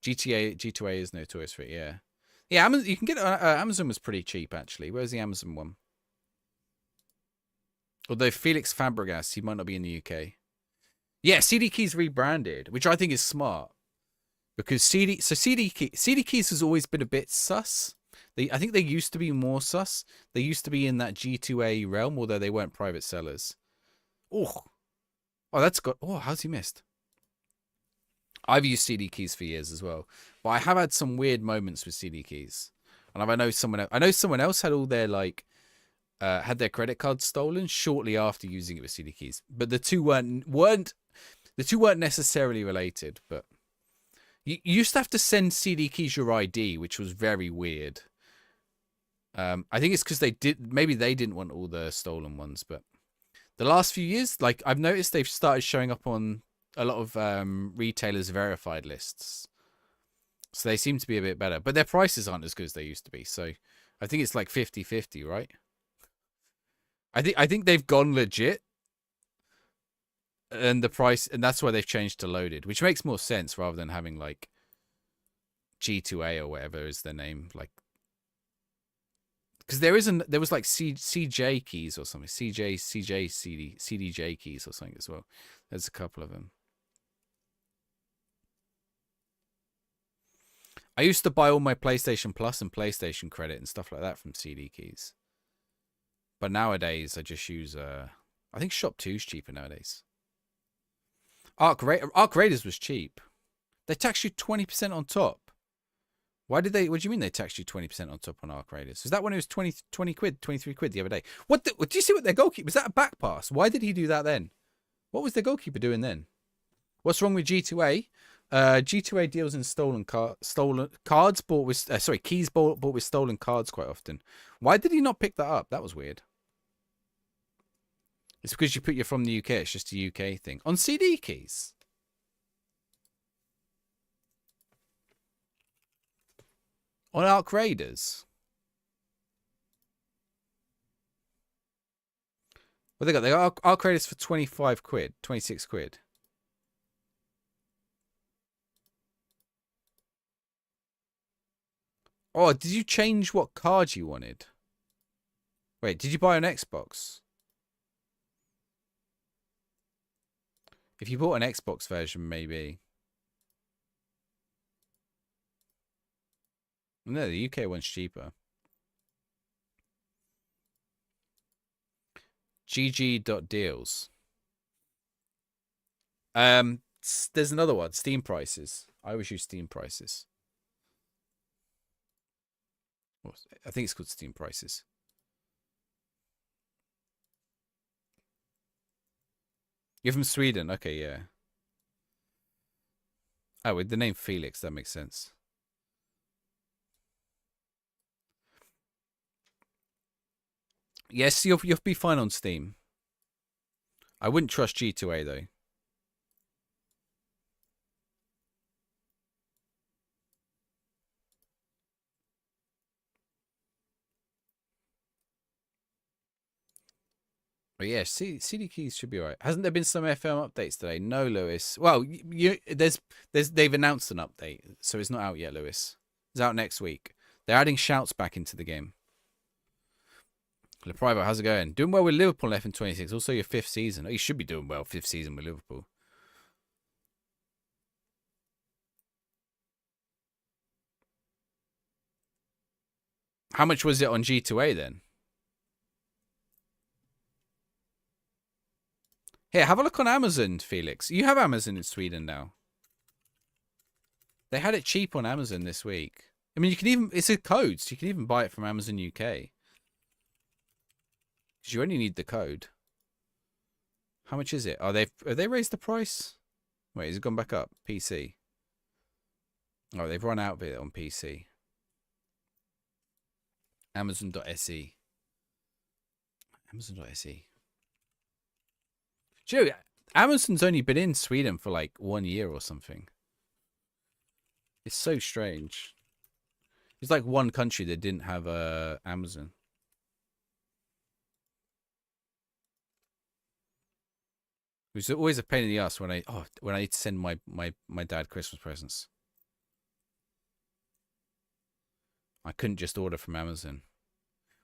G2A is notorious for it, yeah. Yeah, Amazon, you can get Amazon was pretty cheap, actually. Where's the Amazon one? Although Felix Fabregas, he might not be in the UK. Yeah, CD Keys rebranded, which I think is smart. Because CD Keys has always been a bit sus. I think they used to be more sus. They used to be in that G2A realm, although they weren't private sellers. Oh, that's got... Oh, how's he missed? I've used CD Keys for years as well. But I have had some weird moments with CD Keys. And I know someone else had all their, like... had their credit cards stolen shortly after using it with CD Keys, but the two weren't necessarily related. But you used to have to send CD Keys your ID, which was very weird. I think it's because maybe they didn't want all the stolen ones. But the last few years, like I've noticed, they've started showing up on a lot of retailers' verified lists, so they seem to be a bit better. But their prices aren't as good as they used to be. So I think it's like 50-50, right? I think they've gone legit, and the price, and that's why they've changed to loaded, which makes more sense rather than having like G2A or whatever is their name, like because there was like CJ keys or something, CDJ keys or something as well. There's a couple of them. I used to buy all my PlayStation Plus and PlayStation Credit and stuff like that from CD Keys. But nowadays, I just use, I think Shop 2 is cheaper nowadays. Arc Raiders was cheap. They taxed you 20% on top. What do you mean they taxed you 20% on top on Arc Raiders? Is that when it was 20 quid, 23 quid the other day? Do you see what their goalkeeper, was that a back pass? Why did he do that then? What was their goalkeeper doing then? What's wrong with G2A? G2A deals in keys bought with stolen cards quite often. Why did he not pick that up? That was weird. It's because you're from the UK. It's just a UK thing. On CD keys. On Arc Raiders. What they got? They got Arc Raiders for 25 quid, 26 quid. Oh, did you change what card you wanted? Wait, did you buy an Xbox? If you bought an Xbox version, maybe. No, the UK one's cheaper. GG.deals. There's another one. Steam prices. I always use Steam prices. I think it's called Steam prices. You're from Sweden. Okay, yeah. Oh, with the name Felix, that makes sense. Yes, you'll be fine on Steam. I wouldn't trust G2A though. But yeah, CD keys should be alright. Hasn't there been some FM updates today? No, Lewis. Well, they've announced an update, so it's not out yet, Lewis. It's out next week. They're adding shouts back into the game. LePrivo, how's it going? Doing well with Liverpool in FM26. Also your 5th season. Oh, you should be doing well 5th season with Liverpool. How much was it on G2A then? Here, have a look on Amazon, Felix. You have Amazon in Sweden now. They had it cheap on Amazon this week. I mean, you can even, it's a code, so you can even buy it from Amazon UK. Because you only need the code. How much is it? Have they raised the price? Wait, has it gone back up? PC. Oh, they've run out of it on PC. Amazon.se. Amazon.se. Joe, Amazon's only been in Sweden for like 1 year or something. It's so strange. It's like one country that didn't have Amazon. It was always a pain in the ass when I need to send my dad Christmas presents. I couldn't just order from Amazon.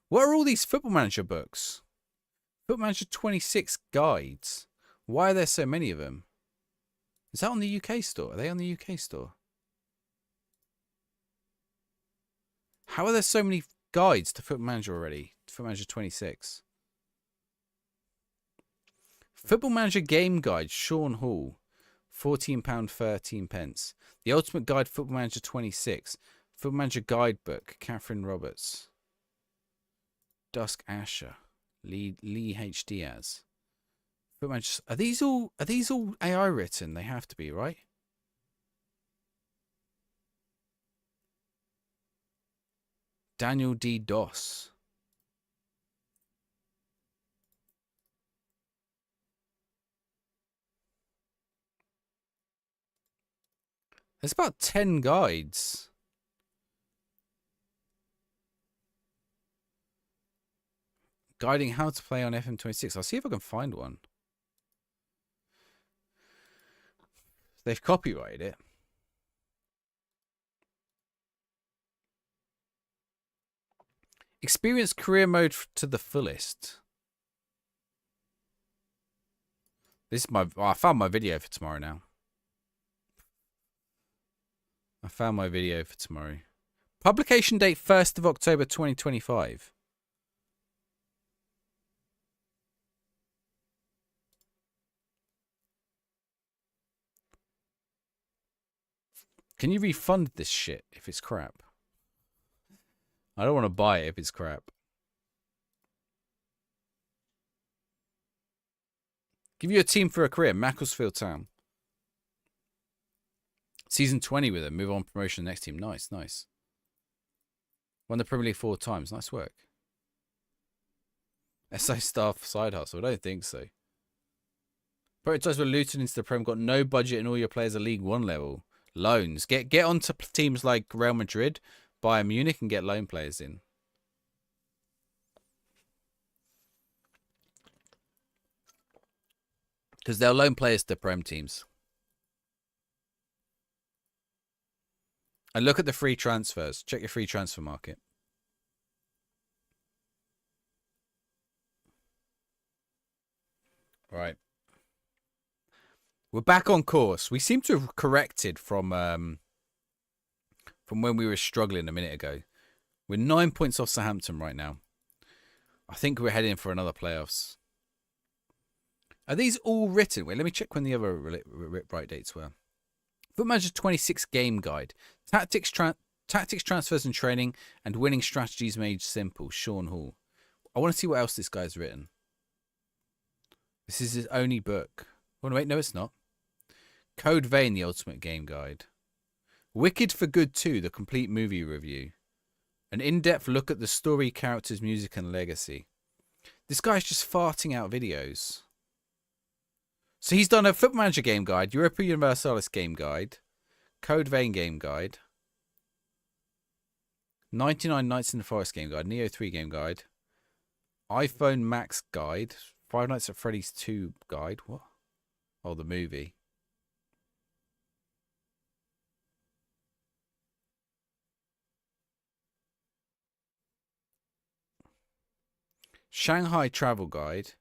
What are all these Football Manager books? Football Manager 26 guides. Why are there so many of them? Is that on the UK store? Are they on the UK store? How are there so many guides to Football Manager already? Football Manager 26. Football Manager Game Guide, Sean Hall. £14.13. The Ultimate Guide, Football Manager 26. Football Manager Guidebook, Catherine Roberts. Dusk Asher. Lee H. Diaz. Football Manager, are these all AI written? They have to be, right? Daniel D. Doss. There's about 10 guides. Guiding how to play on FM26. I'll see if I can find one. They've copyrighted it. Experience career mode to the fullest. This is I found my video for tomorrow now. I found my video for tomorrow. Publication date 1st of October 2025. Can you refund this shit if it's crap? I don't want to buy it if it's crap. Give you a team for a career. Macclesfield Town. Season 20 with them. Move on promotion next team. Nice, nice. Won the Premier League 4 times. Nice work. SI staff side hustle. I don't think so. Prototypes were Luton into the Prem. Got no budget and all your players are League 1 level. Loans. Get onto teams like Real Madrid, Bayern Munich, and get loan players in. Because they'll loan players to Prem teams. And look at the free transfers. Check your free transfer market. Right. We're back on course. We seem to have corrected from when we were struggling a minute ago. We're 9 points off Southampton right now. I think we're heading for another playoffs. Are these all written? Wait, let me check when the other write dates were. Foot Manager 26 game guide. Tactics, transfers and training, and winning strategies made simple. Sean Hall. I want to see what else this guy's written. This is his only book. Oh, no, wait, no, it's not. Code Vein, the ultimate game guide. Wicked for Good 2, the complete movie review. An in-depth look at the story, characters, music, and legacy. This guy's just farting out videos. So he's done a Foot Manager game guide, Europa Universalis game guide, Code Vein game guide, 99 Nights in the Forest game guide, Neo 3 game guide, iPhone Max guide, Five Nights at Freddy's 2 guide. What? Oh, the movie. Shanghai travel guide.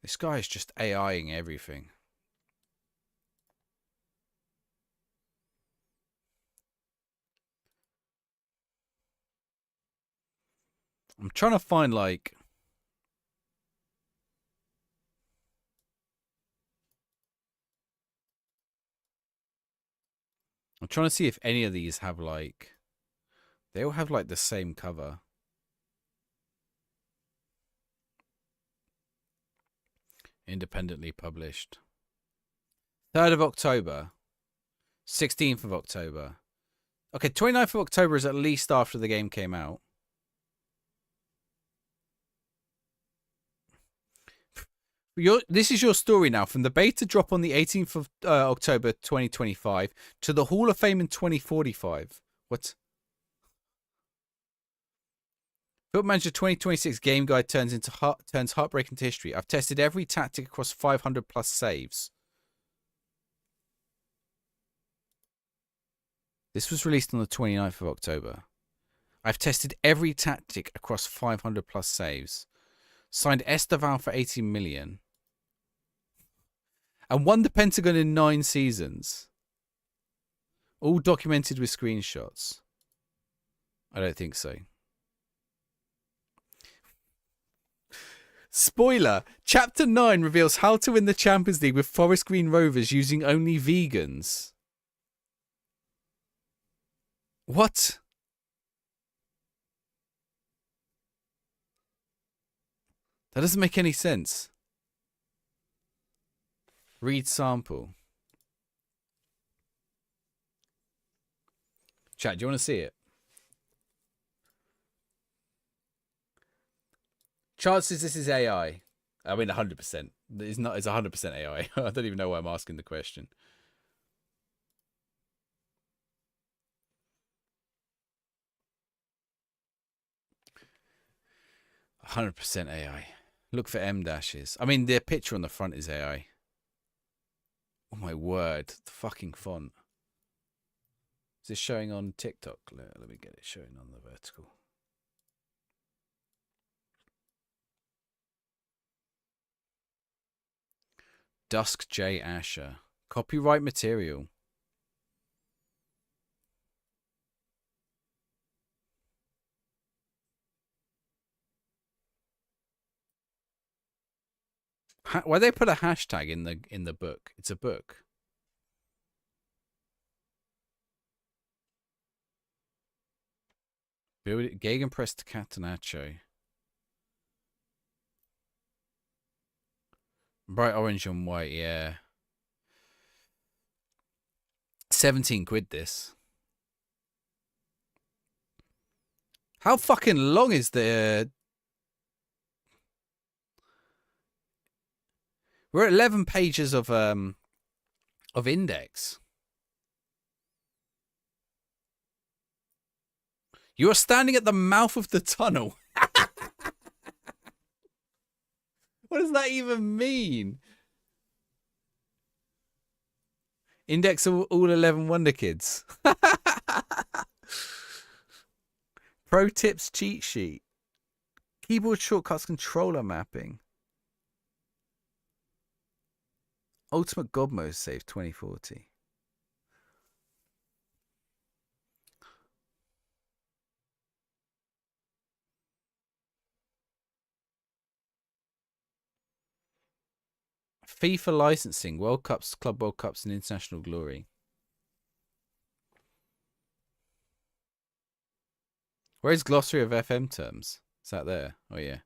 This guy is just AIing everything. I'm trying to find like... I'm trying to see if any of these have like... They all have like the same cover. Independently published. 3rd of October. 16th of October. Okay, 29th of October is at least after the game came out. This is your story now. From the beta drop on the 18th of October 2025 to the Hall of Fame in 2045. What? Foot Manager 2026 game guide turns heartbreak into history. I've tested every tactic across 500 plus saves. This was released on the 29th of October. I've tested every tactic across 500 plus saves. Signed Estevan for 18 million. And won the Pentagon in 9 seasons. All documented with screenshots. I don't think so. Spoiler, Chapter 9 reveals how to win the Champions League with Forest Green Rovers using only vegans. What? That doesn't make any sense. Read sample. Chat, do you want to see it? Chances this is AI. I mean, 100%. It's not. It's 100% AI. I don't even know why I'm asking the question. 100% AI. Look for M dashes. I mean, the picture on the front is AI. Oh my word! The fucking font. Is this showing on TikTok? Let me get it showing on the vertical. Dusk J. Asher. Copyright material. Why they put a hashtag in the book? It's a book. Gegenpress to Catenaccio. Bright orange and white, yeah. 17 quid this. How fucking long is the... We're at 11 pages of index. You are standing at the mouth of the tunnel. What does that even mean? Index all 11 Wonder Kids. Pro tips cheat sheet. Keyboard shortcuts controller mapping. Ultimate God Mode save 2040. FIFA licensing, World Cups, Club World Cups, and international glory. Where's glossary of FM terms? Is that there? Oh, yeah.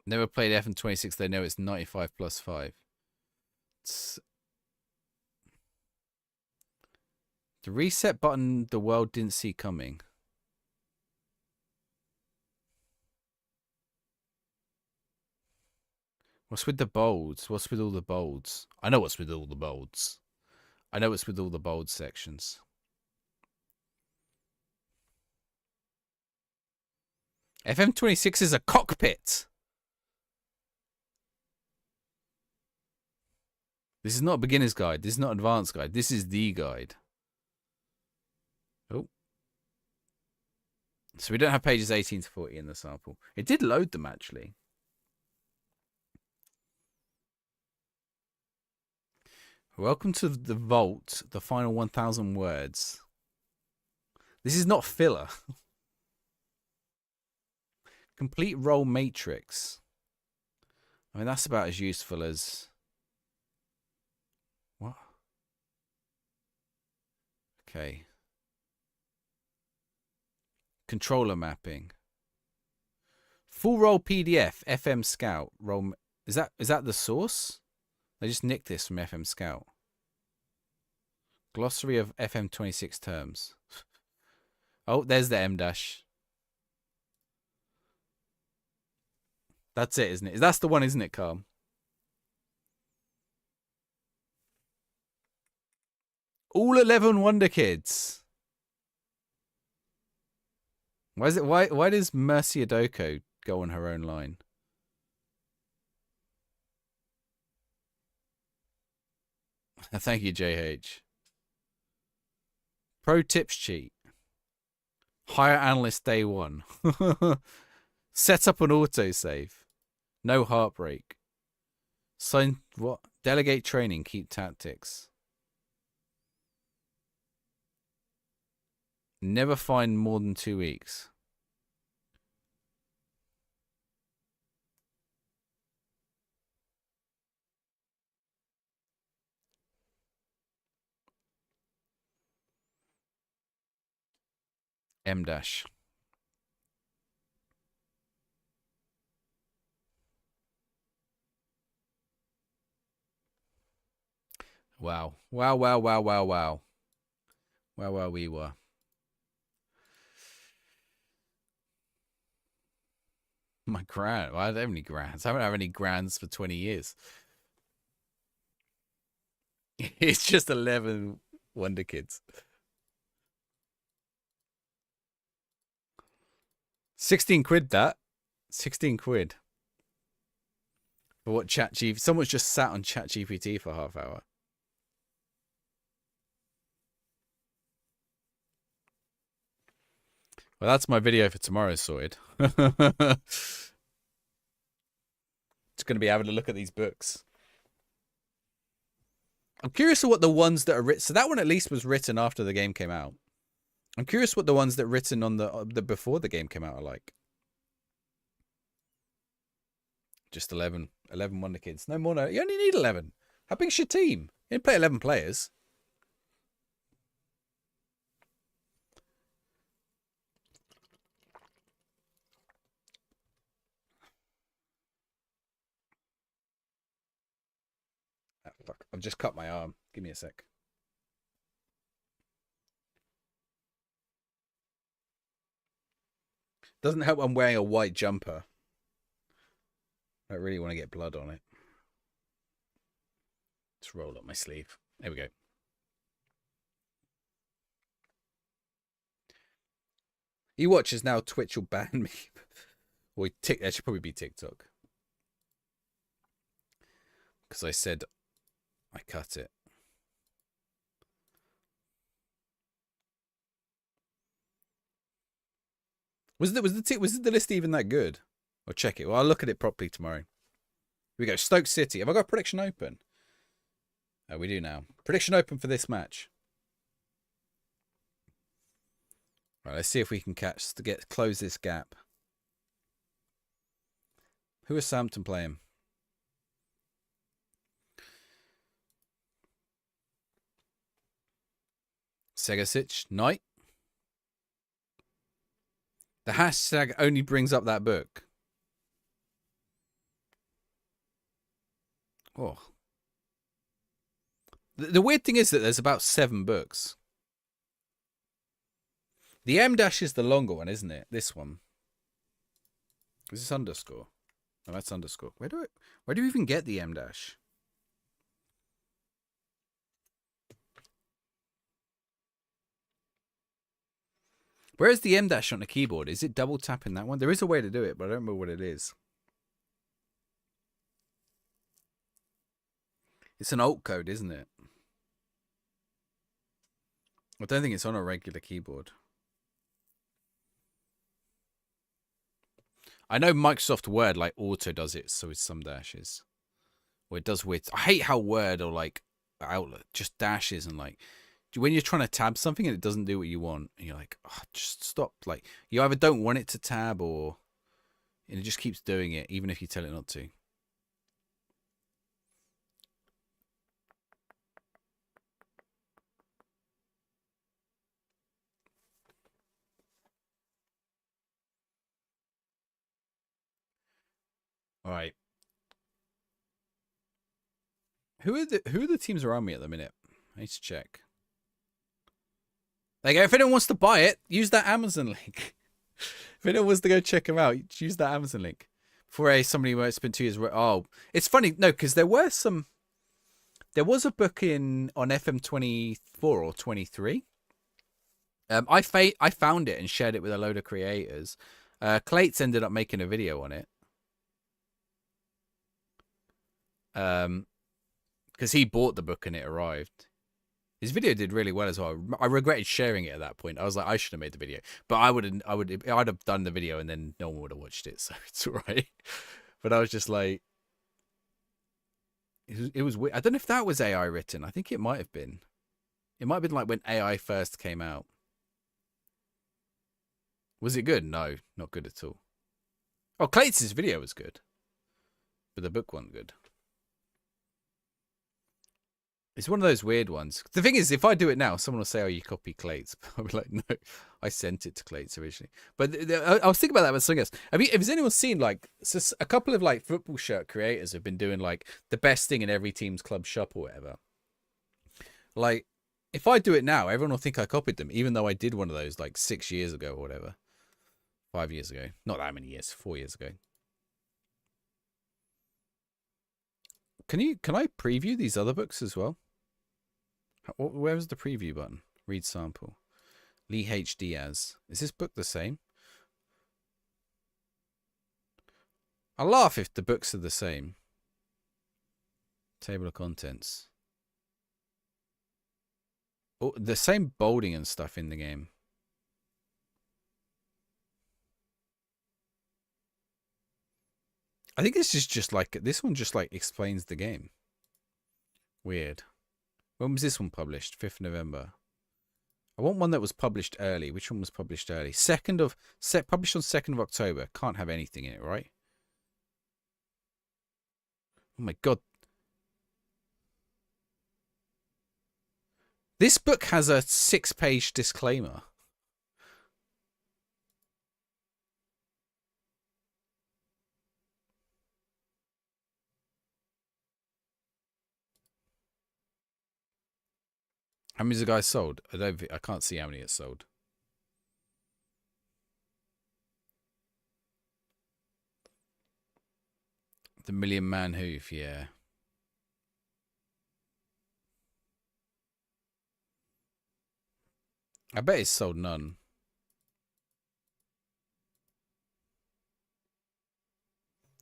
Never played FM26. They know it's 95 plus 5. The reset button the world didn't see coming. What's with the bolds? What's with all the bolds? I know what's with all the bolds. I know what's with all the bold sections. FM26 is a cockpit. This is not a beginner's guide. This is not advanced guide. This is the guide. Oh. So we don't have pages 18 to 40 in the sample. It did load them, actually. Welcome to the vault, the final 1,000 words. This is not filler. Complete role matrix. I mean, that's about as useful as... What? Okay. Controller mapping. Full role PDF, FM Scout. Role. Is that the source? They just nicked this from FM Scout. Glossary of FM26 terms. Oh, there's the M dash. That's it, isn't it? That's the one, isn't it, Calm? All 11 Wonder Kids. Why does Mercy Adoko go on her own line? Thank you, JH. Pro tips cheat. Hire analyst day 1. Set up an autosave. No heartbreak. Sign what? Delegate training. Keep tactics. Never find more than 2 weeks. M dash. Wow. Wow, wow, wow, wow, wow. Wow, wow, we were. My grand. Well, I don't have any grands. I haven't had any grands for 20 years. It's just 11 Wonder Kids. 16 quid, that. 16 quid. For what ChatGPT? Someone's just sat on ChatGPT for half hour. Well, that's my video for tomorrow, sorted. Just going to be having a look at these books. I'm curious of what the ones that are written. So that one at least was written after the game came out. I'm curious what the ones that are written on the before the game came out are like. Just 11 Wonder Kids. No more. No, you only need 11. How big's your team? You didn't play 11 players. Ah, fuck. I've just cut my arm. Give me a sec. Doesn't help I'm wearing a white jumper. I don't really want to get blood on it. Just roll up my sleeve. There we go. E-watchers now Twitch will ban me. Or that should probably be TikTok. Because I said I cut it. Was the list even that good? I'll check it. Well, I'll look at it properly tomorrow. Here we go. Stoke City. Have I got a prediction open? Oh, we do now. Prediction open for this match. Right, let's see if we can close this gap. Who is Southampton playing? Segasic, Knight. The hashtag only brings up that book. Oh. The weird thing is that there's about 7 books. The M dash is the longer one, isn't it? This one. Is this underscore? Oh, that's underscore. Where do you even get the M dash? Where is the M dash on the keyboard? Is it double tapping that one? There is a way to do it, but I don't remember what it is. It's an alt code, isn't it? I don't think it's on a regular keyboard. I know Microsoft Word like auto does it, so it's some dashes. Or it does weird. I hate how Word or like Outlook just dashes and like when you're trying to tab something and it doesn't do what you want, and you're like, oh, just stop. Like you either don't want it to tab or and it just keeps doing it, even if you tell it not to. All right. Who are the teams around me at the minute? I need to check. Like if anyone wants to buy it, use that Amazon link. If anyone wants to go check them out, use that Amazon link. For somebody where it's been 2 years. Oh, it's funny. No, because there was a book on FM24 or 23. I found it and shared it with a load of creators. Clates ended up making a video on it. Because he bought the book and it arrived. His video did really well as well. I regretted sharing it at that point. I was like, I should have made the video, but I'd have done the video and then no one would have watched it, so it's alright. But I was just like, it was weird. I don't know if that was AI written. I think it might have been. It might have been like when AI first came out. Was it good? No, not good at all. Oh, Clates' video was good, but the book wasn't good. It's one of those weird ones. The thing is, if I do it now, someone will say, oh, you copy Clates. I'll be like, no, I sent it to Clates originally. But I was thinking about that with something else. Has anyone seen, like, a couple of, like, football shirt creators have been doing, like, the best thing in every team's club shop or whatever. Like, if I do it now, everyone will think I copied them, even though I did one of those, like, 6 years ago or whatever. 5 years ago. Not that many years. 4 years ago. Can I preview these other books as well? Where was the preview button? Read sample. Lee H. Diaz. Is this book the same? I'll laugh if the books are the same. Table of contents. Oh, the same bolding and stuff in the game. I think this is just like, this one just like explains the game. Weird. When was this one published? 5th November. I want one that was published early. Which one was published early? Published on 2nd of October. Can't have anything in it, right? Oh my god. This book has a 6-page disclaimer. How many the guys sold? I can't see how many it's sold. The Million Man Hoof, yeah. I bet it's sold none.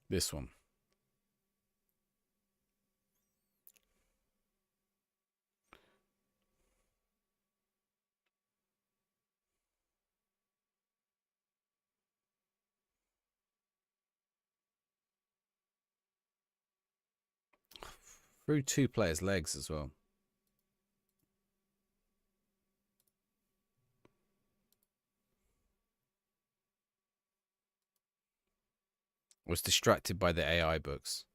This one. Through 2 players' legs as well. Was distracted by the AI books.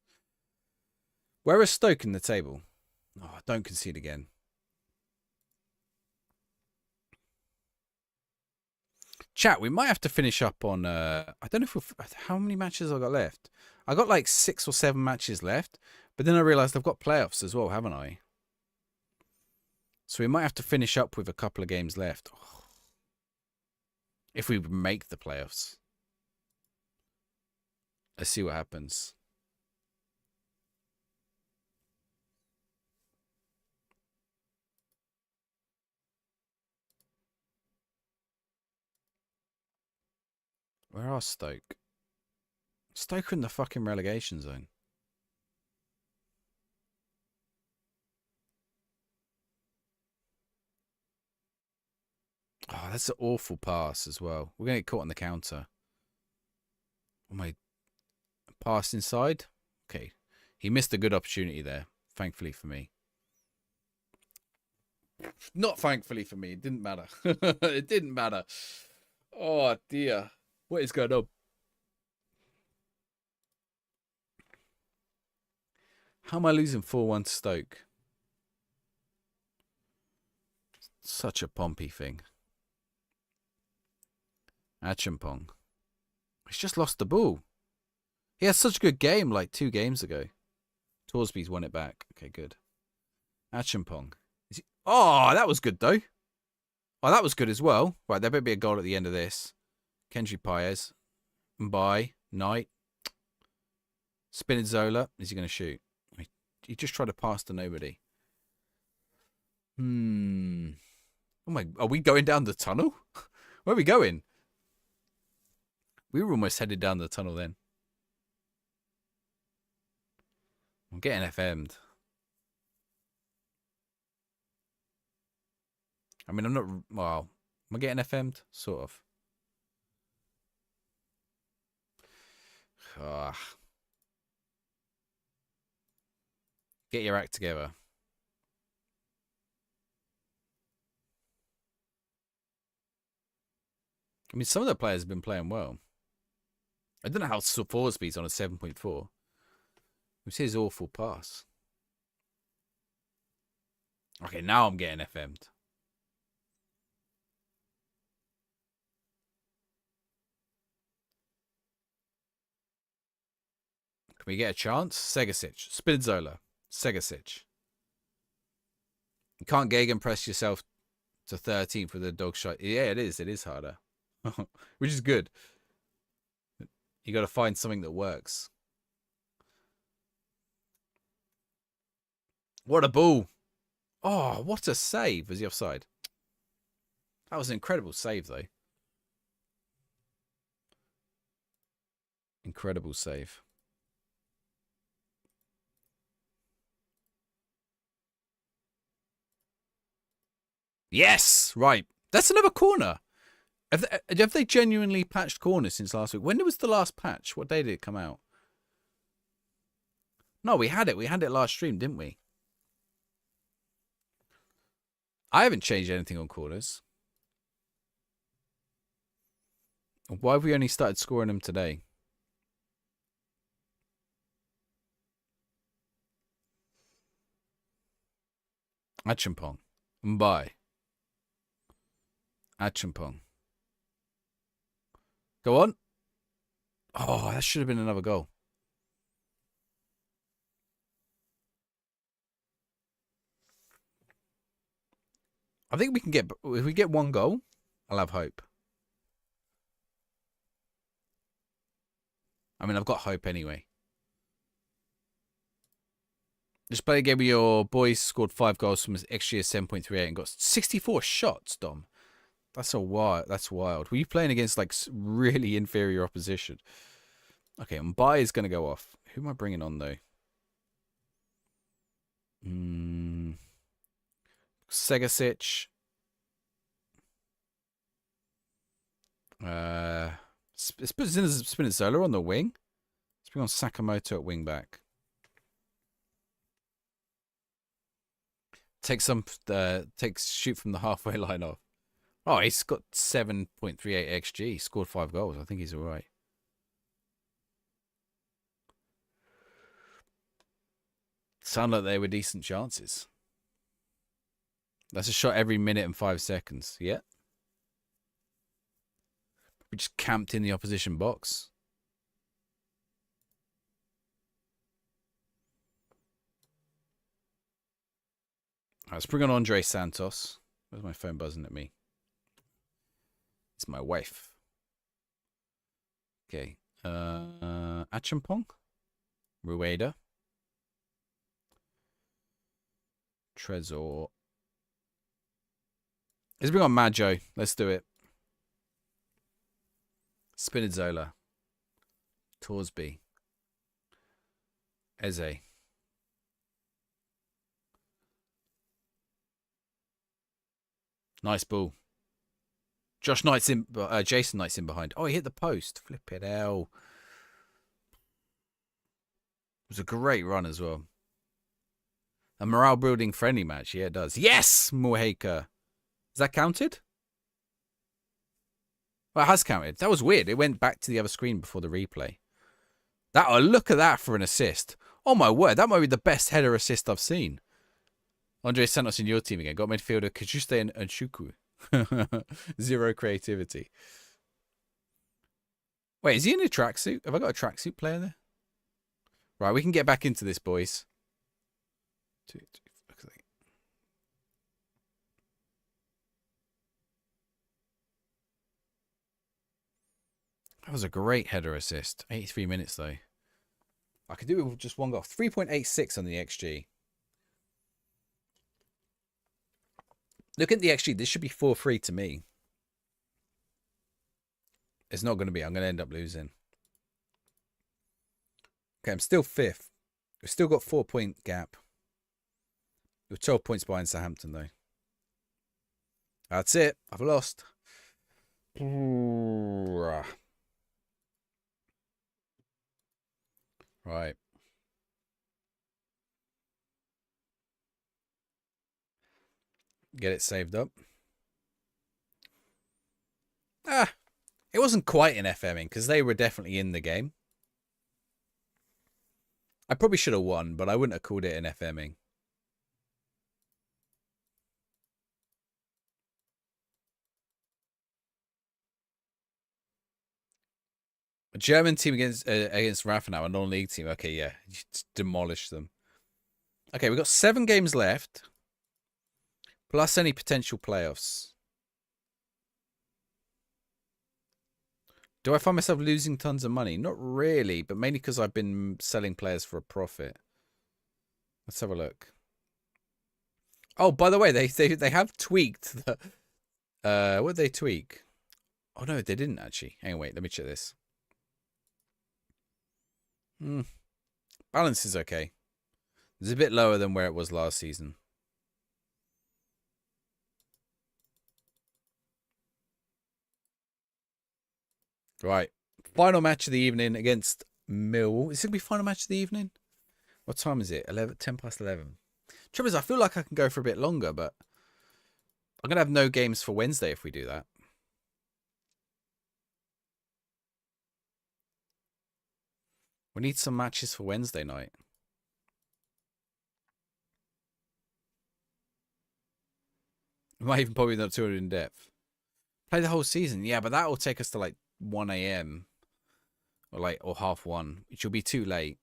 Where is Stoke in the table? Oh, don't concede again. Chat, we might have to finish up on... I don't know if how many matches I got left. I got like 6 or 7 matches left. But then I realised I've got playoffs as well, haven't I? So we might have to finish up with a couple of games left. Oh. If we make the playoffs. Let's see what happens. Where are Stoke? Stoke are in the fucking relegation zone. Oh, that's an awful pass as well. We're going to get caught on the counter. Oh my... Pass inside? Okay. He missed a good opportunity there. Thankfully for me. Not thankfully for me. It didn't matter. It didn't matter. Oh, dear. What is going on? How am I losing 4-1 to Stoke? Such a Pompey thing. Acheampong. He's just lost the ball. He had such a good game like 2 games ago. Torsby's won it back. Okay, good. Acheampong. Oh, that was good though. Oh, that was good as well. Right, there better be a goal at the end of this. Kendry Paez. Mbai. Knight. Spinazzola. Is he going to shoot? He just tried to pass to nobody. Oh my, are we going down the tunnel? Where are we going? We were almost headed down the tunnel then. I'm getting FM'd. I mean, I'm not... Well, am I getting FM'd? Sort of. Ugh. Get your act together. I mean, some of the players have been playing well. I don't know how Forsby's on a 7.4. It's his awful pass. Okay, now I'm getting FM'd. Can we get a chance? Segasic. Spinazzola. Segasic. You can't gegenpress yourself to 13th with a dog shot. Yeah, it is. It is harder. Which is good. You got to find something that works. What a ball. Oh, what a save. Was he offside? That was an incredible save, though. Incredible save. Yes! Right. That's another corner. Have they genuinely patched corners since last week? When was the last patch? What day did it come out? No, we had it. We had it last stream, didn't we? I haven't changed anything on corners. Why have we only started scoring them today? Acheampong. Mbai. Acheampong. Go on. Oh, that should have been another goal. I think we can get... If we get 1 goal, I'll have hope. I mean, I've got hope anyway. Just play a game where your boys scored 5 goals from XG of 7.38 and got 64 shots, Dom. That's wild. That's wild. Were you playing against like really inferior opposition? Okay, Mbai is going to go off. Who am I bringing on though? Segasic. Let's put Spinazzola on the wing. Let's bring on Sakamoto at wing back. Shoot from the halfway line off. Oh, he's got 7.38 XG. He scored 5 goals. I think he's all right. Sound like they were decent chances. That's a shot every minute and 5 seconds. Yeah. We just camped in the opposition box. Right, let's bring on Andre Santos. Where's my phone buzzing at me? It's my wife. Okay. Achampong. Rueda. Trezor. Let's bring on Maggio. Let's do it. Spinazzola. Torsby. Eze. Nice ball. Josh Knight's in. Jason Knight's in behind. Oh, he hit the post. Flip it hell. It was a great run as well. A morale building friendly match. Yeah, it does. Yes, Moheika. Is that counted? Well, it has counted. That was weird. It went back to the other screen before the replay. That. Oh, look at that for an assist. Oh my word, that might be the best header assist I've seen. Andre Santos in your team again. Got midfielder Kajuste and Shuku. Zero creativity. Wait, is he in a tracksuit? Have I got a tracksuit player there? Right, we can get back into this, boys. 2, 3, 4, 6. That was a great header assist. 83 minutes, though. I could do it with just one goal. 3.86 on the XG. Look at the XG. This should be 4-3 to me. It's not going to be. I'm going to end up losing. Okay, I'm still 5th. We've still got 4-point gap. We're 12 points behind Southampton, though. That's it. I've lost. Right. Get it saved up. It wasn't quite an FMing because they were definitely in the game. I probably should have won, but I wouldn't have called it an FMing. A German team against Rafenau, a non-league team. Okay, yeah, just demolish them. Okay, we've got 7 games left, plus any potential playoffs. Do I find myself losing tons of money? Not really, but mainly because I've been selling players for a profit. Let's have a look. Oh, by the way, they have tweaked the. What did they tweak? Oh no, they didn't actually. Hang on, wait, let me check this. Balance is okay. It's a bit lower than where it was last season. Right. Final match of the evening against Millwall. Is it going to be final match of the evening? What time is it? 10 past 11. Trouble is, I feel like I can go for a bit longer, but I'm going to have no games for Wednesday if we do that. We need some matches for Wednesday night. We might even probably not do it in depth. Play the whole season. Yeah, but that will take us to like 1 a.m. or 1:30, which will be too late.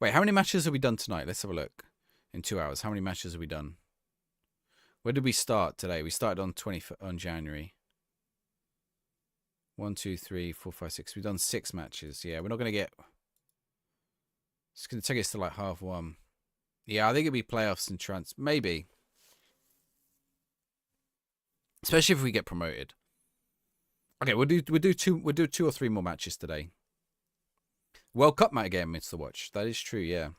Wait, how many matches have we done tonight? Let's have a look. In 2 hours, how many matches have we done? Where did we start today? We started on January. 1, 2, 3, 4, 5, 6. We've done 6 matches. Yeah, we're not going to get. It's going to take us to like 1:30. Yeah, I think it'll be playoffs and maybe. Especially if we get promoted. Okay, we'll do 2 or 3 more matches today. World Cup might get to watch. That is true, yeah.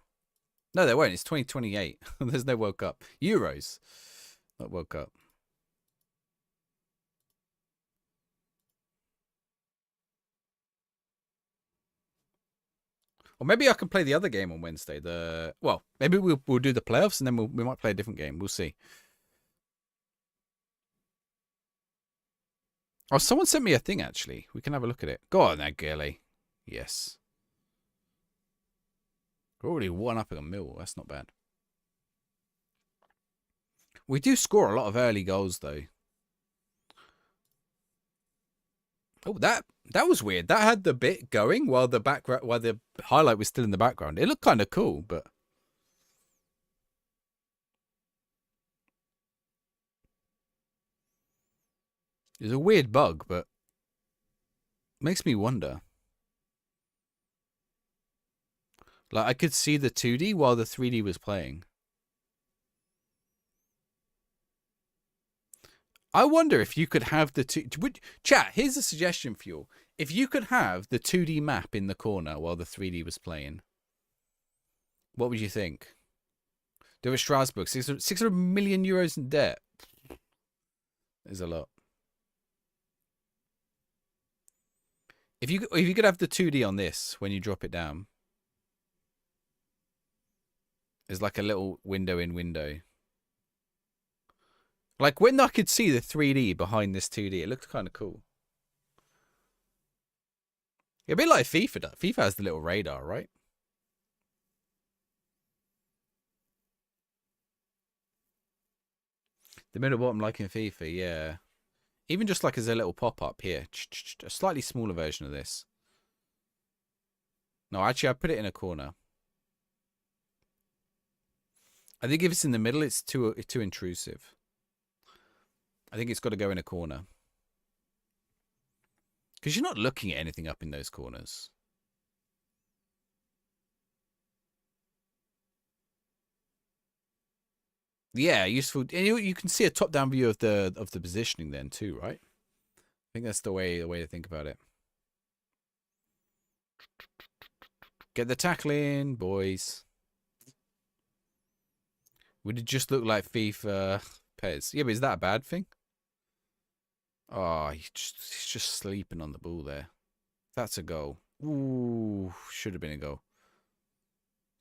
No, there won't. It's 2028. There's no World Cup. Euros, not World Cup. Or maybe I can play the other game on Wednesday. Maybe we'll do the playoffs and then we might play a different game. We'll see. Oh, someone sent me a thing, actually. We can have a look at it. Go on there, Gilly. Yes. We're already 1-up at a Mill. That's not bad. We do score a lot of early goals, though. Oh, that was weird. That had the bit going while the highlight was still in the background. It looked kind of cool, but it's a weird bug, but makes me wonder. Like I could see the 2D while the 3D was playing. I wonder if you could have the chat. Here's a suggestion for you. If you could have the 2D map in the corner while the 3D was playing, what would you think? Do it Strasbourg. 600 million euros in debt. There's a lot. If you could have the 2D on this when you drop it down, there's like a little window in window. Like when I could see the 3D behind this 2D, it looked kind of cool. A bit like FIFA does. FIFA has the little radar, right? The middle bottom like in FIFA, yeah. Even just like as a little pop-up here. A slightly smaller version of this. No, actually I put it in a corner. I think if it's in the middle, it's too intrusive. I think it's got to go in a corner. Because you're not looking at anything up in those corners. Yeah, useful. And you can see a top-down view of the positioning then too, right? I think that's the way to think about it. Get the tackle in, boys. Would it just look like FIFA Pez? Yeah, but is that a bad thing? Oh, he's just sleeping on the ball there. That's a goal. Ooh, should have been a goal.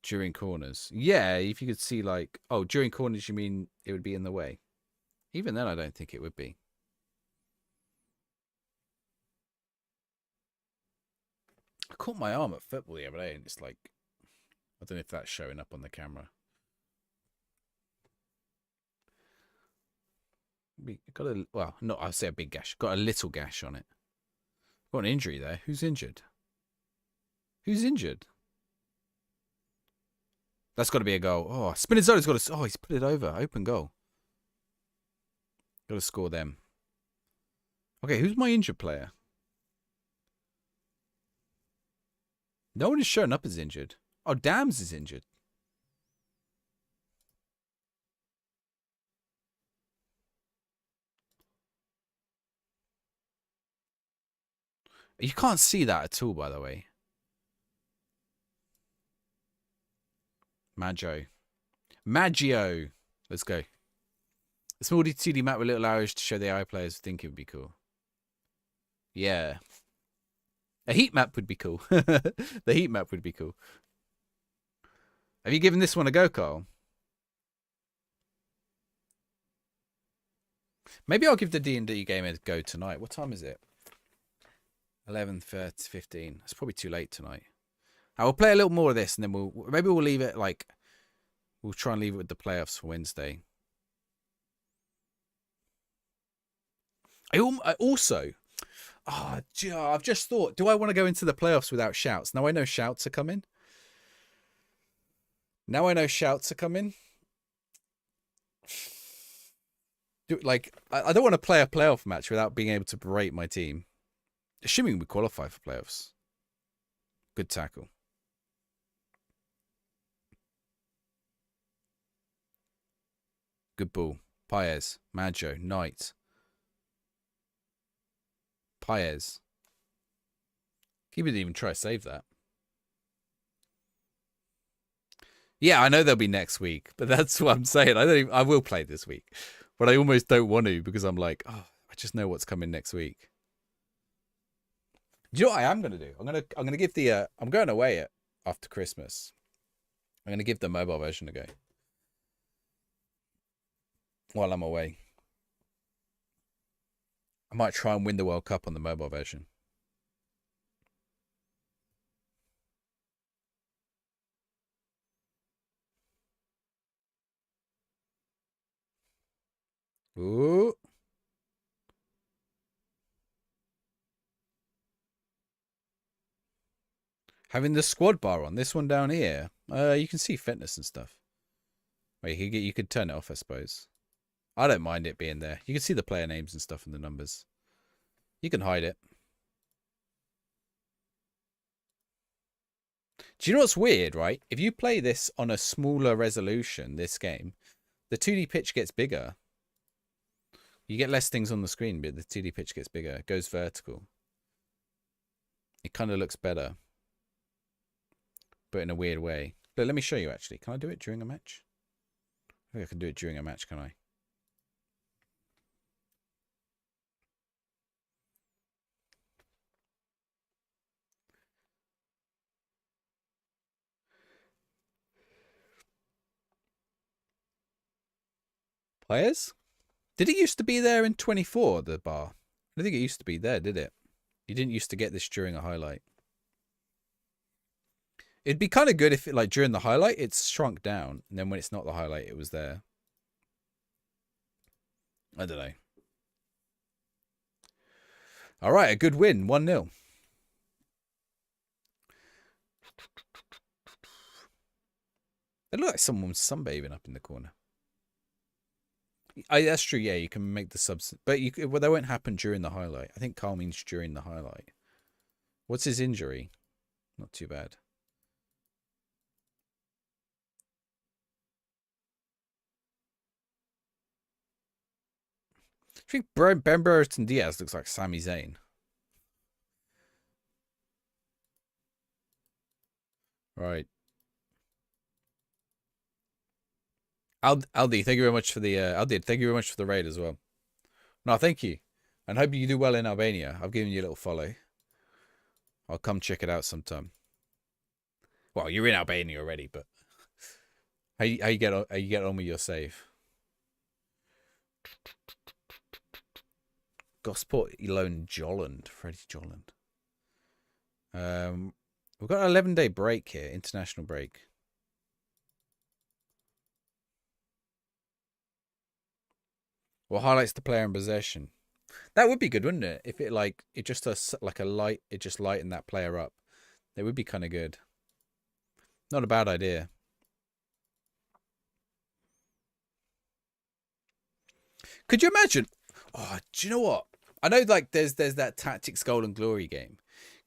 During corners. Yeah, if you could see like... Oh, during corners you mean it would be in the way? Even then I don't think it would be. I caught my arm at football the other day and it's like... I don't know if that's showing up on the camera. Got a... Well, not I'll say a big gash. Got a little gash on it. Got an injury there. Who's injured? Who's injured? That's got to be a goal. Oh, Spinazzolla's got to... Oh, he's put it over. Open goal. Got to score them. Okay, who's my injured player? No one is showing up as injured. Oh, Dams is injured. You can't see that at all, by the way. Maggio. Let's go. A small 2D map with little arrows to show the AI players think it would be cool. Yeah. A heat map would be cool. The heat map would be cool. Have you given this one a go, Carl? Maybe I'll give the D&D game a go tonight. What time is it? 11:15. It's probably too late tonight. I will play a little more of this, and then we'll leave it like we'll try and leave it with the playoffs for Wednesday. I also, I've just thought, do I want to go into the playoffs without shouts? Now I know shouts are coming. I don't want to play a playoff match without being able to berate my team. Assuming we qualify for playoffs. Good tackle. Good ball. Paez. Maggio. Knight. Paez. Keeper didn't even try to save that. Yeah, I know they'll be next week, but that's what I'm saying. I will play this week, but I almost don't want to because I'm like, oh, I just know what's coming next week. Do you know what I am gonna do? I'm gonna give the I'm going away after Christmas. I'm gonna give the mobile version a go while I'm away. I might try and win the World Cup on the mobile version. Ooh. Having the squad bar on, this one down here, you can see fitness and stuff. Wait, you could turn it off, I suppose. I don't mind it being there. You can see the player names and stuff and the numbers. You can hide it. Do you know what's weird, right? If you play this on a smaller resolution, this game, the 2D pitch gets bigger. You get less things on the screen, but the 2D pitch gets bigger. It goes vertical. It kind of looks better. But in a weird way. But let me show you, actually. Can I do it during a match? I think I can do it during a match, can I? Players? Did it used to be there in 24, the bar? I don't think it used to be there, did it? You didn't used to get this during a highlight. It'd be kind of good if, like, during the highlight, it's shrunk down. And then when it's not the highlight, it was there. I don't know. All right, a good win. 1-0. It looked like someone was sunbathing up in the corner. That's true, yeah, you can make the subs. But well, that won't happen during the highlight. I think Carl means during the highlight. What's his injury? Not too bad. I think Ben Brereton Diaz looks like Sami Zayn. Right. Aldi, thank you very much for the Aldi, thank you very much for the raid as well. No, thank you. And hope you do well in Albania. I've given you a little follow. I'll come check it out sometime. Well, you're in Albania already, but how you get on with your save? Gosport Elone Jolland, Freddie Jolland. We've got an 11-day break here, international break. What highlights the player in possession? That would be good, wouldn't it? If it just does like a light, it just lightened that player up. It would be kind of good. Not a bad idea. Could you imagine? Oh, do you know what? I know, like, there's that Tactics Golden Glory game.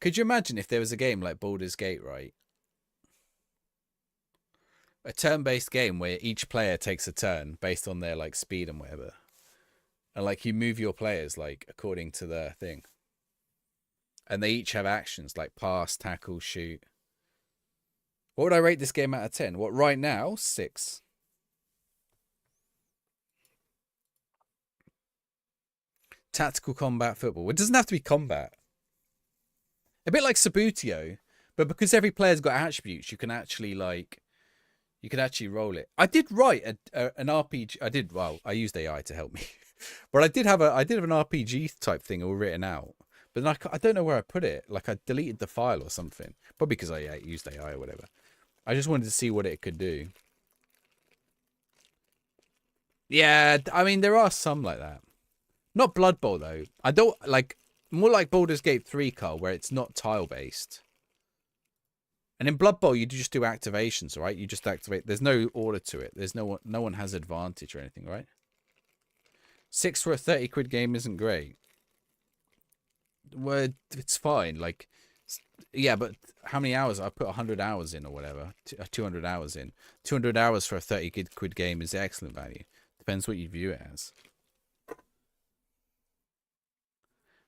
Could you imagine if there was a game like Baldur's Gate, right? A turn-based game where each player takes a turn based on their, like, speed and whatever. And, like, you move your players, like, according to their thing. And they each have actions, like pass, tackle, shoot. What would I rate this game out of 10? What, right now? 6. Tactical combat football. It doesn't have to be combat. A bit like Sabutio, but because every player's got attributes, you can actually, like, you can actually roll it. I did write an RPG. Well, I used AI to help me, but I did have an RPG type thing all written out. But then I don't know where I put it. Like, I deleted the file or something, probably because I used AI or whatever. I just wanted to see what it could do. Yeah, I mean, there are some like that. Not Blood Bowl though. I don't like, more like Baldur's Gate 3, Carl, where it's not tile based. And in Blood Bowl, you just do activations, right? You just activate. There's no order to it. There's no one has advantage or anything, right? 6 for a 30 quid game isn't great. Well, it's fine. Like, yeah, but how many hours? I put 100 hours in or whatever. 200 hours in. 200 hours for a 30 quid game is excellent value. Depends what you view it as.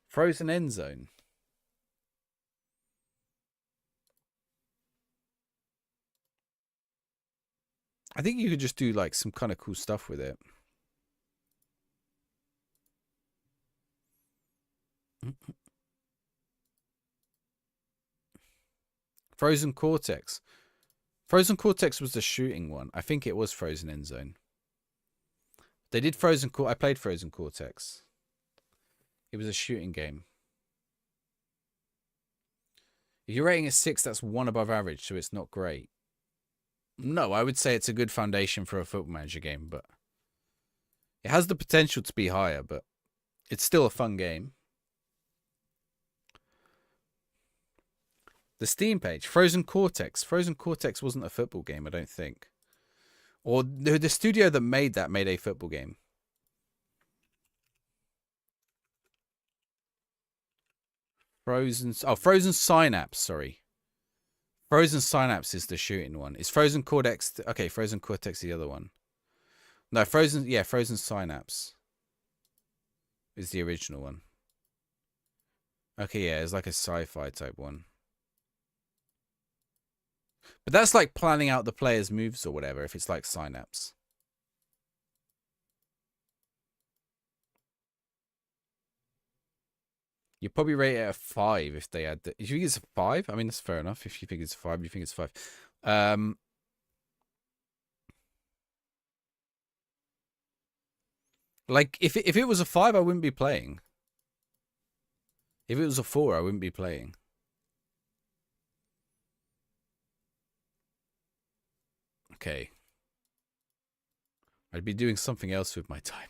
Frozen End Zone. I think you could just do, like, some kind of cool stuff with it. Frozen Cortex. Frozen Cortex was the shooting one. I think it was Frozen End Zone. They did Frozen I played Frozen Cortex. It was a shooting game. If you're rating a 6, that's 1 above average, so it's not great. No, I would say it's a good foundation for a Football Manager game, but It has the potential to be higher, but it's still a fun game. The Steam page, Frozen Cortex. Frozen Cortex wasn't a football game, I don't think. Or the studio that made that made a football game. Frozen Synapse, sorry. Frozen Synapse is the shooting one. Is Frozen Cortex... Okay, Frozen Cortex is the other one. No, Frozen Synapse is the original one. Okay, yeah, it's like a sci-fi type one. But that's like planning out the player's moves or whatever, if it's like Synapse. You'd probably rate it a 5 if they had... If you think it's a 5, I mean, that's fair enough. If you think it's a 5, you think it's a 5. Like, if it was a 5, I wouldn't be playing. If it was a 4, I wouldn't be playing. Okay. I'd be doing something else with my time.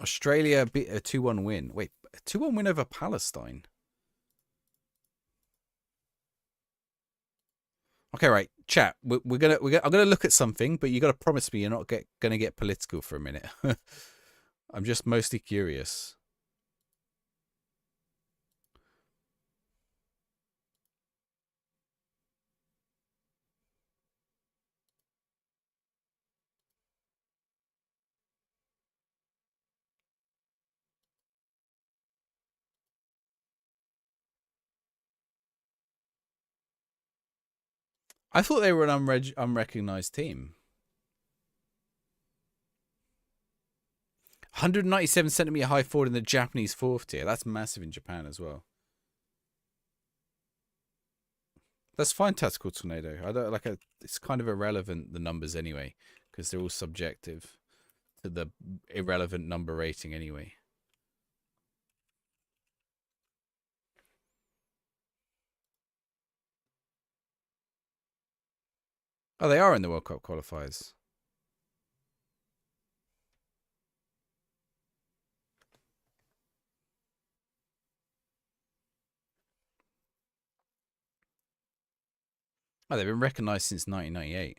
Australia beat a 2-1 win. Wait, a 2-1 win over Palestine? Okay, right, chat. I'm gonna look at something, but you got to promise me you're not gonna get political for a minute. I'm just mostly curious. I thought they were an unrecognized team. 197cm high forward in the Japanese fourth tier. That's massive in Japan as well. That's fine, Tactical Tornado. I don't like it's kind of irrelevant, the numbers anyway, because they're all subjective to the irrelevant number rating anyway. Oh, they are in the World Cup qualifiers. Oh, they've been recognised since 1998.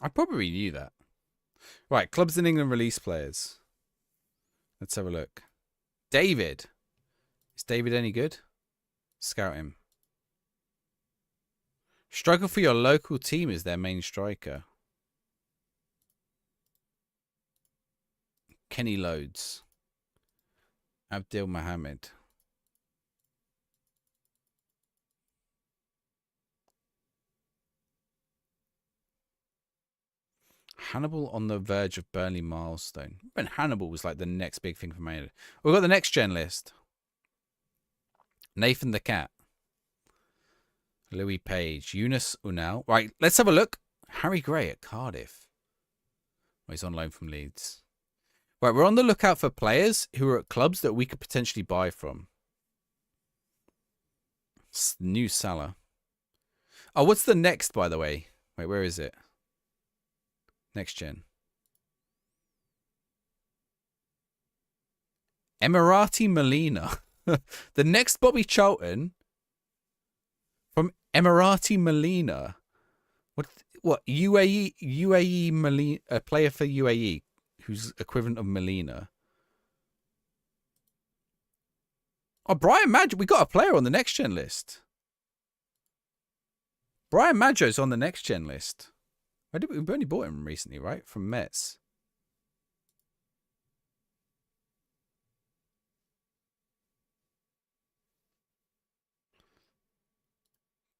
I probably knew that. Right, clubs in England release players. Let's have a look. David. Is David any good? Scout him. Struggle for your local team is their main striker. Kenny Loads. Abdil Mohammed. Hannibal on the verge of Burnley milestone. When Hannibal was like the next big thing for Man United. We've got the next gen list. Nathan the Cat. Louis Page. Yunus Unal. Right, let's have a look. Harry Gray at Cardiff. Oh, he's on loan from Leeds. Right, we're on the lookout for players who are at clubs that we could potentially buy from. New Salah. Oh, what's the next, by the way? Wait, where is it? Next gen. Emirati Molina. The next Bobby Charlton from Emirati Molina. What? UAE Molina, a player for UAE who's equivalent of Molina. Oh, Brian Maggio. We got a player on the next gen list. Brian Maggio's on the next gen list. We only bought him recently, right? From Metz.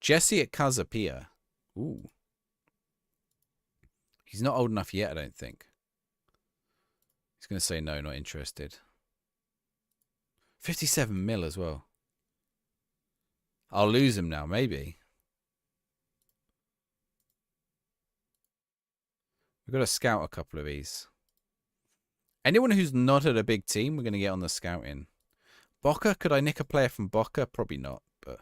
Jesse at Casapia. Ooh. He's not old enough yet, I don't think. He's going to say no, not interested. 57 mil as well. I'll lose him now, maybe. We've got to scout a couple of these. Anyone who's not at a big team, we're going to get on the scouting. Boca, could I nick a player from Boca? Probably not, but...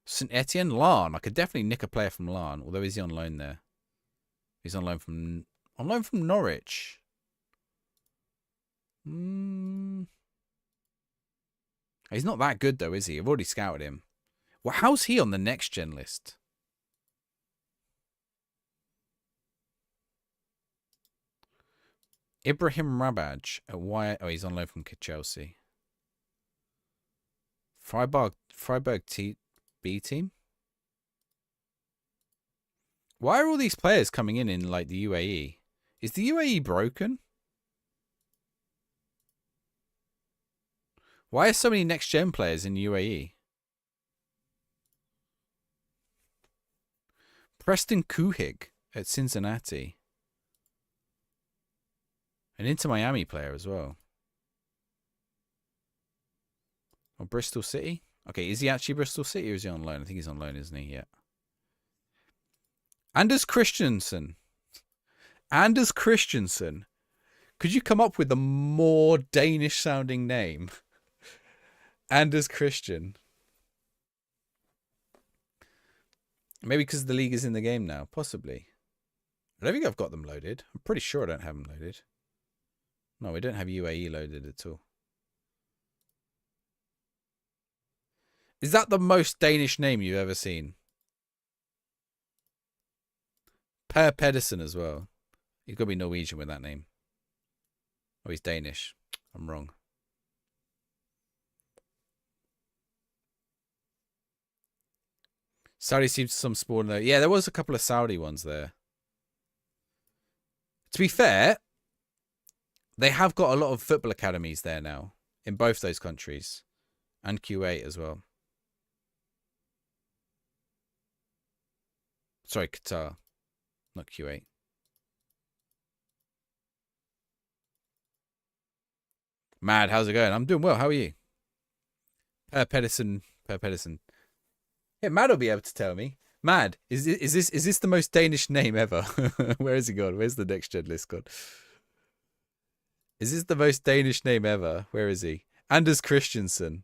St. Etienne? Larn. I could definitely nick a player from Larn, although is he on loan there? He's on loan from Norwich. He's not that good, though, is he? I've already scouted him. Well, how's he on the next gen list? Ibrahim Rabaj at Wyatt. Oh, he's on loan from Chelsea. Freiburg B team. Why are all these players coming in like the UAE? Is the UAE broken? Why are so many next gen players in UAE? Preston Kuhig at Cincinnati. An Inter Miami player as well. Or Bristol City? Okay, is he actually Bristol City or is he on loan? I think he's on loan, isn't he? Yeah. Anders Christensen. Anders Christensen. Could you come up with a more Danish sounding name? Anders Christian. Maybe because the league is in the game now. Possibly. I don't think I've got them loaded. I'm pretty sure I don't have them loaded. No, we don't have UAE loaded at all. Is that the most Danish name you've ever seen? Per Pedersen as well. He's got to be Norwegian with that name. Oh, he's Danish. I'm wrong. Saudi seems some spawn there. Yeah, there was a couple of Saudi ones there. To be fair, they have got a lot of football academies there now in both those countries and Kuwait as well. Sorry, Qatar, not Kuwait. Mad, how's it going? I'm doing well. How are you? Per Pedersen. Yeah, Mad will be able to tell me. Mad, is this the most Danish name ever? Where is he gone? Where's the next gen list gone? Is this the most Danish name ever? Where is he? Anders Christensen.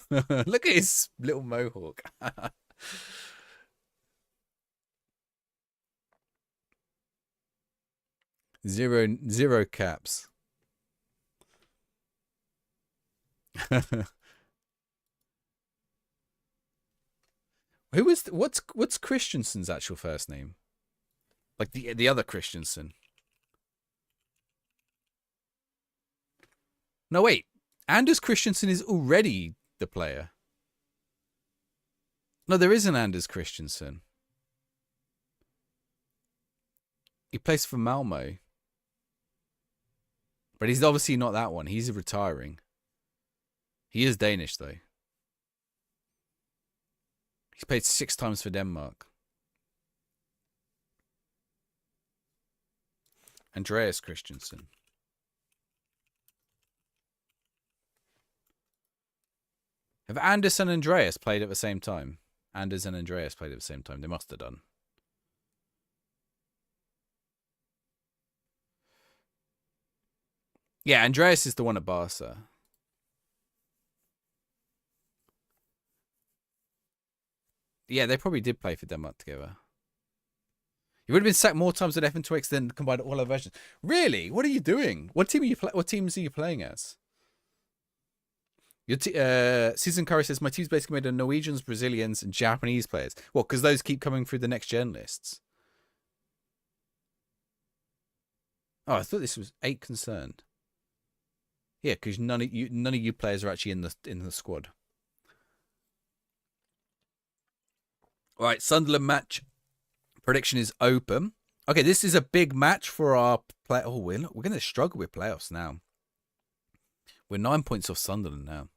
Look at his little mohawk. Zero caps. What's Christensen's actual first name? Like the other Christensen. No, wait. Anders Christensen is already the player. No, there is an Anders Christensen. He plays for Malmo. But he's obviously not that one. He's retiring. He is Danish, though. He's played 6 times for Denmark. Andreas Christensen. Have Anders and Andreas played at the same time? Anders and Andreas played at the same time. They must have done. Yeah, Andreas is the one at Barca. Yeah, they probably did play for Denmark together. You would have been sacked more times at FN2X than combined all other versions. Really? What are you doing? What teams are you playing as? Season Curry says, my team's basically made of Norwegians, Brazilians, and Japanese players. Well, because those keep coming through the next gen lists. Oh, I thought this was 8 concerned. Yeah, because none of you players are actually in the squad. All right, Sunderland match prediction is open. Okay, this is a big match for our play. Oh, we're going to struggle with playoffs now. We're 9 points off Sunderland now.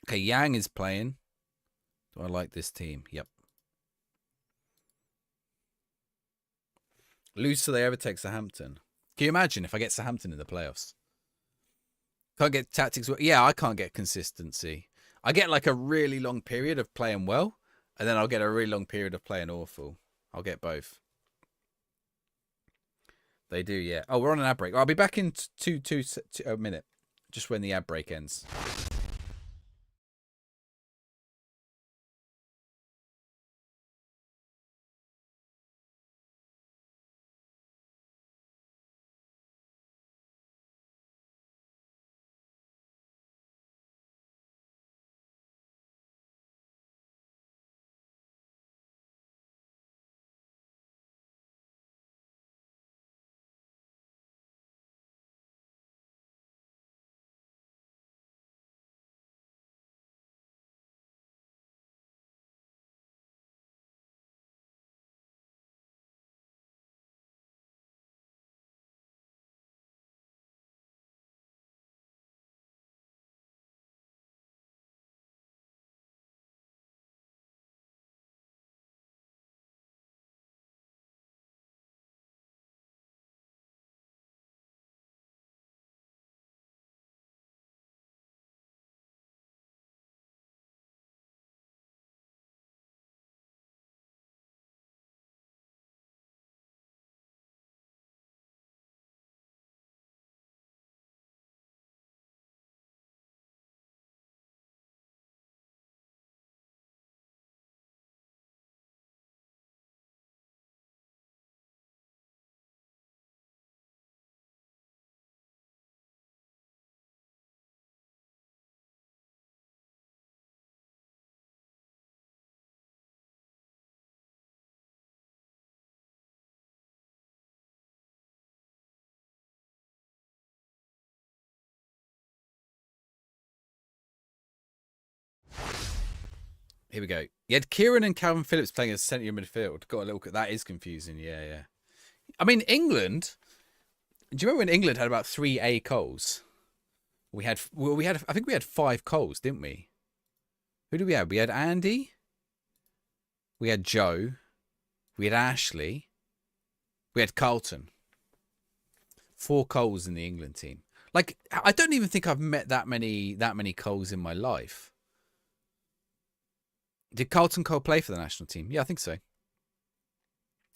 Okay, Yang is playing. Do I like this team? Yep. Lose so they overtake Southampton. Can you imagine if I get Southampton in the playoffs? Can't get tactics. Yeah, I can't get consistency. I get like a really long period of playing well, and then I'll get a really long period of playing awful. I'll get both. They do, yeah. Oh, we're on an ad break. I'll be back in a minute, just when the ad break ends. Here we go. You had Kieran and Calvin Phillips playing as centre midfield. Got a little. That is confusing. Yeah, yeah. I mean, England. Do you remember when England had about 3 A Coles? We had. I think we had 5 Coles, didn't we? Who did we have? We had Andy. We had Joe. We had Ashley. We had Carlton. 4 Coles in the England team. Like, I don't even think I've met that many Coles in my life. Did Carlton Cole play for the national team? Yeah, I think so.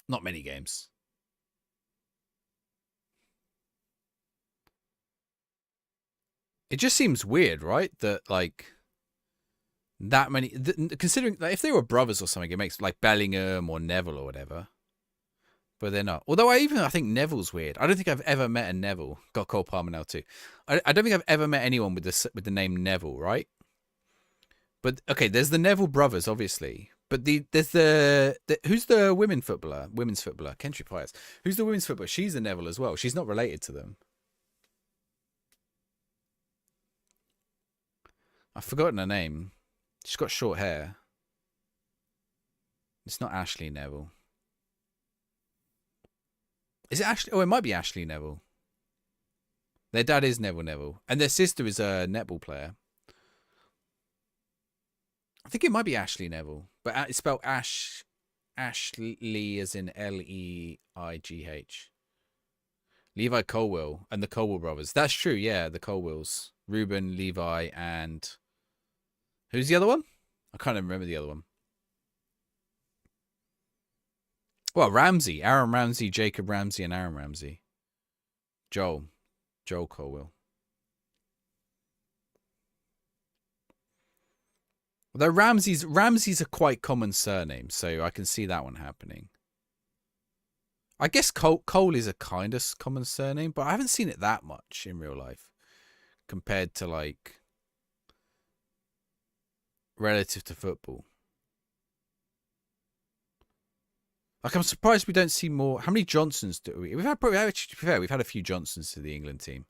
Not many games. It just seems weird, right? That like that many, considering like, if they were brothers or something, it makes like Bellingham or Neville or whatever. But they're not. Although I think Neville's weird. I don't think I've ever met a Neville. Got Cole Palmer now too. I don't think I've ever met anyone with the name Neville, right? But okay, there's the Neville brothers, obviously. But there's the who's the women's footballer? Kentry Piers. Who's the women's footballer? She's a Neville as well. She's not related to them. I've forgotten her name. She's got short hair. It's not Ashley Neville. Is it Ashley? Oh, it might be Ashley Neville. Their dad is Neville. And their sister is a netball player. I think it might be Ashley Neville. But it's spelled Ashley as in Leigh. Levi Colwell and the Colwell brothers. That's true, yeah, the Colwells. Ruben, Levi, and... Who's the other one? I can't even remember the other one. Well, Ramsey. Aaron Ramsey, Jacob Ramsey, and Aaron Ramsey. Joel Colwell. Although Ramsey's a quite common surname, so I can see that one happening. I guess Cole is a kind of common surname, but I haven't seen it that much in real life compared to like relative to football. Like, I'm surprised we don't see more. How many Johnsons do we? We've had, to be fair, we've had a few Johnsons to the England team.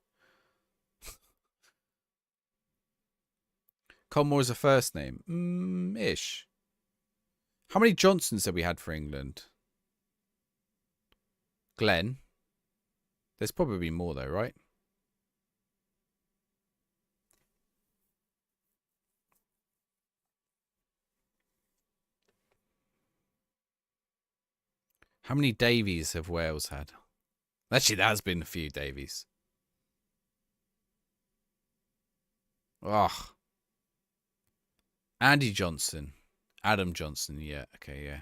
Colmore is a first name. Ish. How many Johnsons have we had for England? Glenn. There's probably more though, right? How many Davies have Wales had? Actually, there has been a few Davies. Ugh. Andy Johnson. Adam Johnson. Yeah. Okay. Yeah.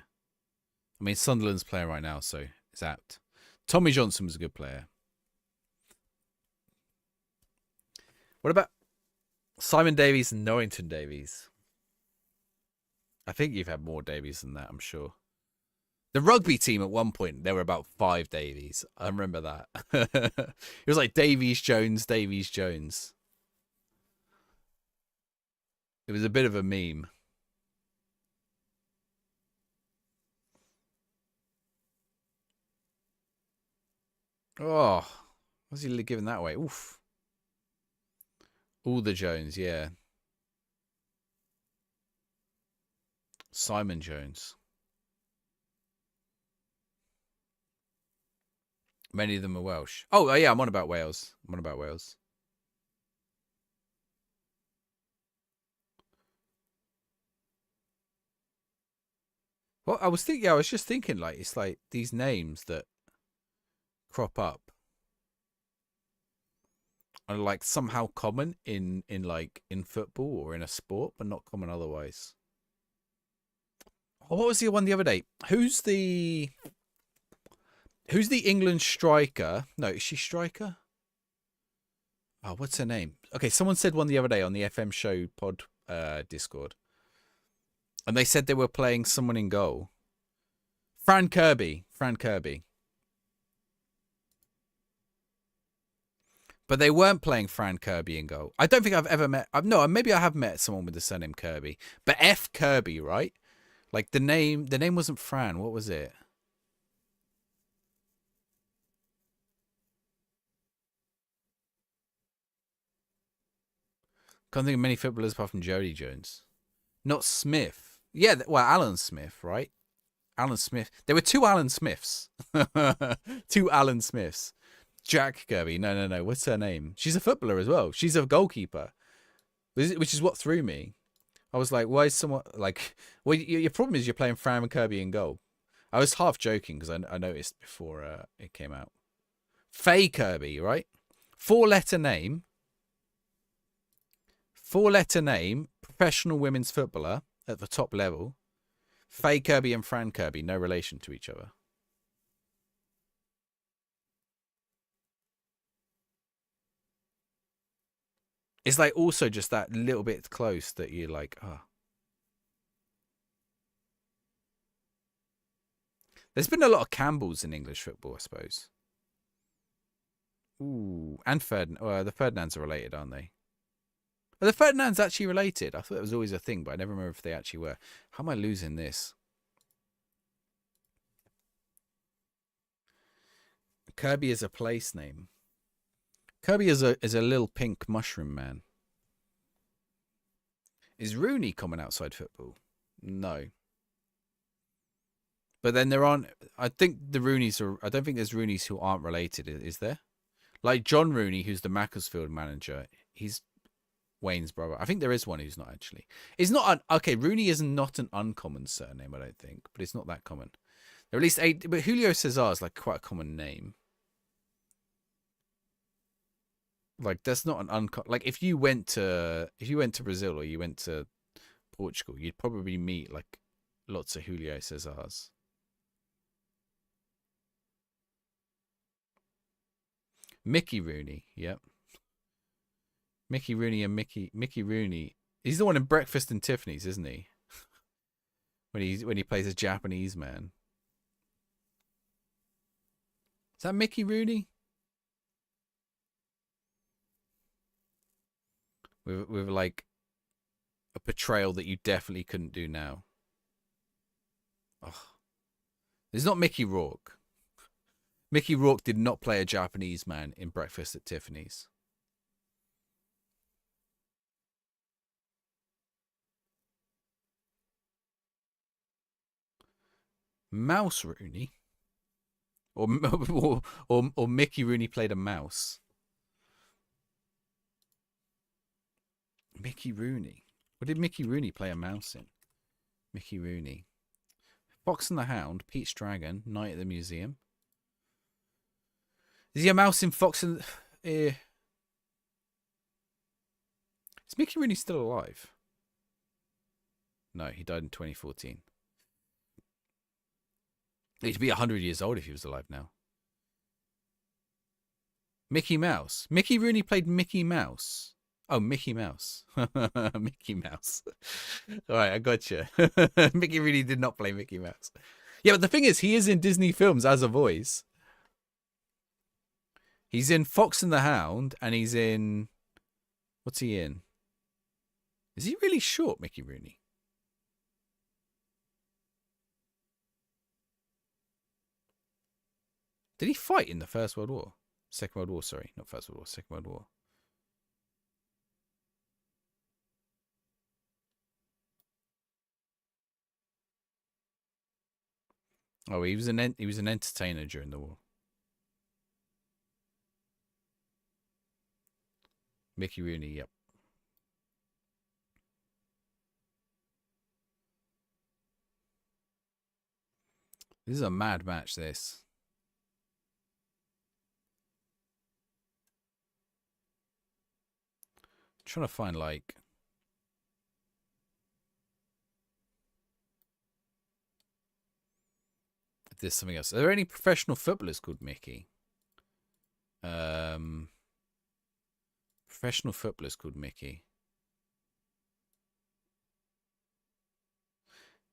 I mean, Sunderland's playing right now, so it's apt. Tommy Johnson was a good player. What about Simon Davies and Norrington Davies? I think you've had more Davies than that, I'm sure. The rugby team at one point, there were about 5 Davies. I remember that. It was like Davies Jones, Davies Jones. It was a bit of a meme. Oh, what's he giving that away? Oof. All the Jones, yeah. Simon Jones. Many of them are Welsh. Oh, yeah, I'm on about Wales. Well, I was just thinking, like, it's like these names that crop up are like somehow common in football or in a sport, but not common otherwise. Oh, what was the one the other day? Who's the England striker? No, is she striker? Oh, what's her name? Okay, someone said one the other day on the FM show pod Discord. And they said they were playing someone in goal. Fran Kirby. But they weren't playing Fran Kirby in goal. I don't think I've ever met... No, maybe I have met someone with the surname Kirby. But F. Kirby, right? Like, the name wasn't Fran. What was it? Can't think of many footballers apart from Jody Jones. Not Smith. Yeah, well, Alan Smith, right? Alan Smith. There were 2 Alan Smiths. 2 Alan Smiths. Jack Kirby. No. What's her name? She's a footballer as well. She's a goalkeeper, which is what threw me. I was like, why is someone like? Well, your problem is you're playing Fran and Kirby in goal. I was half joking because I noticed before it came out. Faye Kirby, right? 4-letter name. 4-letter name. Professional women's footballer at the top level. Faye Kirby and Fran Kirby, no relation to each other. It's like also just that little bit close that you're like, oh. There's been a lot of Campbells in English football, I suppose. Ooh, and the Ferdinands are related, aren't they? Are the Ferdinands actually related? I thought it was always a thing, but I never remember if they actually were. How am I losing this? Kirby is a place name. Kirby is a little pink mushroom man. Is Rooney common outside football? No. But then there aren't... I think the Rooneys are... I don't think there's Rooneys who aren't related, is there? Like John Rooney, who's the Macclesfield manager, he's Wayne's brother. I think there is one who's not actually. It's not an... Okay, Rooney is not an uncommon surname, I don't think. But it's not that common. There are at least 8... But Julio Cesar is like quite a common name. Like, that's not an uncommon... Like, if you went to Brazil or you went to Portugal, you'd probably meet, like, lots of Julio Cesars. Mickey Rooney, yep. Mickey Rooney and Mickey Rooney. He's the one in Breakfast and Tiffany's, isn't he? when he plays a Japanese man. Is that Mickey Rooney? With like a portrayal that you definitely couldn't do now. Oh. It's not Mickey Rourke. Mickey Rourke did not play a Japanese man in Breakfast at Tiffany's. Mouse Rooney? Or Mickey Rooney played a mouse? Mickey Rooney. What did Mickey Rooney play a mouse in? Mickey Rooney. Fox and the Hound, Pete's Dragon, Night at the Museum. Is he a mouse in Fox and... Is Mickey Rooney still alive? No, he died in 2014. He'd be 100 years old if he was alive now. Mickey Mouse. Mickey Rooney played Mickey Mouse. Oh, Mickey Mouse. Mickey Mouse. All right, I got you. Mickey Rooney did not play Mickey Mouse. Yeah, but the thing is, he is in Disney films as a voice. He's in Fox and the Hound, and he's in... What's he in? Is he really short, Mickey Rooney? Did he fight in the First World War? Second World War, sorry. Not First World War, Second World War. Oh, he was an entertainer during the war. Mickey Rooney, yep. This is a mad match, this. Trying to find, like... if there's something else. Are there any professional footballers called Mickey? Professional footballers called Mickey.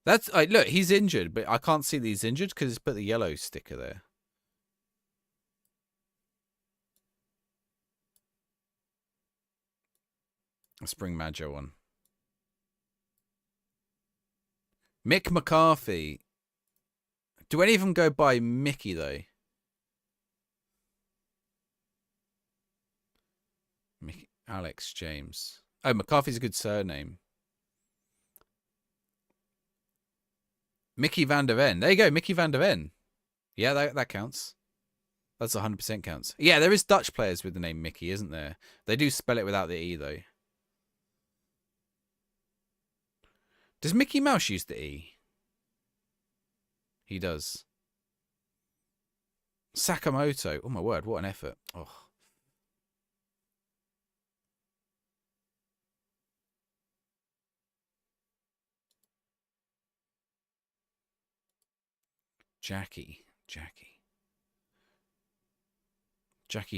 That's... look, he's injured, but I can't see that he's injured because it's put the yellow sticker there. Let's bring Majo on. Mick McCarthy. Do any of them go by Mickey, though? Mickey, Alex James. Oh, McCarthy's a good surname. Mickey van der Ven. There you go, Mickey van der Ven. Yeah, that counts. That's 100% counts. Yeah, there is Dutch players with the name Mickey, isn't there? They do spell it without the E, though. Does Mickey Mouse use the E? He does. Sakamoto. Oh, my word. What an effort. Oh. Jackie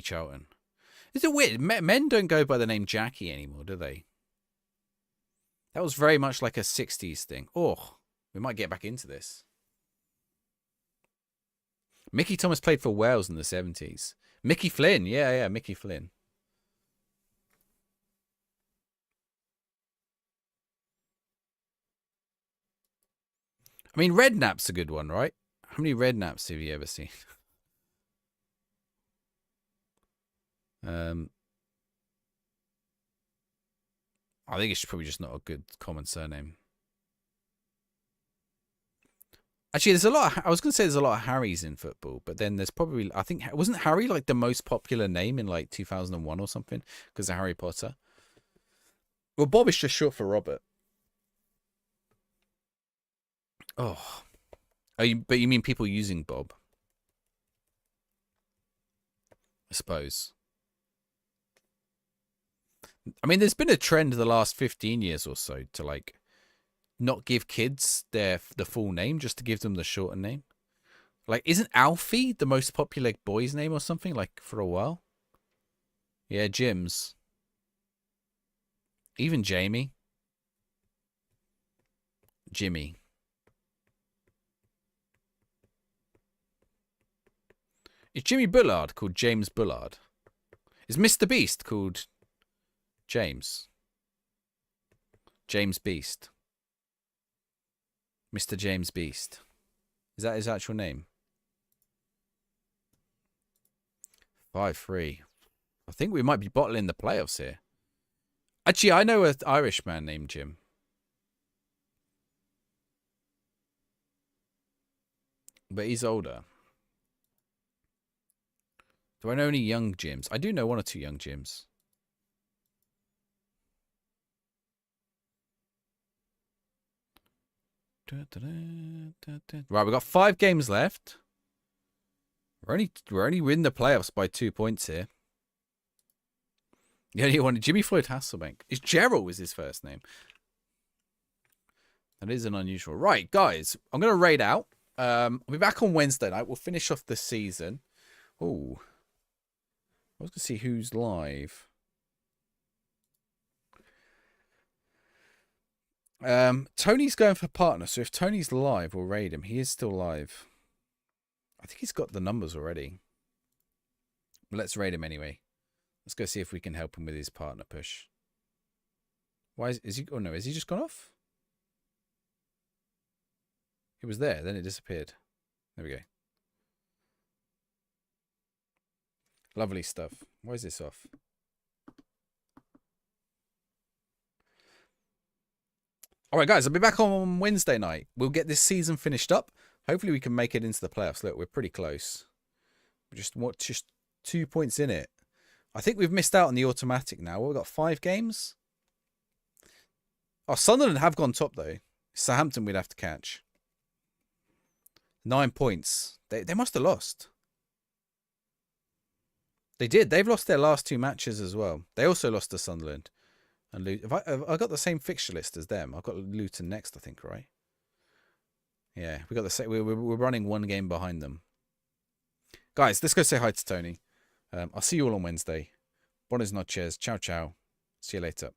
Charlton. Is it weird? Men don't go by the name Jackie anymore, do they? That was very much like a 60s thing. Oh, we might get back into this. Mickey Thomas played for Wales in the 70s. Mickey Flynn. Yeah, Mickey Flynn. I mean, Redknapp's a good one, right? How many Redknaps have you ever seen? I think it's probably just not a good common surname. Actually, there's a lot. I was going to say there's a lot of Harrys in football, but then there's probably, I think, wasn't Harry like the most popular name in like 2001 or something because of Harry Potter? Well, Bob is just short for Robert. Oh, but you mean people using Bob? I suppose. I mean, there's been a trend the last 15 years or so to like not give kids the full name, just to give them the shorter name. Like, isn't Alfie the most popular boy's name or something, like, for a while? Yeah, Jim's. Even Jamie. Jimmy. Is Jimmy Bullard called James Bullard? Is Mr. Beast called James? James Beast. Mr. James Beast. Is that his actual name? 5-3. I think we might be bottling the playoffs here. Actually, I know an Irish man named Jim. But he's older. Do I know any young Jims? I do know one or two young Jims. Right, we've got 5 games left. We're only winning the playoffs by 2 points here. The only one, Jimmy Floyd Hasselbank. Gerald was his first name. That is an unusual. Right, guys, I'm going to raid out. I'll be back on Wednesday night. We'll finish off the season. Oh, I was going to see who's live. Tony's going for partner, so if Tony's live, we'll raid him. He is still live. I think he's got the numbers already. But let's raid him anyway. Let's go see if we can help him with his partner push. Why is he? Oh no, is he just gone off? It was there, then it disappeared. There we go. Lovely stuff. Why is this off? All right, guys, I'll be back on Wednesday night. We'll get this season finished up. Hopefully we can make it into the playoffs. Look, we're pretty close. We're just 2 points in it. I think we've missed out on the automatic now. We've got 5 games. Oh, Sunderland have gone top, though. Southampton we'd have to catch. 9 points. They must have lost. They did. They've lost their last 2 matches as well. They also lost to Sunderland. And have I got the same fixture list as them? I've got Luton next, I think, right? Yeah, we got the same. We're running 1 game behind them. Guys, let's go say hi to Tony. I'll see you all on Wednesday. Buenas noches. Ciao, ciao. See you later.